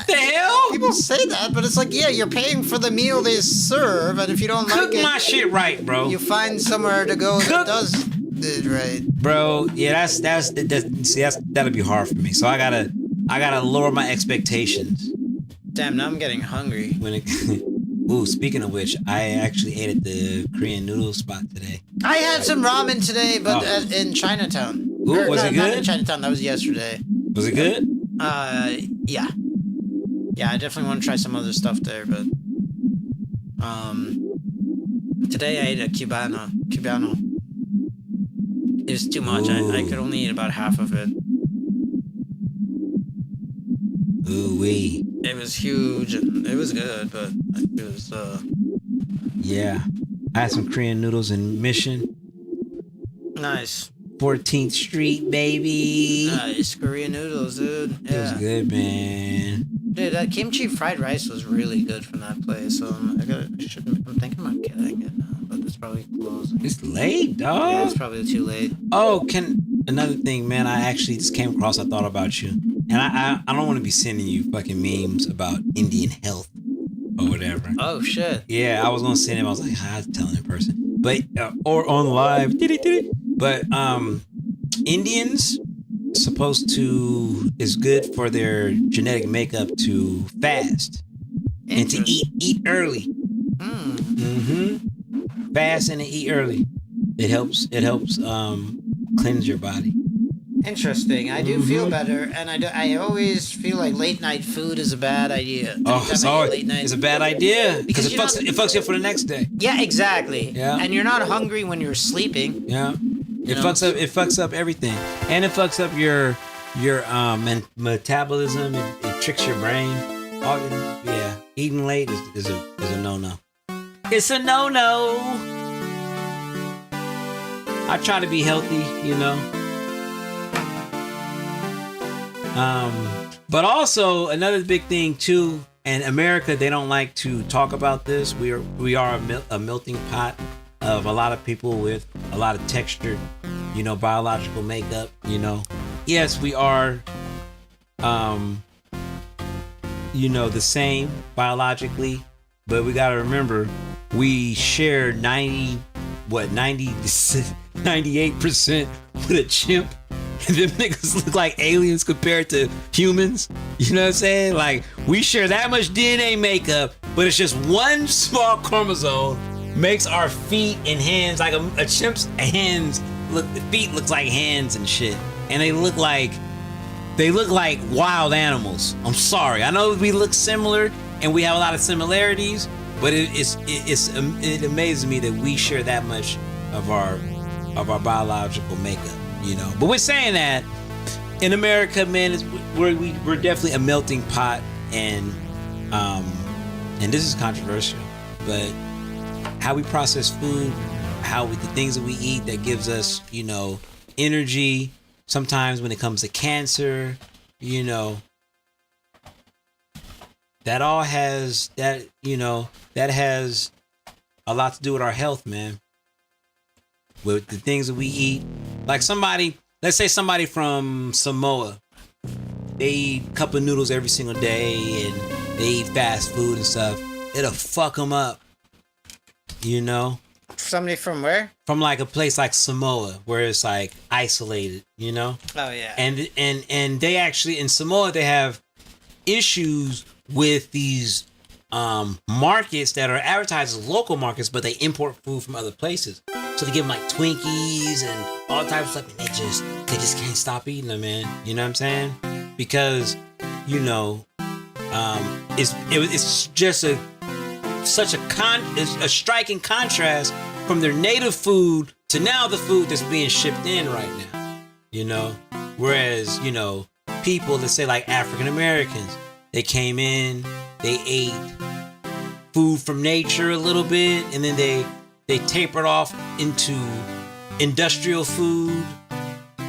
The hell? People say that, but it's like, yeah, you're paying for the meal they serve, and if you don't Cook like my it, shit right, bro. you find somewhere to go that does it right. Bro, yeah, that'll be hard for me. So I gotta lower my expectations. Damn, now I'm getting hungry. When it, ooh, speaking of which, I actually ate at the Korean noodle spot today. I had some ramen today, but in Chinatown. Ooh, was it Not in good? Chinatown, that was yesterday. Was it good? Yeah. Yeah, I definitely want to try some other stuff there, but today I ate a Cubano. It was too much. I could only eat about half of it. Ooh wee. It was huge and it was good, but it was yeah. I had some Korean noodles in Mission. Nice. 14th Street, baby. Nice Korean noodles, dude. Yeah. It was good, man. Dude, that kimchi fried rice was really good from that place. So I'm thinking about getting it now, but it's probably closing. It's late, dog. Yeah, it's probably too late. Oh, another thing, man. I actually just came across. I thought about you, and I don't want to be sending you fucking memes about Indian health or whatever. Oh shit. Yeah, I was gonna send him. I was like, I was telling in person, but or on live. But Indians is good for their genetic makeup to fast and to eat early. Fast and to eat early. It helps cleanse your body. Interesting. I do feel better, and I always feel like late night food is a bad idea. It's a bad idea because it fucks you up for the next day. Yeah, exactly. Yeah. And you're not hungry when you're sleeping. Yeah. It fucks up everything, and it fucks up your metabolism. It tricks your brain. Eating late is a no-no. It's a no-no. I try to be healthy, you know. But also another big thing too, and America, they don't like to talk about this. We are a melting pot of a lot of people with a lot of textured, you know, biological makeup, you know. Yes, we are, you know, the same biologically, but we got to remember we share 98% with a chimp. And them niggas look like aliens compared to humans. You know what I'm saying? Like, we share that much DNA makeup, but it's just one small chromosome makes our feet and hands like a chimp's hands look. The feet looks like hands and shit, and they look like wild animals. I'm sorry. I know we look similar and we have a lot of similarities, but it amazes me that we share that much of our biological makeup. You know, but we're saying that in America, man, we're definitely a melting pot, and this is controversial, but how we process food, the things that we eat that gives us, you know, energy. Sometimes when it comes to cancer, you know, that has a lot to do with our health, man. With the things that we eat. Like let's say somebody from Samoa, they eat a cup of noodles every single day and they eat fast food and stuff. It'll fuck them up, you know? Somebody from where? From like a place like Samoa, where it's like isolated, you know? Oh yeah. And they actually, in Samoa, they have issues with these markets that are advertised as local markets, but they import food from other places. So they give them like Twinkies and all types of stuff, and they just can't stop eating them, man. You know what I'm saying? Because, you know, it's just such a striking contrast from their native food to now the food that's being shipped in right now. You know, whereas, you know, people that say like African Americans, they came in, they ate food from nature a little bit, and then they tapered off into industrial food,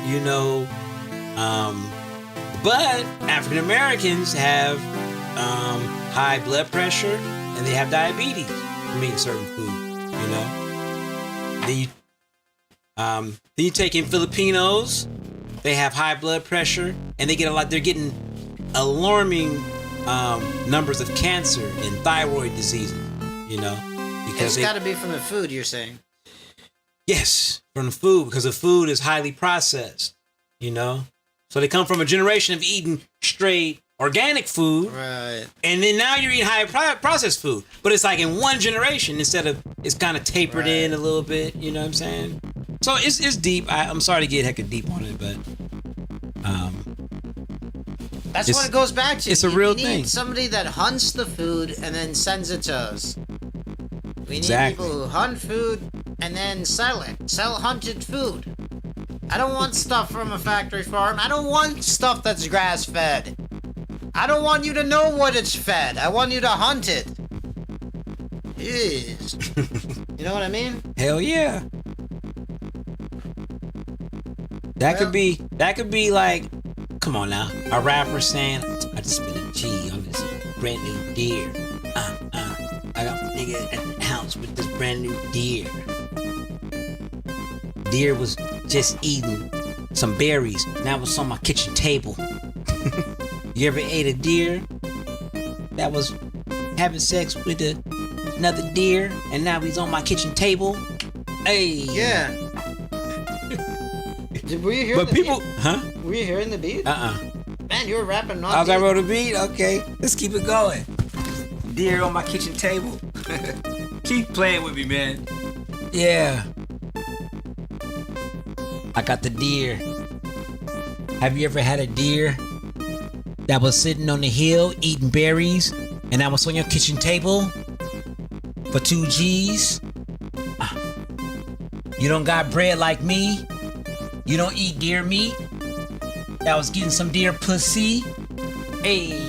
you know. But African Americans have high blood pressure and they have diabetes from eating certain food, you know. Then you take in Filipinos, they have high blood pressure, and they get they're getting alarming numbers of cancer and thyroid diseases, you know, because it's got to be from the food, you're saying. Yes, from the food, because the food is highly processed, you know. So they come from a generation of eating straight organic food, right? And then now you're eating high processed food, but it's like in one generation instead of it's kind of tapered in a little bit. You know what I'm saying? So it's deep. I'm sorry to get hecka deep on it, but that's what it goes back to. It's a real we thing. Need somebody that hunts the food and then sends it to us. We need Exactly. people who hunt food and then sell it. Sell hunted food. I don't want stuff from a factory farm. I don't want stuff that's grass fed. I don't want you to know what it's fed. I want you to hunt it. Jeez. You know what I mean? Hell yeah. That could be like, come on now, a rapper saying, I just spent a G on this brand new deer. I got a nigga at the house with this brand new deer. Deer was just eating some berries. Now it's on my kitchen table. You ever ate a deer that was having sex with another deer and now he's on my kitchen table? Hey. Yeah. Were you hearing But people, huh? Were you hearing the beat? Man, you were rapping on I wrote a beat? Okay. Let's keep it going. Deer on my kitchen table. Keep playing with me, man. Yeah. I got the deer. Have you ever had a deer that was sitting on the hill eating berries and that was on your kitchen table for 2 G's? You don't got bread like me? You don't eat deer meat? That was getting some deer pussy? Hey.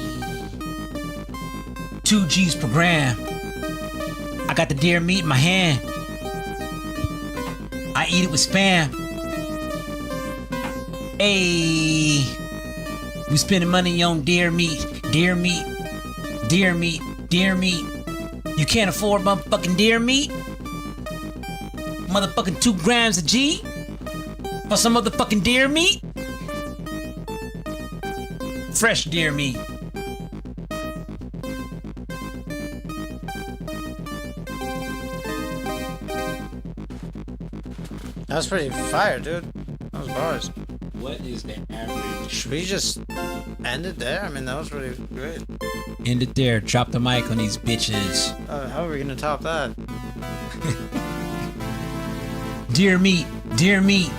2 G's per gram. I got the deer meat in my hand. I eat it with Spam. Hey. We spending money on deer meat. Deer meat. Deer meat. Deer meat. You can't afford motherfucking deer meat? Motherfucking 2 grams of G? For some motherfucking deer meat? Fresh deer meat. That was pretty fire, dude. That was bars. What is the average? Should we just end it there? I mean, that was pretty great. End it there. Drop the mic on these bitches. How are we gonna top that? Deer meat. Deer meat.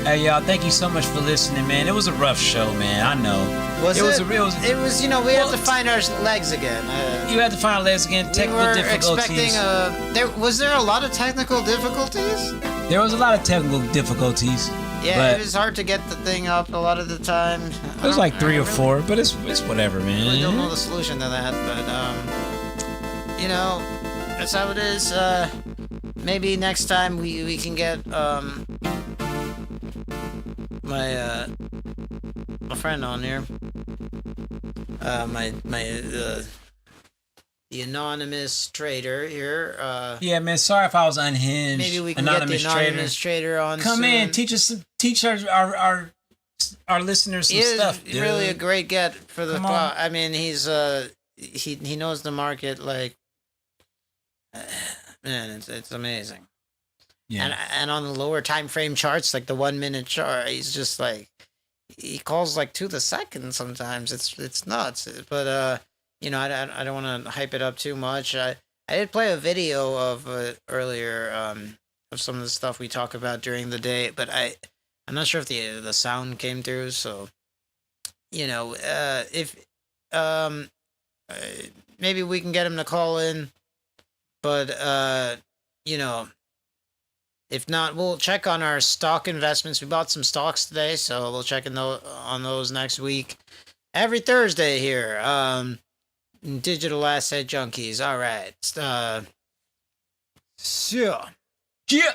Hey y'all, thank you so much for listening, man. It was a rough show, man. I know. It was, you know, we had to find our legs again. You had to find our legs again. Technical difficulties. Was there a lot of technical difficulties? There was a lot of technical difficulties. Yeah, it was hard to get the thing up a lot of the time. It was like 3 or 4, but it's whatever, man. I don't know the solution to that, but you know, that's how it is. Maybe next time we can get my friend on here. The anonymous trader here. Yeah, man. Sorry if I was unhinged. Maybe we can anonymous get the anonymous trader on. Come soon. in, teach our listeners some stuff. Dude. Really a great get for the. I mean, he's he knows the market like. Man, it's amazing. Yeah. And on the lower time frame charts, like the 1 minute chart, he's just like, he calls like to the second sometimes. It's nuts. But you know, I don't want to hype it up too much. I did play a video of earlier of some of the stuff we talk about during the day, but I'm not sure if the sound came through. So, you know, if maybe we can get him to call in, but you know. If not, we'll check on our stock investments. We bought some stocks today, so we'll check on those next week. Every Thursday here. Digital Asset Junkies. All right. So. Yeah.